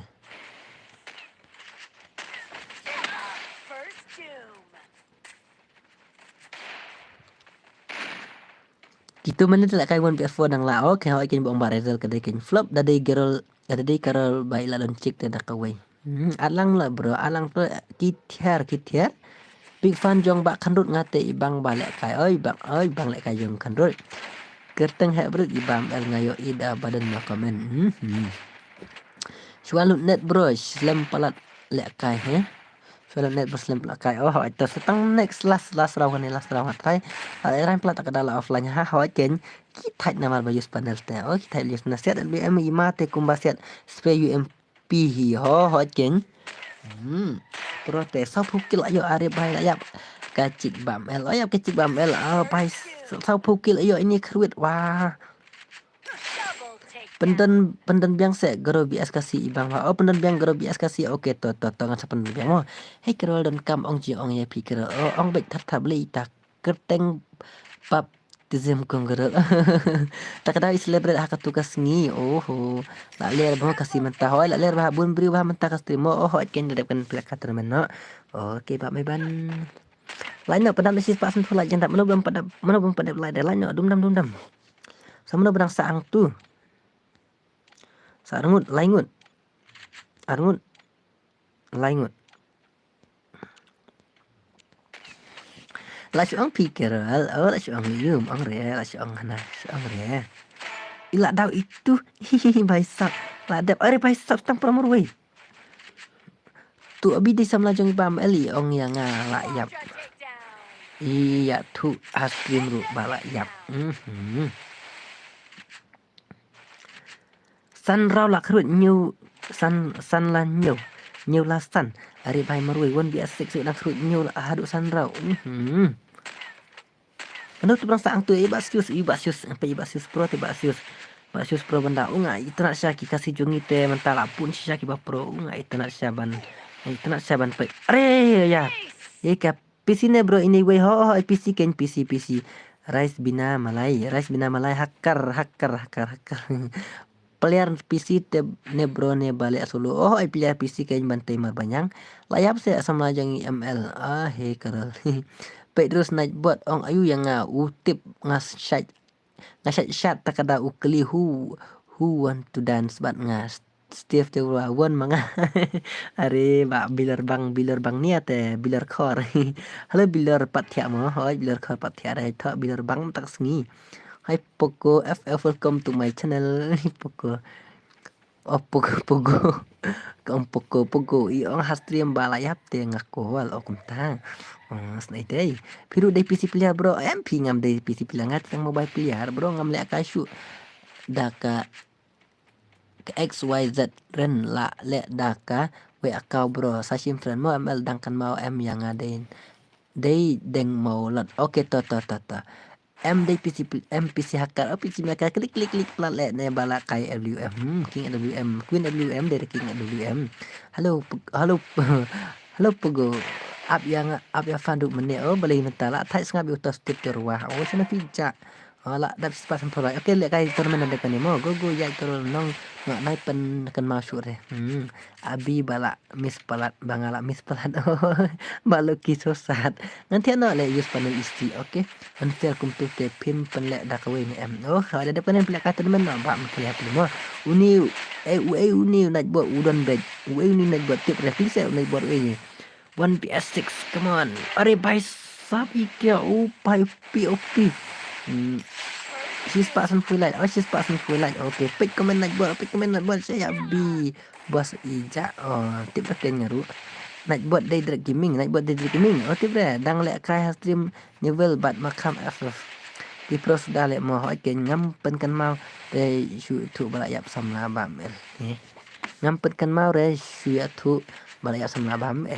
Gitu mana tu kai one PS4 nang la okay hoi kin bong barezel kadai kin flop dadai karol baila don cik te dak kawai alang la bro alang tu kitiar big fan jong bak kandut ngate ibang balek kai bang lek kai jong kandut kerteng hybrid ibam el ngayo ida badan ma komen swalut net bro slam palat lek kai Film net berslim pakai itu setang next last round ni last round kai ran plat kadala offline ken kita nama bayus panel te kita lihat nasihat LBM imate kumbasiat spray UMP hi ken protes sau pukil ayo are bai ayap kacik bamel kacik bamel bai sau pukil ayo ini kruit wah Penden biang se garo bias kasih ibang penden biang garo bias kasih oke to ngan sapen biang mo hey kerol dan kam ong ji ong ya pikir ong bet tar beli tak kerteng pap tizem konggero tak ada celebrate hak tugas ni la ler bah kasih mentah la ler bah bun beri bah mentah kasih mo ken dedepkan pihak kater meno oke pak meban lain no padam isi pasen pula jendak mana belum pada lain no dum sama benang saang tu Sarngut, laingut. là chuang pikir là chuang lium ang re là chuang hana chuang re ila daw itu hihihi baisap la dep are baisap tang pramur we tu abi di samlajong bam eli ong yang la yap iya tu askrim ru bala yap san rau la khrut nyu san la nyu la san are bai marui won bi asik su na khrut nyu la hadu san rau Ano tu bang saang tu ibasius pro te basius pro benda unga itna syaki kasih jungi te mentala pun syaki ba pro unga itna syaban pe are ya ka PC ne bro ini way ho PC ken PC Rais bina malai hakkar player PC te ne bro ne balik solo player PC ken bantai marbanyang layap se asam lajangi ML he karal Pedros Nightbot ong ayu yang utip ngashat takada ukli who want to dance but Steve te won mga are ba bilar bang niat bilar khor halo bilar patya mo hoy bilar khor patya re tho bilar bang tak sngi hai Poco FF welcome to my channel Poco Pogo iong hastream balayap te ngakowal kumtang snai day piru day PC player bro MP ngam day PC player ngat yang mobile player bro ngam le kasyu daka ke XYZ ren la le daka we akau bro sashim friend mo ML dangkan mau M yang adain day deng mau lot oke to MD PC hacker PC mereka klik plat le ne bala kai WM King WM Queen WM dari King WM halo Pogo up yang fandu mene boleh mentala thai ngab utas tip terwah sana pijak la dap pas sampai oke le kai tournament ada kan mo go ya tur nong ngai pen kan masuk re abi bala miss pelat bangala miss pelat balu kisosat nanti ana le use panel isti oke unfair kumtu te pin pen le dak we ni em ada depan pelak kata men ba mekliap mo uni uni nak buat udon bed uni nak buat tip reflex nak buat we 1PS6 come on are bhai sabi kya upai POP she's passing full light okay pick comment nak buat saya bi bos ija tip pakai ngaru nak buat day gaming tip dah dang lek kai stream level bat makam FF di pros dah lek mau ke ngam pen kan mau de shu tu balayap samla bam ngam pen kan mau re shu tu balayap samla bam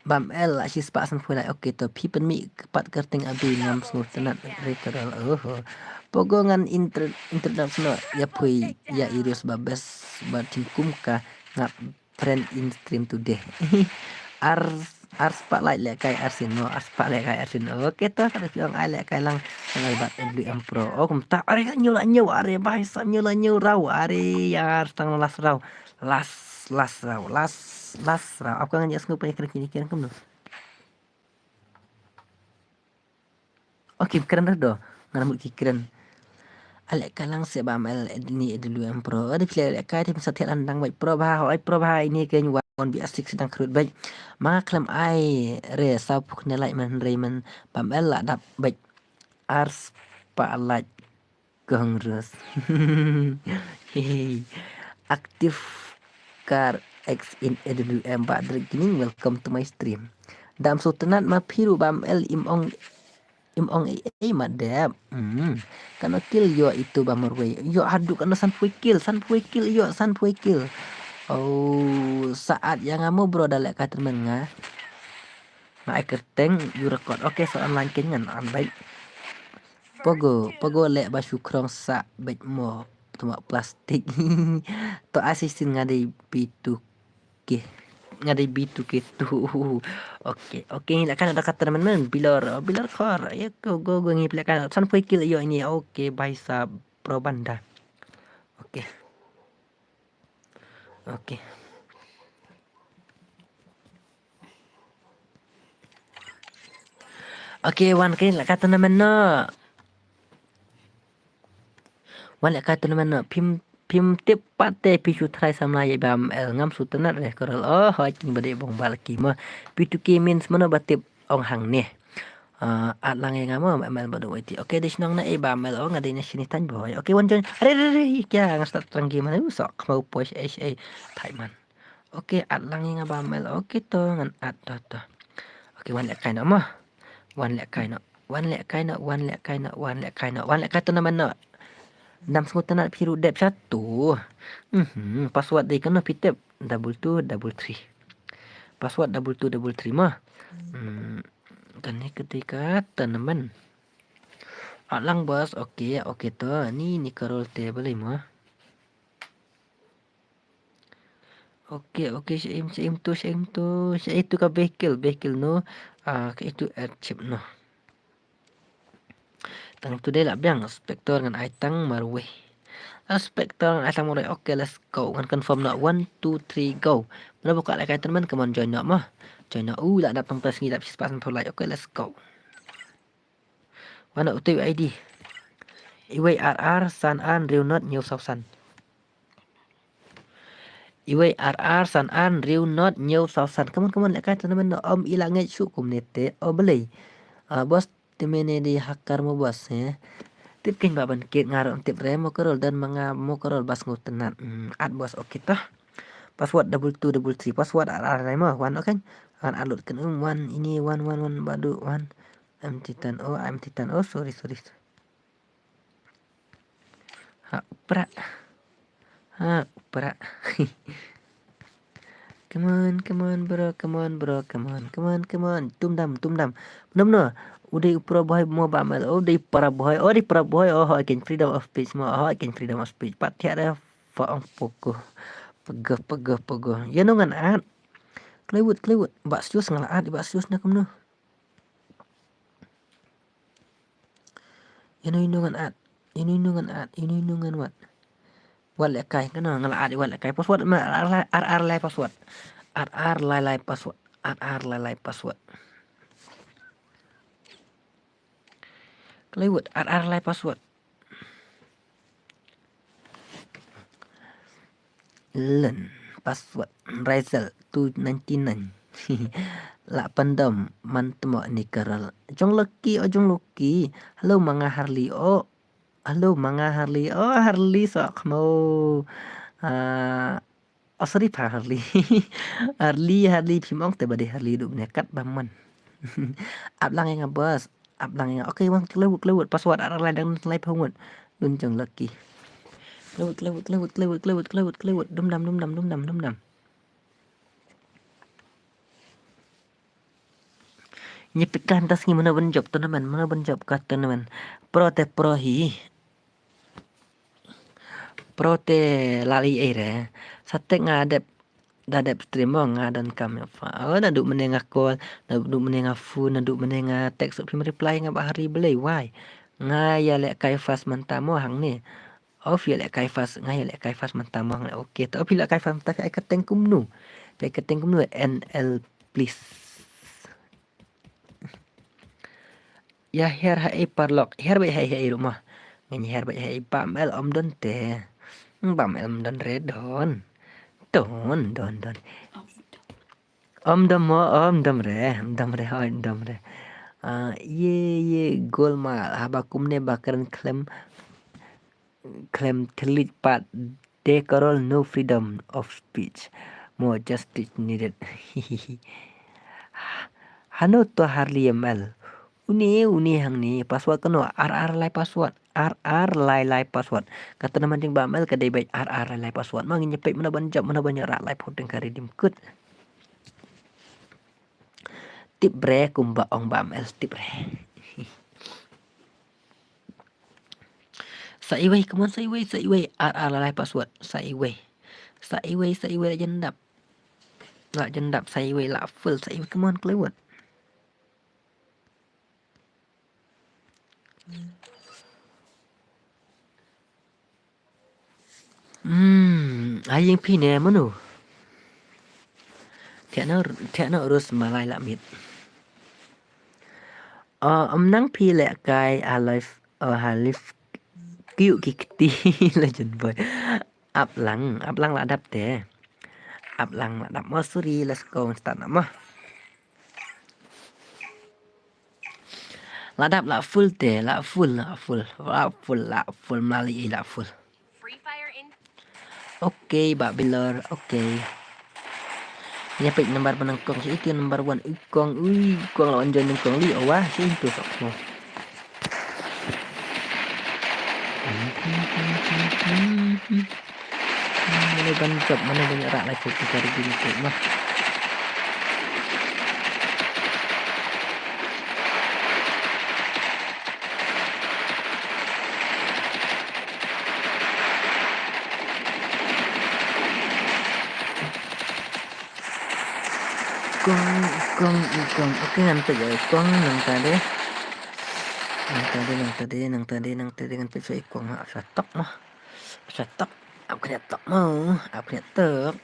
Bam L lah she's passing full like okay to people mi pat kerting abi ngam smooth tenat rekeral pogongan international ya pui ya irus babes batin kumka ngap friend in stream today ars spotlight le kai arsin okay to kada piang ai le kai lang ngai bat WM pro kum ta are nyu are bai sa nyu raw are ya tang las raw las raw apa kan jas ngupai kira-kira kamu oke keren do ngamuk keren alek kalang se bamel ni WM pro ada pilih kai tim setiap landang baik pro bah ini kan on bi asik sedang kerut baik maka klaim ai re sapuk nelai man Raymond bamel la dap baik ars pa like kongres aktif car X in AWM Badr Gaming welcome to my stream dam sultanat ma piru bam el imong madep kana kill yo itu bamurwe yo adu kana san kill yo saat yang kamu bro dalek ka temen nga kerteng you record oke so online kenyan baik pogo lek basu krong sa bet mo tuma plastik to asisin ngade bitu ke tu oke lah kan ada kata teman-teman bilar khor ya go ngipilek kan san kill yo ini oke baisa pro banda oke wan kain lah kata teman no pim พิมพ์ติบปะเตพิชุไทยสำลายบามngam sutanat reh korol hoi king bade bong balaki ma pituki means mana batip ong hang ne at lang yang ngamo mel badu wati okay dis nong na ba mel ong ngadi na sini tan boy okay wan jon are kya ngastat tranggi mana usok mau push thai man okay at lang yang ba mel okay to ngan at to okay wan lek kai no ma wan lek kai no to naman no Nam skutanat piru dep satu. Password dia kena pitep double 3. Password double 3 mah. Dan ni ketika teman alang bos okey to ni karol table mah. Okey same tu itu ka vehicle no itu add chip no. Tang tu dia lah biang spektor ngan aitang marweh. Spektor ngan aitang marweh. Okay, let's go. Ngan confirm nak 1, 2, 3, go. Mana buka like teman, come on join nak mah. Join nak. Tak dapat press ni, tak bisa pasan for like. Okay, let's go. Mana UTW ID? Iway RR San An Riu Not New South Sun. Iway RR San An Riu Not New South Sun. Come on like teman nak om ilang ngecu komuniti. Oh beli. Bos timene di hakar mo bos tip king baban kit ngarang tip re mo korol dan mo korol bas ngutenan ad bos okay tah password double 2 double 3 password re mo one okay kan alut kan one ini one badu one I'm titan oh sorry ha upra come on bro tumdam benar udah upra boy mo ba mal udah para boy oh I can freedom of speech mo I can freedom of speech pat tiada fa ang poko pego ya no ngan at klewut bak sius ngal at bak sius na kumno ya no ngan at wat le kai kana ngal at wat le kai password ma RR lai password Klewut RR lai password. Len password Rizal 299. Lak pandam man temo ni karal. Jong lucky. Hello mga Harley. Harley sok mo. Sorry pa Harley. Harley pimong te bade Harley du nekat baman. Ablang yang bos. Okay, wang kelewut password arah ladang nilai pengut lunjang laki kelewut dumdam nyepikan tas ni mana benjob kata teman pro te lali air sate ngadep dadap stream ngadan kami naduk menengah call naduk menengah phone naduk menengah text pim reply ngab hari belai why ngaya lek kai fast mantamo hang ni off ya lek kai fast mantamo hang okey tapi lek kai fast tapi ai keteng kumnu NL please ya her hai parlok her bai hai rumah ngani her bai hai pamel om don te pamel om don redon Don. Om dam re. Ye golmal habakum ne bakaran claim telit pat de karol no freedom of speech. More justice needed. Hano to Harley ML. Uni hang ni password kano RR lai password. Kata nama ding bamel ka day bay RR lai password. Mangin nyepek mana banjab mana banyak rak lai podeng kari dimkut. Tip bre kumba ong bamel tip bre. Saiway come on saiway RR lai password saiway la jendap saiway la full saiway come on kelewat. Ayang pine manu. Tiada urus malai lamit. Nang pi lek kai halif kiu kikti legend boy. Ablang lah adap deh. Ablang lah adap mau suri, let's go start nama. Ladap lah full deh, lah full Mali lah full. Oke, Mbak Bilar, oke. Nhà pick number penengkong si itu number one ikong, ikong lawan join ikong li, wah sih itu sok. Mana banyak rak lah cek cari gini cek mah. Ikong oke nanti ya ikong nang tadi nang tadi ikong mah setok aku nyetok mau aku nyetok.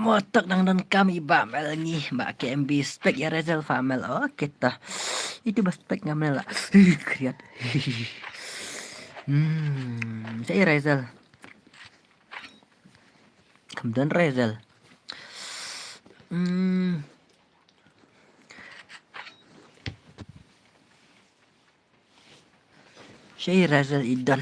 Motok nang dan kami Bamel nih Mbak KMB spek ya Rezal Famel. Oh kita itu spek ngamel lah. Kriat. Saya Rezal. Kemudian Rezal. Saya Rezal Idan.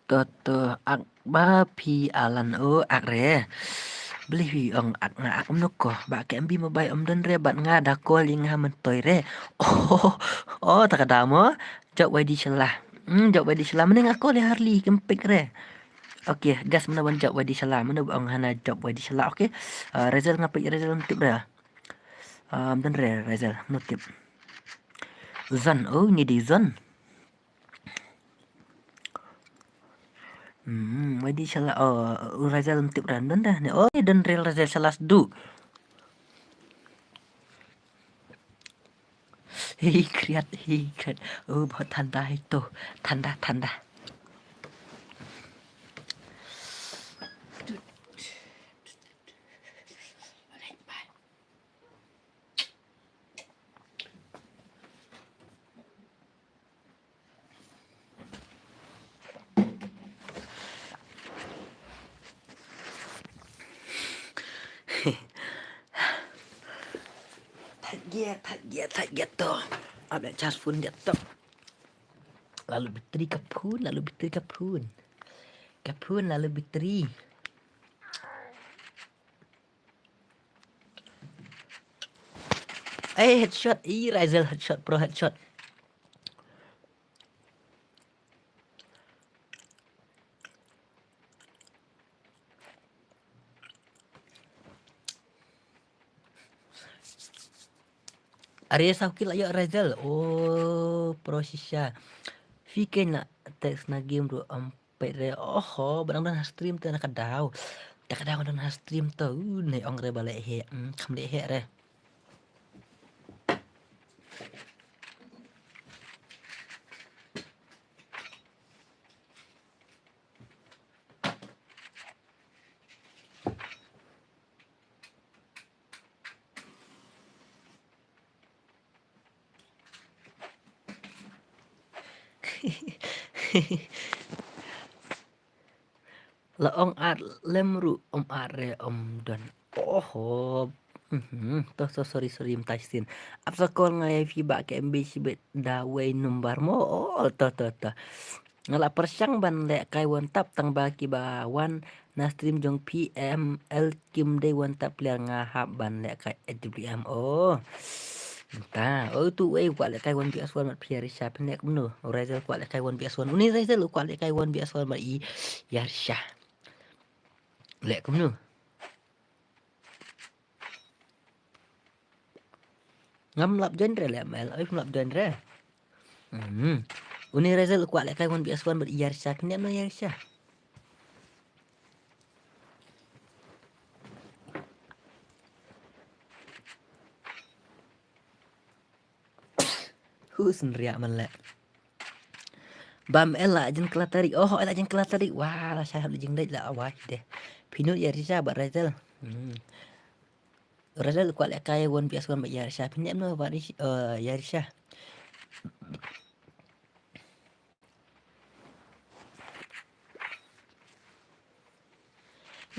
Toto ak bapi alan ak re. Beli ong ak nga ak mnoko ba KMB mobile dan re bat nga da calling ha mentoy re. Oh takadamo. Jok wadi celah. Jok wadi celah mending aku le Harley kempik re. Oke, gas mana ban jok wadi celah mana bang hana jok wadi celah. Oke. Rezal ngapik Rezal nutip re. Dan re Rezal nutip. Zan ini di Zan. Wadi celah Rezal nutip random dah. Oh, dan real Rezal celah du. Kriat. Buat tanda itu. Tanda. Target tuh. Ada charge pun jatuh. Lalu bateri kapun. Kapun lalu bateri. Headshot. Rezal headshot. Pro headshot. Arya Saukil ayo Rizal. Oh, prosesnya. Fikir nak teks na game bro ampai re. Oh, barang stream tu nak kadau. Tak kadau dan stream tu. Nei ong re balik he. Kam le he re. La ong ar lemru ar re don. Oh, to sorry mtaisin. Apa kau ngai fi ba ke MB sibet dawai numbar mo. Oh, to. Ngala persyang ban le kai won tap tang ba ki ba wan na stream jong PM L Kim day won tap ler nga hab ban le kai AWM. Oh. Ta, tu kwa le kai won bias wan mat piar sha penek mno. Razel kwa le kai won bias wan. Uni Razel kwa le kai won bias wan ma i yar sha. Lek mno. Ngam lap genre le mel, lap genre. Uni Razel kwa le kai won bias wan ma i yar sha penek mno yar sha. Husin riak man le. Bam ela jen kelatarik. Oh, ela jen kelatarik. Wah, lah saya jen dek lah awak deh. Pinut ya Risha bat Razel. Razel kuat lek kaya won bias won bat ya Risha. Pinut no bat ya Risha.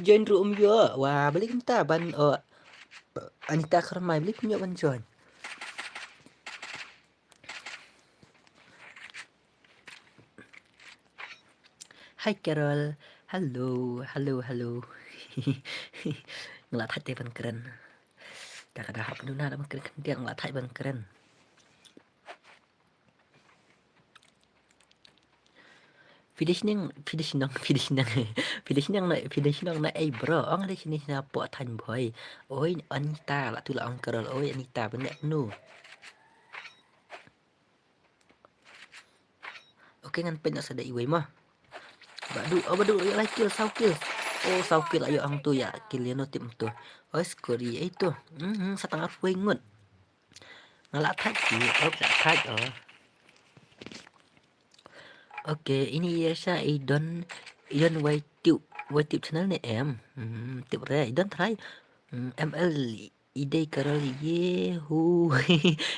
Join room yo. Wah, beli kita ban Anita Kermai beli punya ban join. Hai Carol. Halo. Ngelat hati ban keren. Tak ada hap nuna ada ban keren dia ngelat hati ban keren. Finishing na bro. Ang ada sini na po tan boy. Oi Anita lah tu lah ang Carol. Oi Anita benek nu. Oke ngan penyak sada iway mah. Badu ya like kill saukil. Oh saukil ayo ang tu ya kill ya notif tu. Oh skori itu. Setengah way ngut. Ngalat haji. Oh tak haji oh. Oke ini ya sa idon way tip channel ni em. Tip re idon try. ML ide Carol ye hu.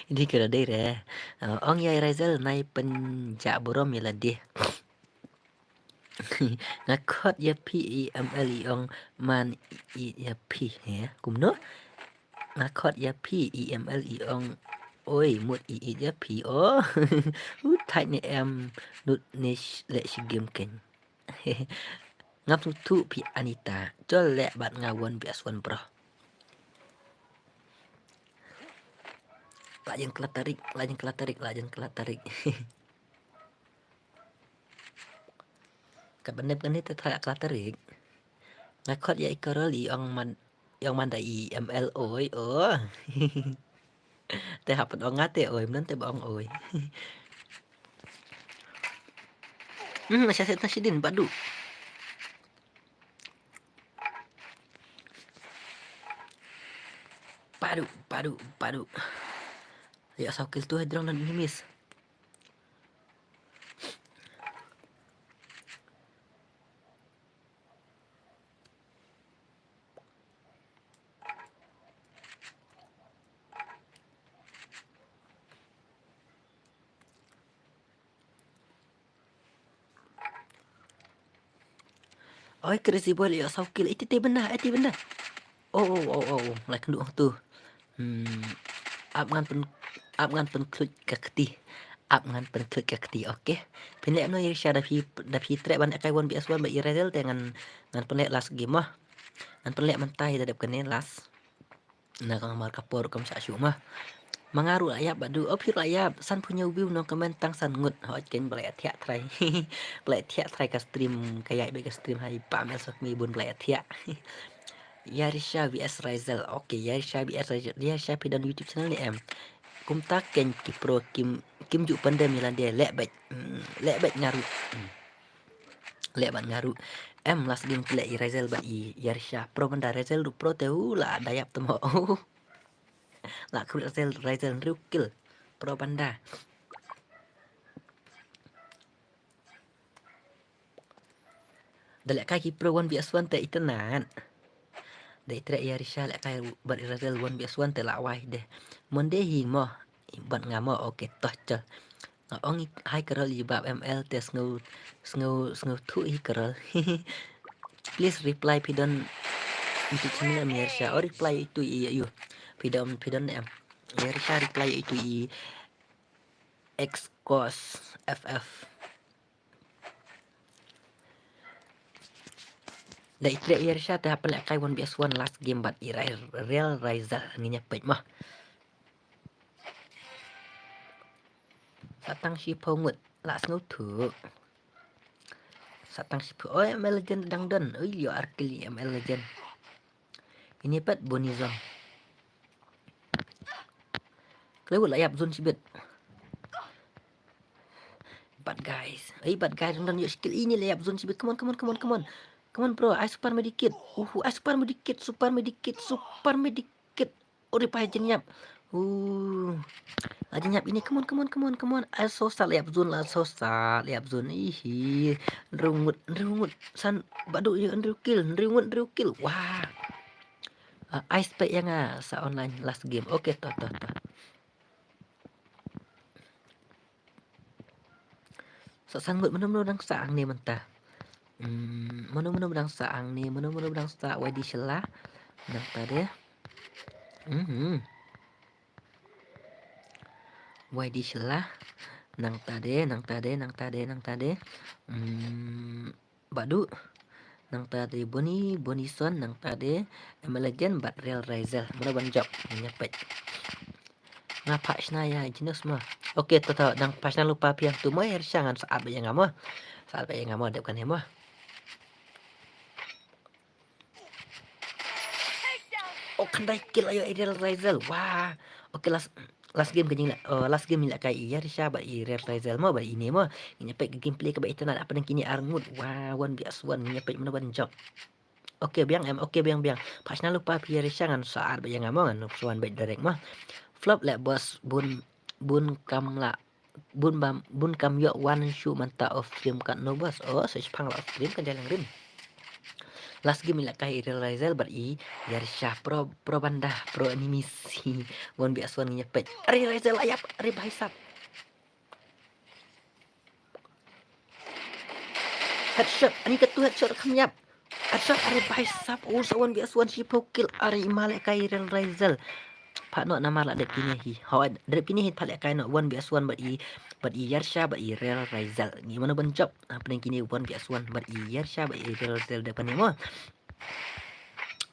Ide Carol deh re. Ong ya Rizal nai penjak borom ya lah deh. Ngakot ya PEML ong man ya P ya kumno ngakot ya PEML ong oi mut ya P oh thay ni em nut nish le si game ken ngap tu pi Anita cho le bat ngawon biaswan bro lajeng kelatarik kabenep kan itu tak kelatarik ngakot ya ikaroli ong man yang man dai ML oi oh teh hapat ong ngate oi men teh bong oi masih set nasidin badu padu ya saukil tu hedrong dan nimis oi crazy boy ya saukil itu benar oh like ndu tu ap ngan pen klik kakti oke pindah no ya share da pi trek ban kai won bias wan ba irel dengan ngan penlek last game mah ngan penlek mentai dadap kene last na kang mar kapor kam sa mah mangaru ayap badu opir ayap san punya view no comment tang san ngut ho ken blai athia trai blai athia trai ka stream kayak be ka stream hai pa mel sok mi bun blai athia Yarisha vs Rizal. Oke, Yarisha vs Rizal. Yarisha dan YouTube channel ni em. kumta ken ki pro kim ju pandai milan dia lek bet ngaru em last game lek i Razel bat i Yarsha pro banda Razel du pro te la dayap temo la ku Razel rukil pro banda dalek kai ki pro 1vs1 te itenan dai tre Yarsha lek kai bat i Razel 1vs1 te la wai deh monde hi mo bat ngamo oke toh cel ong hai kerol jibab ML te sngu thu hi kerol please reply pidon itu channel Yarsha or reply itu i pidon em Yarsha reply itu i Xcos FF dai tre Yarsha te apel kai 1vs1 last game bat i real Raizal ni nyepet mah satang si pongut la sngu thu satang si oh ML Legend dangdon yo arkili ML Legend ini pat bonizon kelewat layap zone sibet bad guys nonton yuk skill ini layap zone sibet come on bro I super medikit ori pa jenyap jenyap ini come on I sosa layap zone ihi rungut san badu yo andrew kill wah ice pack yang sa online last game oke toh so sanggut mana dang saang ni mentah mana dang saang ni mana dang sa wadi shelah nang tade wadi shelah nang tade badu nang tade bonison nang tade emelagen bat real Razel mana banjok nyepet ngapa ya jenis mah oke toh dang pasna lupa piang tu mo Yarsha saat bayang ngamo depan hemo kandai kill ayo real Razel wah oke last game kenyang last game nila kai Yarsha ba i real Razel mo ba ini mo nyepet gameplay ke ba itu apa dan kini arngut wah 1vs1 nyepet mana banjok oke biang pasna lupa pi Yarsha saat bayang ngamo suan baik direct mah flop lek bos bun kam yo one shoe manta off stream kan no bos search pang off stream kan jalan rin last game lek kai real Razel bar i Yarsha pro banda pro animisi 1vs1 nyepet real Razel ayap baisap headshot ani ketu headshot kamyap headshot baisap so 1vs1 si kill malek kai real Razel pak no nama la dep kini hi how dep kini hit palek kai no 1vs1 but i Yarsha but i real Razel ni mana bencop apa yang kini 1vs1 but i Yarsha but i real Razel depan ni mo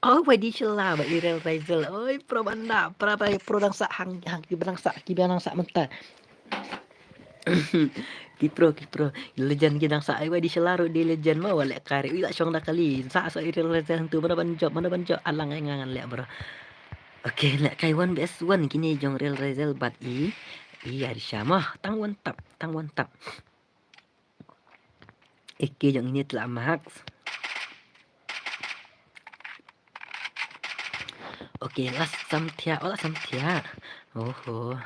wadi shelah but i real Razel pro banda pro dang sa hang ki bang sa mentah Kipro legend gidang sa wadi shelah ro di legend mo walek kari ila syong dah kali sa real Razel tu mana bencop alang ngangan lek bro. Oke, lek kai 1vs1 kini jong real Razel bat i Yarsha mah tang one tap. Oke, jong ini telah max. Oke, last samtia. Oh.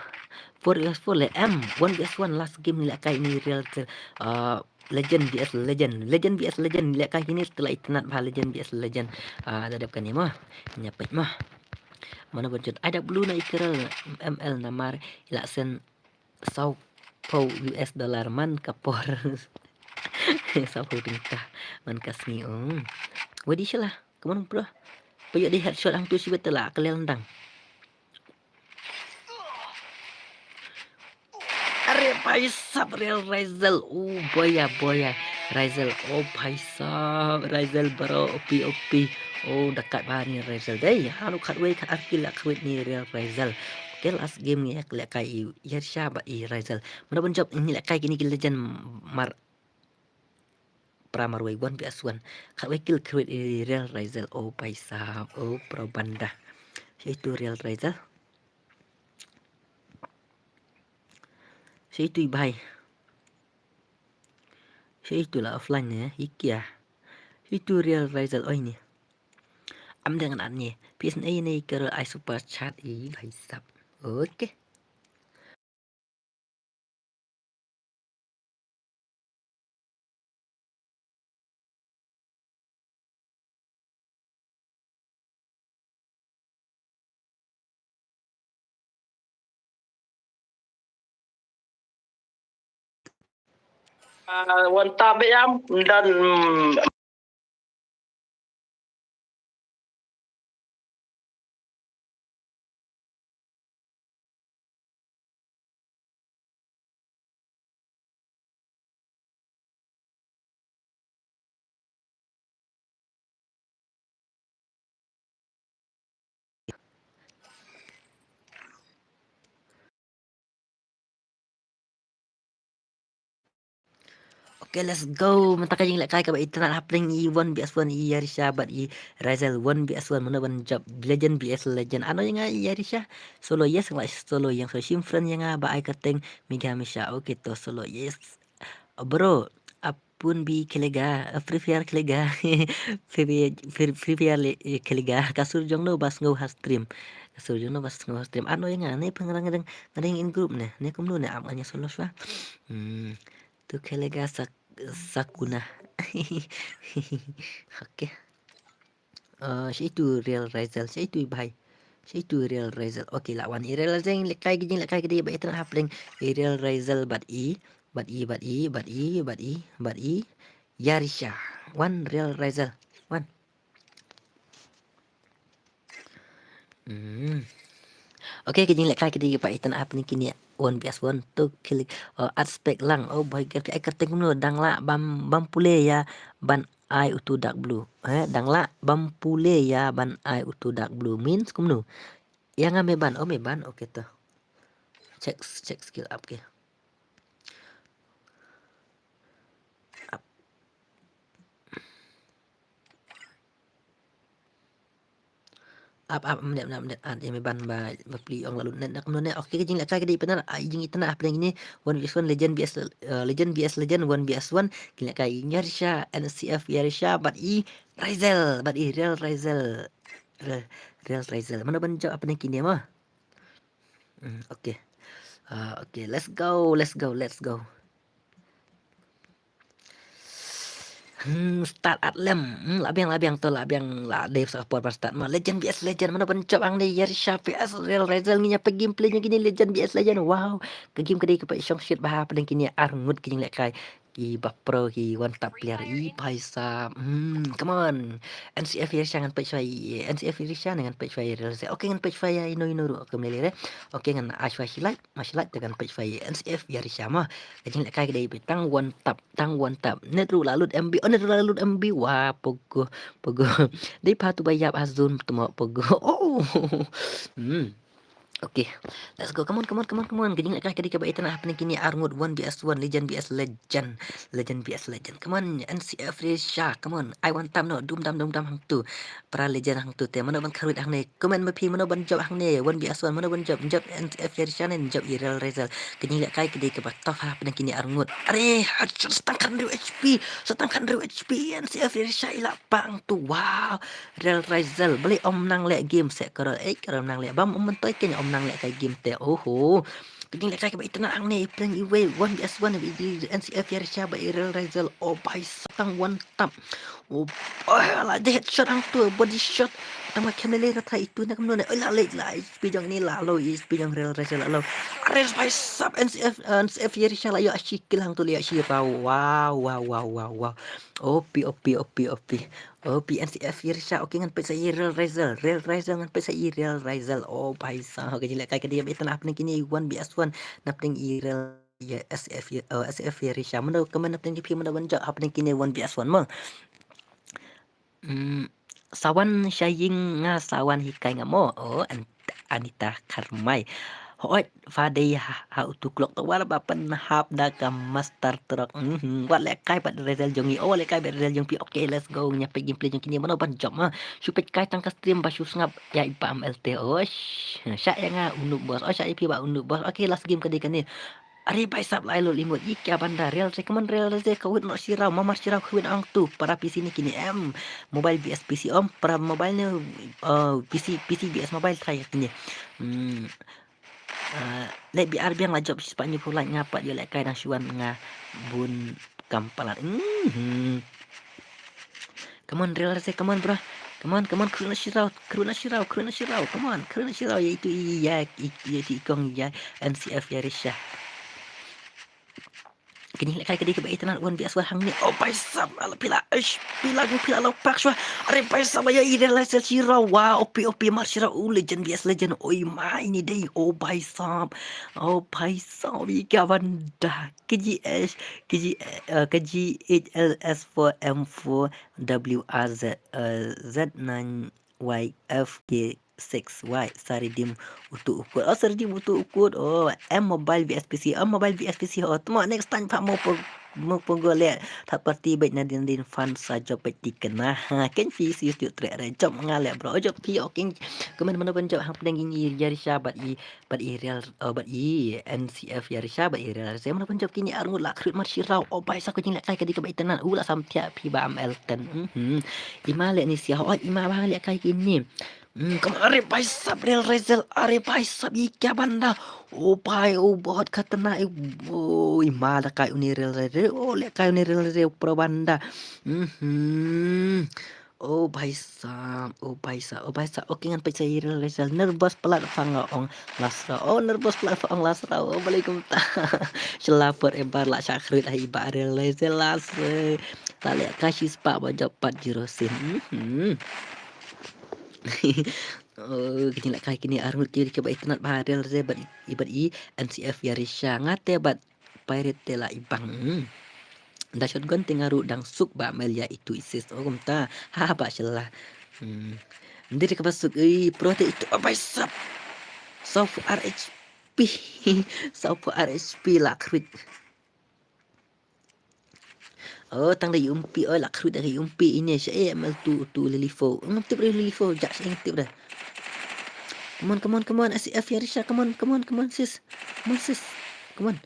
4vs4 le M 1vs1 last game lek kai ini real Legend vs Legend lek kai ini setelah itnat bah Legend vs Legend dadap kan ni mah nyapet mah mana berjut ada blue na ikiral ML namar ilaksen sau po US dollar man kapor sau po tingkah man kasni wadi shelah kemana bro payuk di headshot hang tu si betul lah kelendang are paisap real Razel boya Razel paisap Razel bro OP dekat bahan ni Razel deh hanu katway kat arkil kwit ni real Razel oke last game ni lek kai Yarsha ba i Razel mana benjop ini lek kai kini legend mar Pramarway 1vs1 katway kill kwit real Razel paisap pro banda itu real Razel Saya itu bahai. Saya itulah offline ya, iki ya. Itu real Rizal. Oh ini. Am dengan aneh. PSN ini kalau I super chat bahai sab. Oke. Wanta am dan Okay, let's go. Mantap kajing lek kai ka ba internet happening i 1vs1 i Yarisha but i Rizal 1vs1 mana ban job legend vs legend. Ano yang i Yarisha solo yes nggak solo yang so simfren yang ba ai kateng Mega Misha. Okay to solo yes. Bro, apun bi kelega free fire kelega free fire kelega kasur jong no bas ngau has stream. Kasur jong no bas ngau has stream. Ano yang ne pengarang ngadeng in group ne kumnu ne amanya solo swa. Tu kelega Sakuna. Oke. Saya itu real Rizal. Saya itu bahai. Saya itu real Rizal. Oke lawan real Rizal yang lekai gede ba itu hapling real Rizal but i Yarisha. One real Rizal. One. Oke kejing lek kai kedi pa itan ap ni kini 1vs1 tu klik aspek lang boy ker ai kerteng no dang la bam pule ya ban ai utu dark blue dang la bam pule ya ban ai utu dark blue means kumnu yang ame ban me ban oke tuh cek skill up ke menit me ban ba pli ong lalu net nak none oke jing lek kai di penar jing itana apa yang ini 1vs1 legend vs legend 1vs1 kin lek kai Yarisha NCF Yarisha but Rizal but real Rizal real Rizal mana ban jawab apa yang kini mah oke oke let's go start at lem labiang to labiang la Dave support pas start ma legend vs legend mana pencop ang ni Yarisha vs real Rizal nginya pe gameplay nya gini legend vs legend wow ke game kedai ke shong shit bah pedeng kini arngut kini lek kai ki pro ki one top player paisa come on NCF Yarisha ngan page fai NCF Yarisha dengan page fai real Rizal oke ngan page fai ino ru ke melire oke ngan ashwa highlight dengan page fai NCF Yarisha mah kajing lek kai kedai tang one tap net ru lalut MB net ru lalut MB wah pogo dei patu bayap azun temo pogo oh Oke, let's go. Come on. Gini lek kadi ka ba itana happening kini arngut 1vs1 legend vs legend. Come on, NCF Risha. Come on. I want tam no dum dam hang tu. Para legend hang tu te mana ban karut hang ne. Comment mapi mana ban job hang ne 1vs1 mana ban job NCF Risha ne job Real Rizal. Gini lek kai kadi ka ba top happening kini arngut. Are, setangkan 2 HP NCF Risha ila pang tu. Wow. Real Rizal beli om nang lek game set kalau nang lek bam om mentoy kenya om nang lek kai game te Piding lek kai ba itana ang ne playing away 1vs1 di NCF Yarisha ba Real Rizal by satang one tap la de headshot ang tu body shot tama kemele rata itu na kamno na la HP jang ni lo HP jang Real Rizal lo Ares by sub NCF Yarisha la yo ashikil hang tu liya shira wow OP NCF Yarisha oke ngan pesa Real Rizal ngan pesa Real Rizal by sa kajil kai kadi itan apning kini 1vs1 napning Real ya SF Yarisha mana kemen napning DP mana banja apning kini 1vs1 mah sawan syaying nga sawan hikai nga mo Anita Karmai Hoy, fadai ha utuklok to wala bapan hap da ka master truck. Wala kai pat Rizal jongi. Oh, wala kai pat Rizal jong pi. Okay, let's go. Nya pe gameplay jong kini mana ban job mah. Supet kai tang ka stream ba ngap ya ipa MLT. Oh, sya ya nga unuk bos. Oh, sya ipi ba unuk bos. Okay, last game kadi kani. Ari bai sab lai lo limut ika bandar real saya keman real saya kawin nak sirau mamar sirau kawin ang tu para PC ni kini mobile BS PC om para mobile ni PC BS mobile try kini let biar biang lah job sepatnya pula ngapa dia lek kai nang syuan nga bun kampalat come on real saya come on bro come on keruna sirau come on keruna sirau iaitu ya ikong ya NCF ya Risha kini lek kai kedi kebaitan wan bias wah hang ni oh paisam ala pila lo pak shwa are paisam ya ide la sirau wow opi mar sirau legend bias legend oi mai ni dei oh paisam ika banda KGS HLS4M4 WRZ Z9YFK 6Y Saridim untuk ukur M mobile VSPC temo next time pak mau penggo le tak parti baik nadin fan saja peti kena kan visi YouTube track job ngale bro job pi oking kemen mana job hang pedang ini jari sahabat i real bat i NCF jari sahabat i real saya mana job kini arung lak krut mar sirau bai sa ko jing lek kai kedi kebaitanan ula samtia pi ba am elten imale ni sia ima bang lek kai kini kemarin paisap real Rizal are paisap ika banda pai bot katana imada kai uni real Rizal lek kai uni real Rizal pro banda paisap oke ngan paisa real Rizal nervous pelat fanga ong lasra nervous pelat ong lasra Waalaikum selapor ebar lak syakrit ai ba real Rizal lasre tak lek kasih spak bajak 4 kini lek kai kini arul kiri ke bai tenat barel ze bat ibat i NCF ya Risha ngate bat pirate la ibang da shotgun tengaru dang suk ba melia itu isis kumta ba shelah ndiri ke basuk prote itu apa sap soft RHP la krit tang dari umpi la krit dari umpi ini saya amal tu lilifo ngtip lilifo jak ngtip dah. Come on, SCF ya Risha, come on, sis. Come on.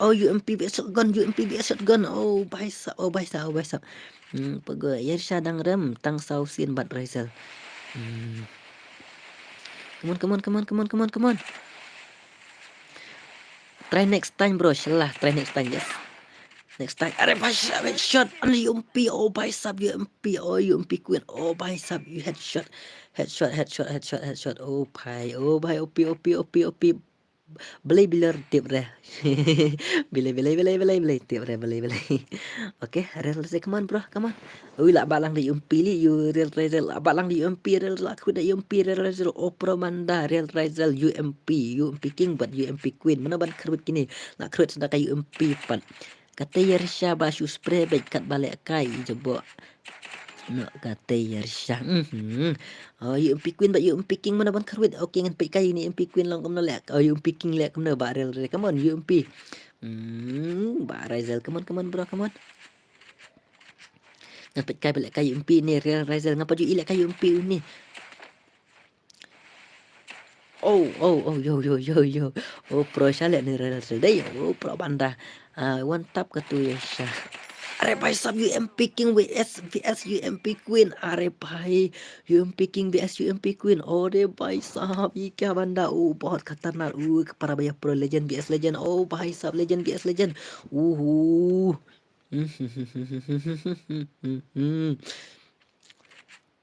UMP BS shotgun. Baisa. Pego ya Risha dang rem tang sausin bat Rizal. Come on. Try next time bro, shelah try next time yes. Next time, are baisa headshot only UMP baisa UMP UMP queen baisa you headshot pai OP belai bilar tip dah belai tip dah belai okay real say come on bro come on lak balang di UMP li you real Rizal lak balang di UMP real aku dah UMP real Rizal Opera Manda real Rizal UMP king but UMP queen mana ban kerut kini lak kerut sedang kayu UMP pan kata ya Risha basu spray baik kat balik kai jebok nak kata ya Risha UMP queen but UMP king mana ban kerut okay ngan pik kai ni UMP queen lang kamna lek UMP king lek kamna barel come on UMP ba Rizal come on bro come on ngan pik kai balik kai UMP ni real Rizal ngapa ju ilek kai UMP ni yo pro shalek ni real day pro banda one tap katu ya Syah are pai sub UMP king vs UMP queen are pai UMP king vs UMP queen de pai sub ika banda bot katanar para bayar pro legend vs legend pai sub legend vs legend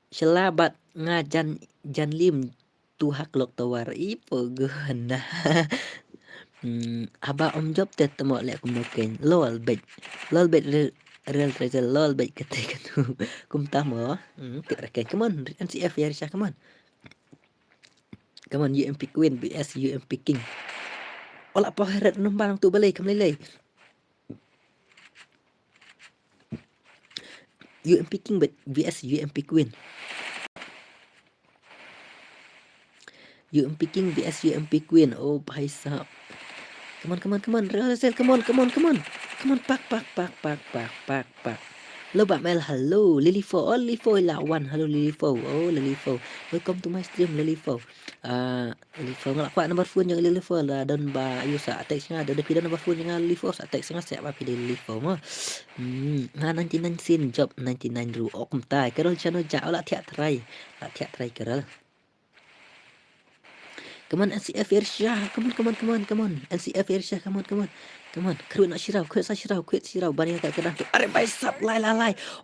selabat ngajan janlim tuhak lok tawar pegana aba om job temo lek kum noken lol bet real Rizal lol bet ketika tu kum tamo tidak rekan come on NCF ya Risha come on UMP queen vs UMP king olah poheret numpang tu balai kam lelai UMP king vs UMP queen UMP king vs UMP queen bhai sahab come on real Rizal come on pak Hello Bạn Mel, hello Lily4, oh Lily4 lawan, hello Lily4, oh Lily4, welcome to my stream Lily4. Lily4 ngelak kuat nomor phone yang Lily4 là đơn bà yêu sa text nga đơn pidon nomor phone yang Lily4 sa text nga sẽ ba pidon Lily4 mo. Nga 99 sin job 99 ru okum tai kerol channel jao la thiat try kerol. Come on, NCF Irsha. Come on. NCF Irsha, come on. Kruin Ashirau, quit Shirau. Bani tak kedang tu. Are by sub, lai.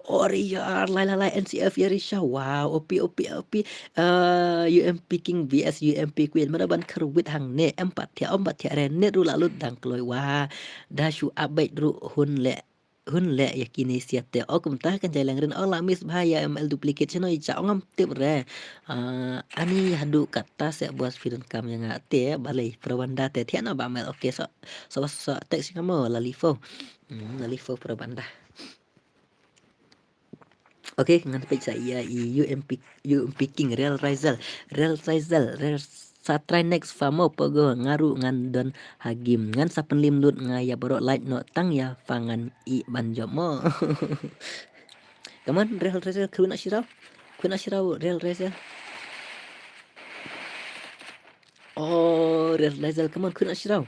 Oriyar, lai. NCF Irsha. Wow, OP. UMP King vs UMP Queen. Mana ban kerwit hang ne. Empat tiap ren. Ne ru lalu dang keloi. Wah, dah shu update ru hun le yakini siat te okum tah kan jalan ren olah mis bahaya ML duplicate chano ica ongam tip re ani hadu kata se buat film kam yang ate balai perwanda te tiana ba mel oke so teks kamu lalifo perwanda oke ngan pe saya UMP King Real Rizal satrai next famo pogo ngaru ngan don hagim ngan sapen limlut ngaya borok light no tang ya fangan I banjomo. Come on, Real Rizal, kuna shirau, Real Rizal. Oh, Real Rizal, come on, kuna shirau.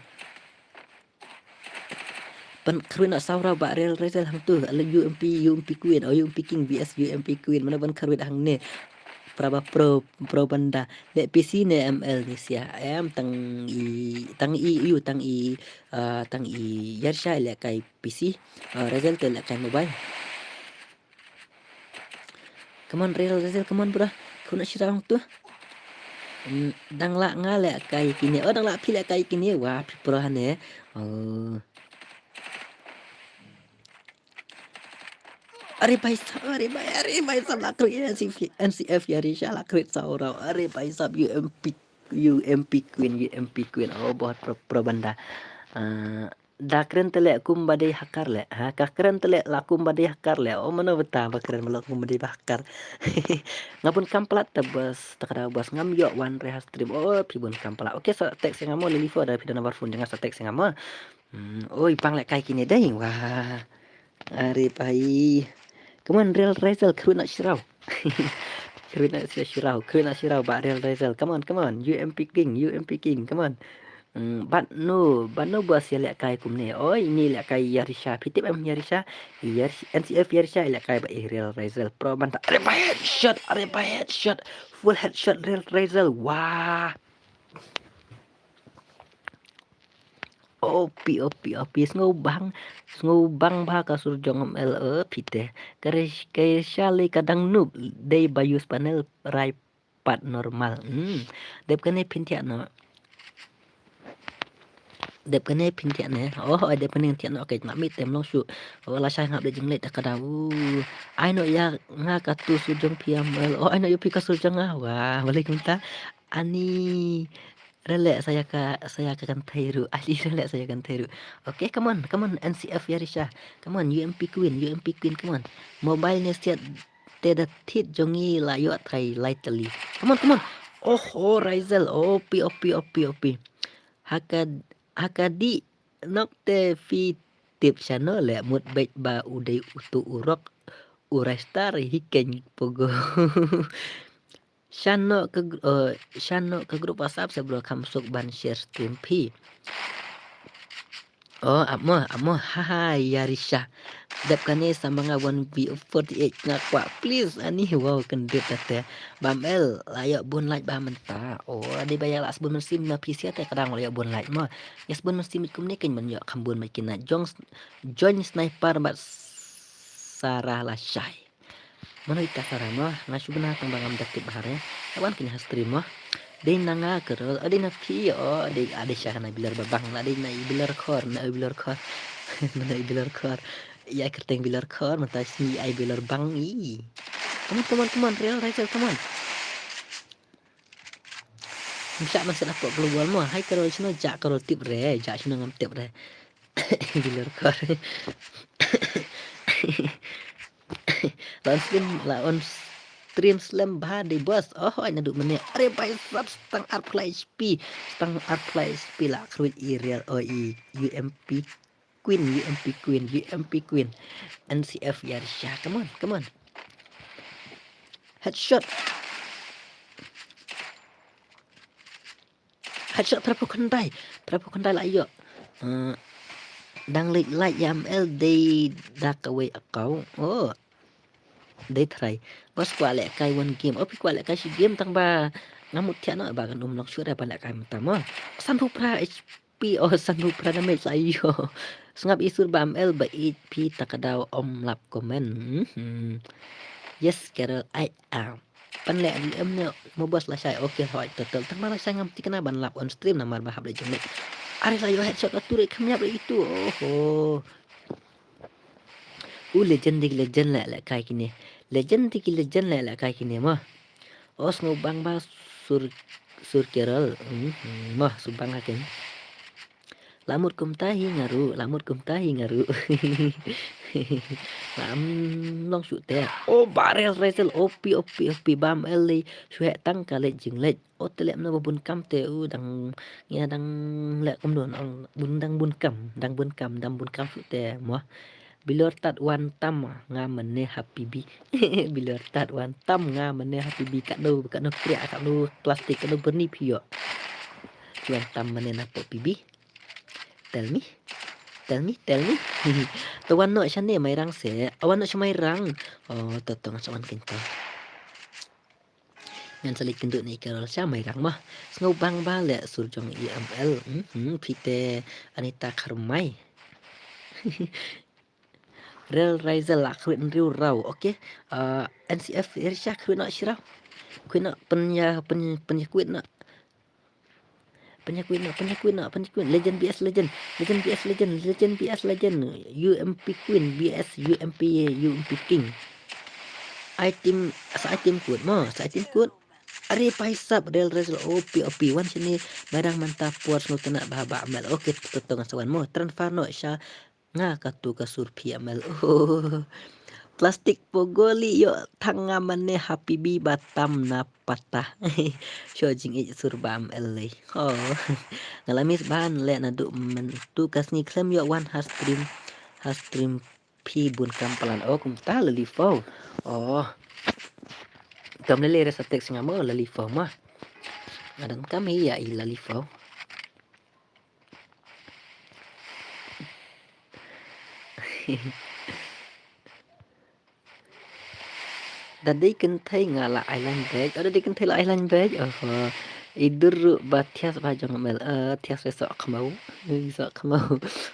Pan karwin nak saura ba Real Rizal hang tu, ala UMP Queen, UMP King vs UMP Queen, mana ban karwin hang ne. Praba pro banda le PC ne ML ni sia em tang i Yersha le kai PC result le kai mobile. Come on Real Rizal, come on bro. Kuna shirau hang tu. Dang la nga le kai kini dang la pi le kai kini wah pro hane Are bai sab la krit NCF Yarisha la krit saurau are bai sab UMP Queen oh buat pro banda da keren tele kum badai hakar le ka keren tele lakum badai hakar le oh mana beta bakeren melakum badai bakar ngapun kamplat tebas takada bas ngam yo wan reha stream oh pibun kamplat oke so teks ngamo lilifo ada pidana barfun jangan so teks ngamo oh ipang le kai kini dai wah are pai come on Real Rizal kru nak shirau kru nak shirau ba Real Rizal come on UMP King come on But no buat saya lihat kai kumne. Oh ini lihat kai Yarisha. Pitip Yarisha. NCF Yarisha lihat kai ba Real Rizal. Pro mantap. Are headshot. Full headshot Real Rizal. Wah. OP. Ngubang bah kasur jong ML pite. Kare shali kadang noob. Day bayus panel pat normal. Dep kene pintiak no. Dep kene pintiak ne. Oh dep kene pintiak no. Okay, nak tem long shoot. Wala syai ngap de jenglet dak kadawu. I know ya nga katu sujong PML. Oh I know you pika sujong wah. Waalaikumsalam. Ani relek saya akan Thairu. Ali relek saya akan Thairu. Okay, come on NCF Yarisha. Come on UMP Queen, come on. Mobile ni siat teda tit jongi layo Thai lightly. Come on. Oh Rizal. OP. Hakadi nokte fi tip channel le mut baik ba udai utu urok urestar hiken pogo. Shano ke grup WhatsApp sebelum masuk ban share stream P. Oh, amo haha Yarisha. Dap kane sambanga 1v48 ngakwa please ani wow kendit tete. Bamel layak bun like ba menta. Oh, ada bayar las bun mesim na PC te kadang layak bun like mo. Yes bun mesim kum ne ken men yo kambun mai kina join sniper bat Sarah la syai. Mana ita sarama ngasu benar tembangam dakit bahare awan kini stream mah dei nanga kerol ade na pi ade syah na bilar babang ade na bilar khor mana bilar khor ya kerteng bilar khor mata si ai bilar bang i teman Real Rizal come on bisa masuk apa keluar mah hai kerol sino jak kerol tip re jak sino ngam tip re bilar khor lawan stream slam bah di bos ini duk menit are by sub stang art play HP lah kruit real UMP Queen, UMP Queen, UMP Queen. NCF Yarisha. Come on, come on. Headshot. Headshot berapa kondai lại yo. Đang lịch lại YML đây đã kaway account. Oh, đây try. Bos kwa lẹ kai one game. Opi kwa lẹ kai si game tang ba ngamut tiano ba kan long syura ba lẹ kai matama. San Pupra HP San Pupra na may sayo. Sengap isur ba ML ba HP takadaw lap komen. Yes, Carol, I am. Pan lẹ đi âm nè, mo bos la sai okay hỏi tetel tang ba la sai ngam tikana ban lap on stream namar ba hable jenglet. Are sayo headshot ature kamyap itu. Oh. Legend lại kai kini. Legend lại kai kini mah. Os ngubang ba sur Carol. Mah subang hakin. Lamut kum tahi ngaru. Lam long shoot there. Oh, barrel rifle OP bam LA suhe tang kale jing lech. Oh, telep na bun kam te dang nghe dang lẹ kum don ong bun kam shoot there mo. Bilor tat one tam nga mene happy bi. Bilor tat one tam nga mene happy bi kat no kriak kat no plastik kat no berni pio. One tam mene na pibi. Tell me. Tawan no siya ni may rang se. Awan no siya may rang. Oh, totoo nga sawan kinto. Yan sa likindo ni Carol siya may rang mah. Snowbang bale surjong EML. Pite Anita Karmay. Real Rizel lakwit riu raw. Okay. NCF Irsya kwit na siraw. Kwit na penyakwit na. Penyakwin Legend BS Legend UMP Queen BS UMP King item good mo sa item good ari paisap real result OP one sini barang mantap puas no kena bahaba amal oke tutong sawan mo transfer no siya nga katu kasur PML plastik pogoli yo tanga mane happy bi batam na patah shojing surbam LA oh ngalamis bahan le na du mentu kasni klaim yo one has stream P bun kampalan oh kum ta lelifo oh kam lele resa teks ngamo lelifo mah ngadan kami ya lelifo Tadi kentai ngala island bridge. Ada di kentai island bridge. Idur batias bajang mel. Tias besok kemau.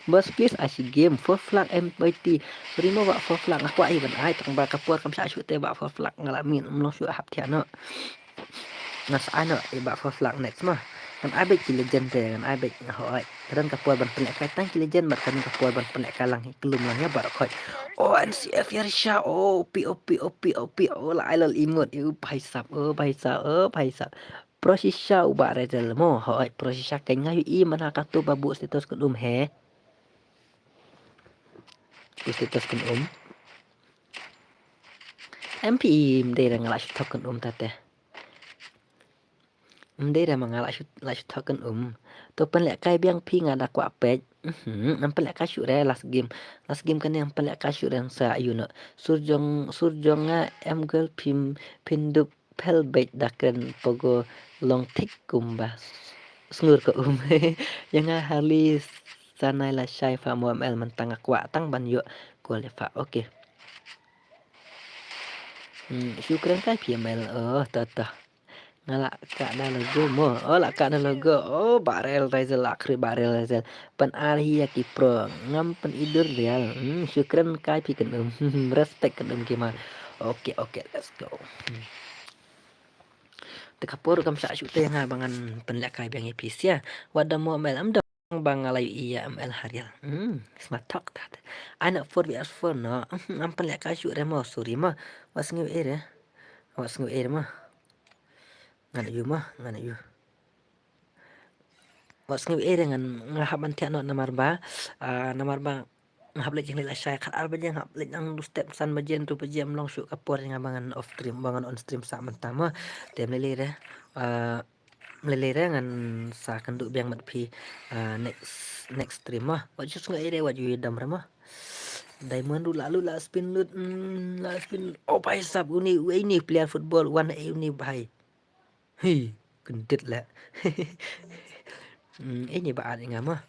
Bos please asyik game for flag M20. Primo bak for flag aku ai ban ai tang ba kapur kam sa shoot bak for flag ngalamin mlo shoot hap tiano. Nas ano bak for flag next mah. Kan ai bet legend kan ai bet hoi. Ran kapur ban penek kai tang legend bar kan kapur ban penek kalang kelum langnya bar khoi. Oh NCF Yarisha OP oh la ilal imut eu paisap prosesya ubak rezal mo hoi prosesya kan ngayu I mana katu babu status kun he status kun MP mde ra ngala shoot kun tate mde ra mangala shoot kun to pen lek kai biang pi ngada kwa pej nampak lek kasut last game kan yang pelak kasut yang sa ayuno surjong em girl pindup pelbet dakan pogo long tik kumba snur ke yang hali sanai la syai fa muamel mentang akwa tang ban yo kualifa oke syukran kai PML tata ngalak kak dah logo mo lak kak dah logo barel Rizal pen arhi ya kipro ngam pen idur real syukran kai pi kendum respect kendum kima oke let's go tekapur kam sa syute nga bangan pen lak kai bang epis ya wada mo mel am dong bang alai iya ML harial smart talk tat anak 4vs4 no am pen lak kai syuk remo sorry ma was ngu er mah ngana yu was ngu dengan ngahaban tiano namar ba ngahab lek jeng la syai khat arba jeng hab lek ang step san bajen tu pejam long syuk kapor yang bangan off stream bangan on stream sa mentama dem lele melelera ngan sa kenduk biang mat pi next stream mah. What just ngai deh what you dam mah. Diamond lalu la spin lut la spin. Oh bai sab ini player football one ini bai. Hi, kendit lah. Ini baat nga mah.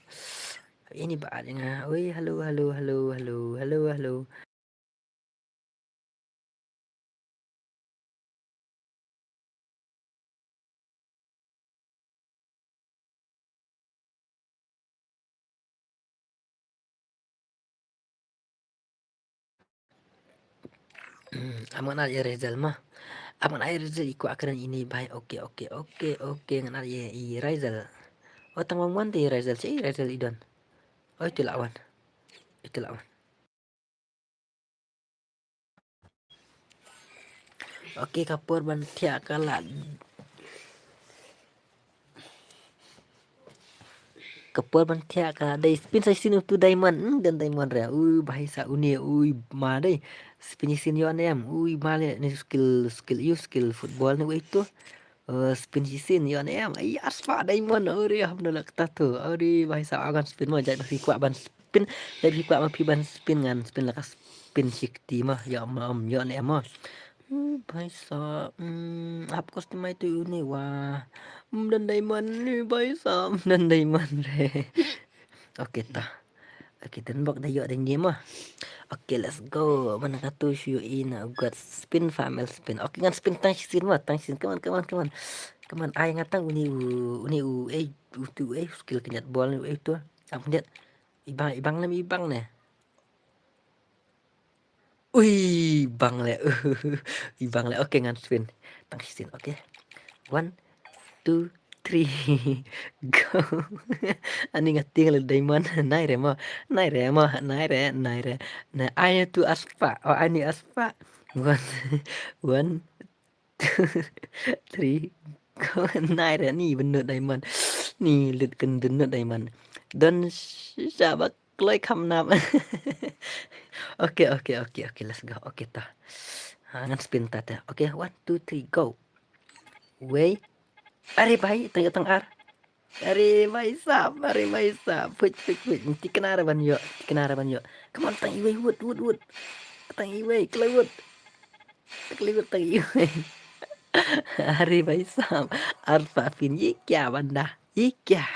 Ini baat nga. Oi, halo. Aman aja Rizal mah. Aman aja Rizal ikut akaran ini baik. Oke. Ngan aja Rizal. Oh tang mamuan ti Rizal si Rizal idon. Oh itu lawan. Oke kapur ban tiak kalan. Kapur ban tiak kalan. Dai spin sa sinu tu diamond. Dan diamond rea. Bahasa uni. Ma dai. Spin sin yo anem. Ma le ni skill football ni itu. Spin sisin yo anem. Ai asfa diamond. Alhamdulillah kata tu. Bahasa agan spin mo jadi masih kuat ban spin. Jadi kuat ma pi ban spin ngan spin lakas spin sikti mah ya yo anem mah. भाई साहब आपको इस्तेमाल तो ini wah dan diamond ni भाई साहब dan diamond re. Oke tah. Oke tembak dah yuk dan game mah. Oke let's go. Mana kata show in got spin family spin. Oke kan spin tang sin mah tang sin. Come on. Ay ngatang tu skill kenyat ball ni tu. Aku lihat ibang ne. Wih, bang le. Ibang le. Oke ngan spin. Tang sin. Oke. 1 2 3 go. Ani ngating le diamond nai re ma. Na ai tu aspa. Oh ani aspa. 1 2 3 go. Nai re ni bener diamond. Ni lit kendun diamond. Dan siapa kloi kam nam. Oke, let's go. Oke tah. Ngan spin tata. Oke, 1 2 3 go. Wait. Are bayi tang ar. Are bayi sap. Put. Tikana ban yo. Come on tang iwe wood. Tang iwe kelewut tang iwe. Are bayi sap. Arfa fin yikya banda. Yikya.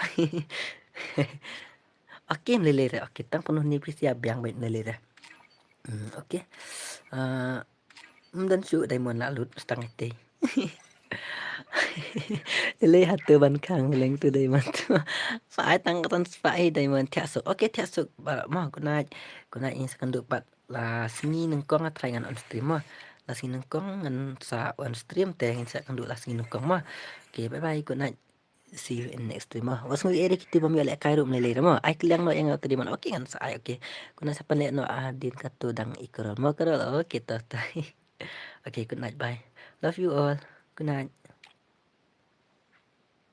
Oke melelera. Oke tang penuh ni siap yang baik melelera. Oke. Dan su diamond lalut setengah teh. Lihat tu ban kang leng tu diamond tu. Phải tăng phải diamond thiệt sự. Ok thiệt sự mà cô nãy in second pat là sini nâng con at ngan on stream mà. Là sini nâng con ngan sa on stream teh in second là sini nâng con mà. Okay bye bye good night. See you in next stream mà. Was ngi Eric tu bami lek kai rum lele mà. Ai klang no yang tadi man. Okay ngan sa ai okay. Kuna sa pan no adin katu dang ikrol. Mo karol okay ta. Okay good night bye. Love you all. Good night.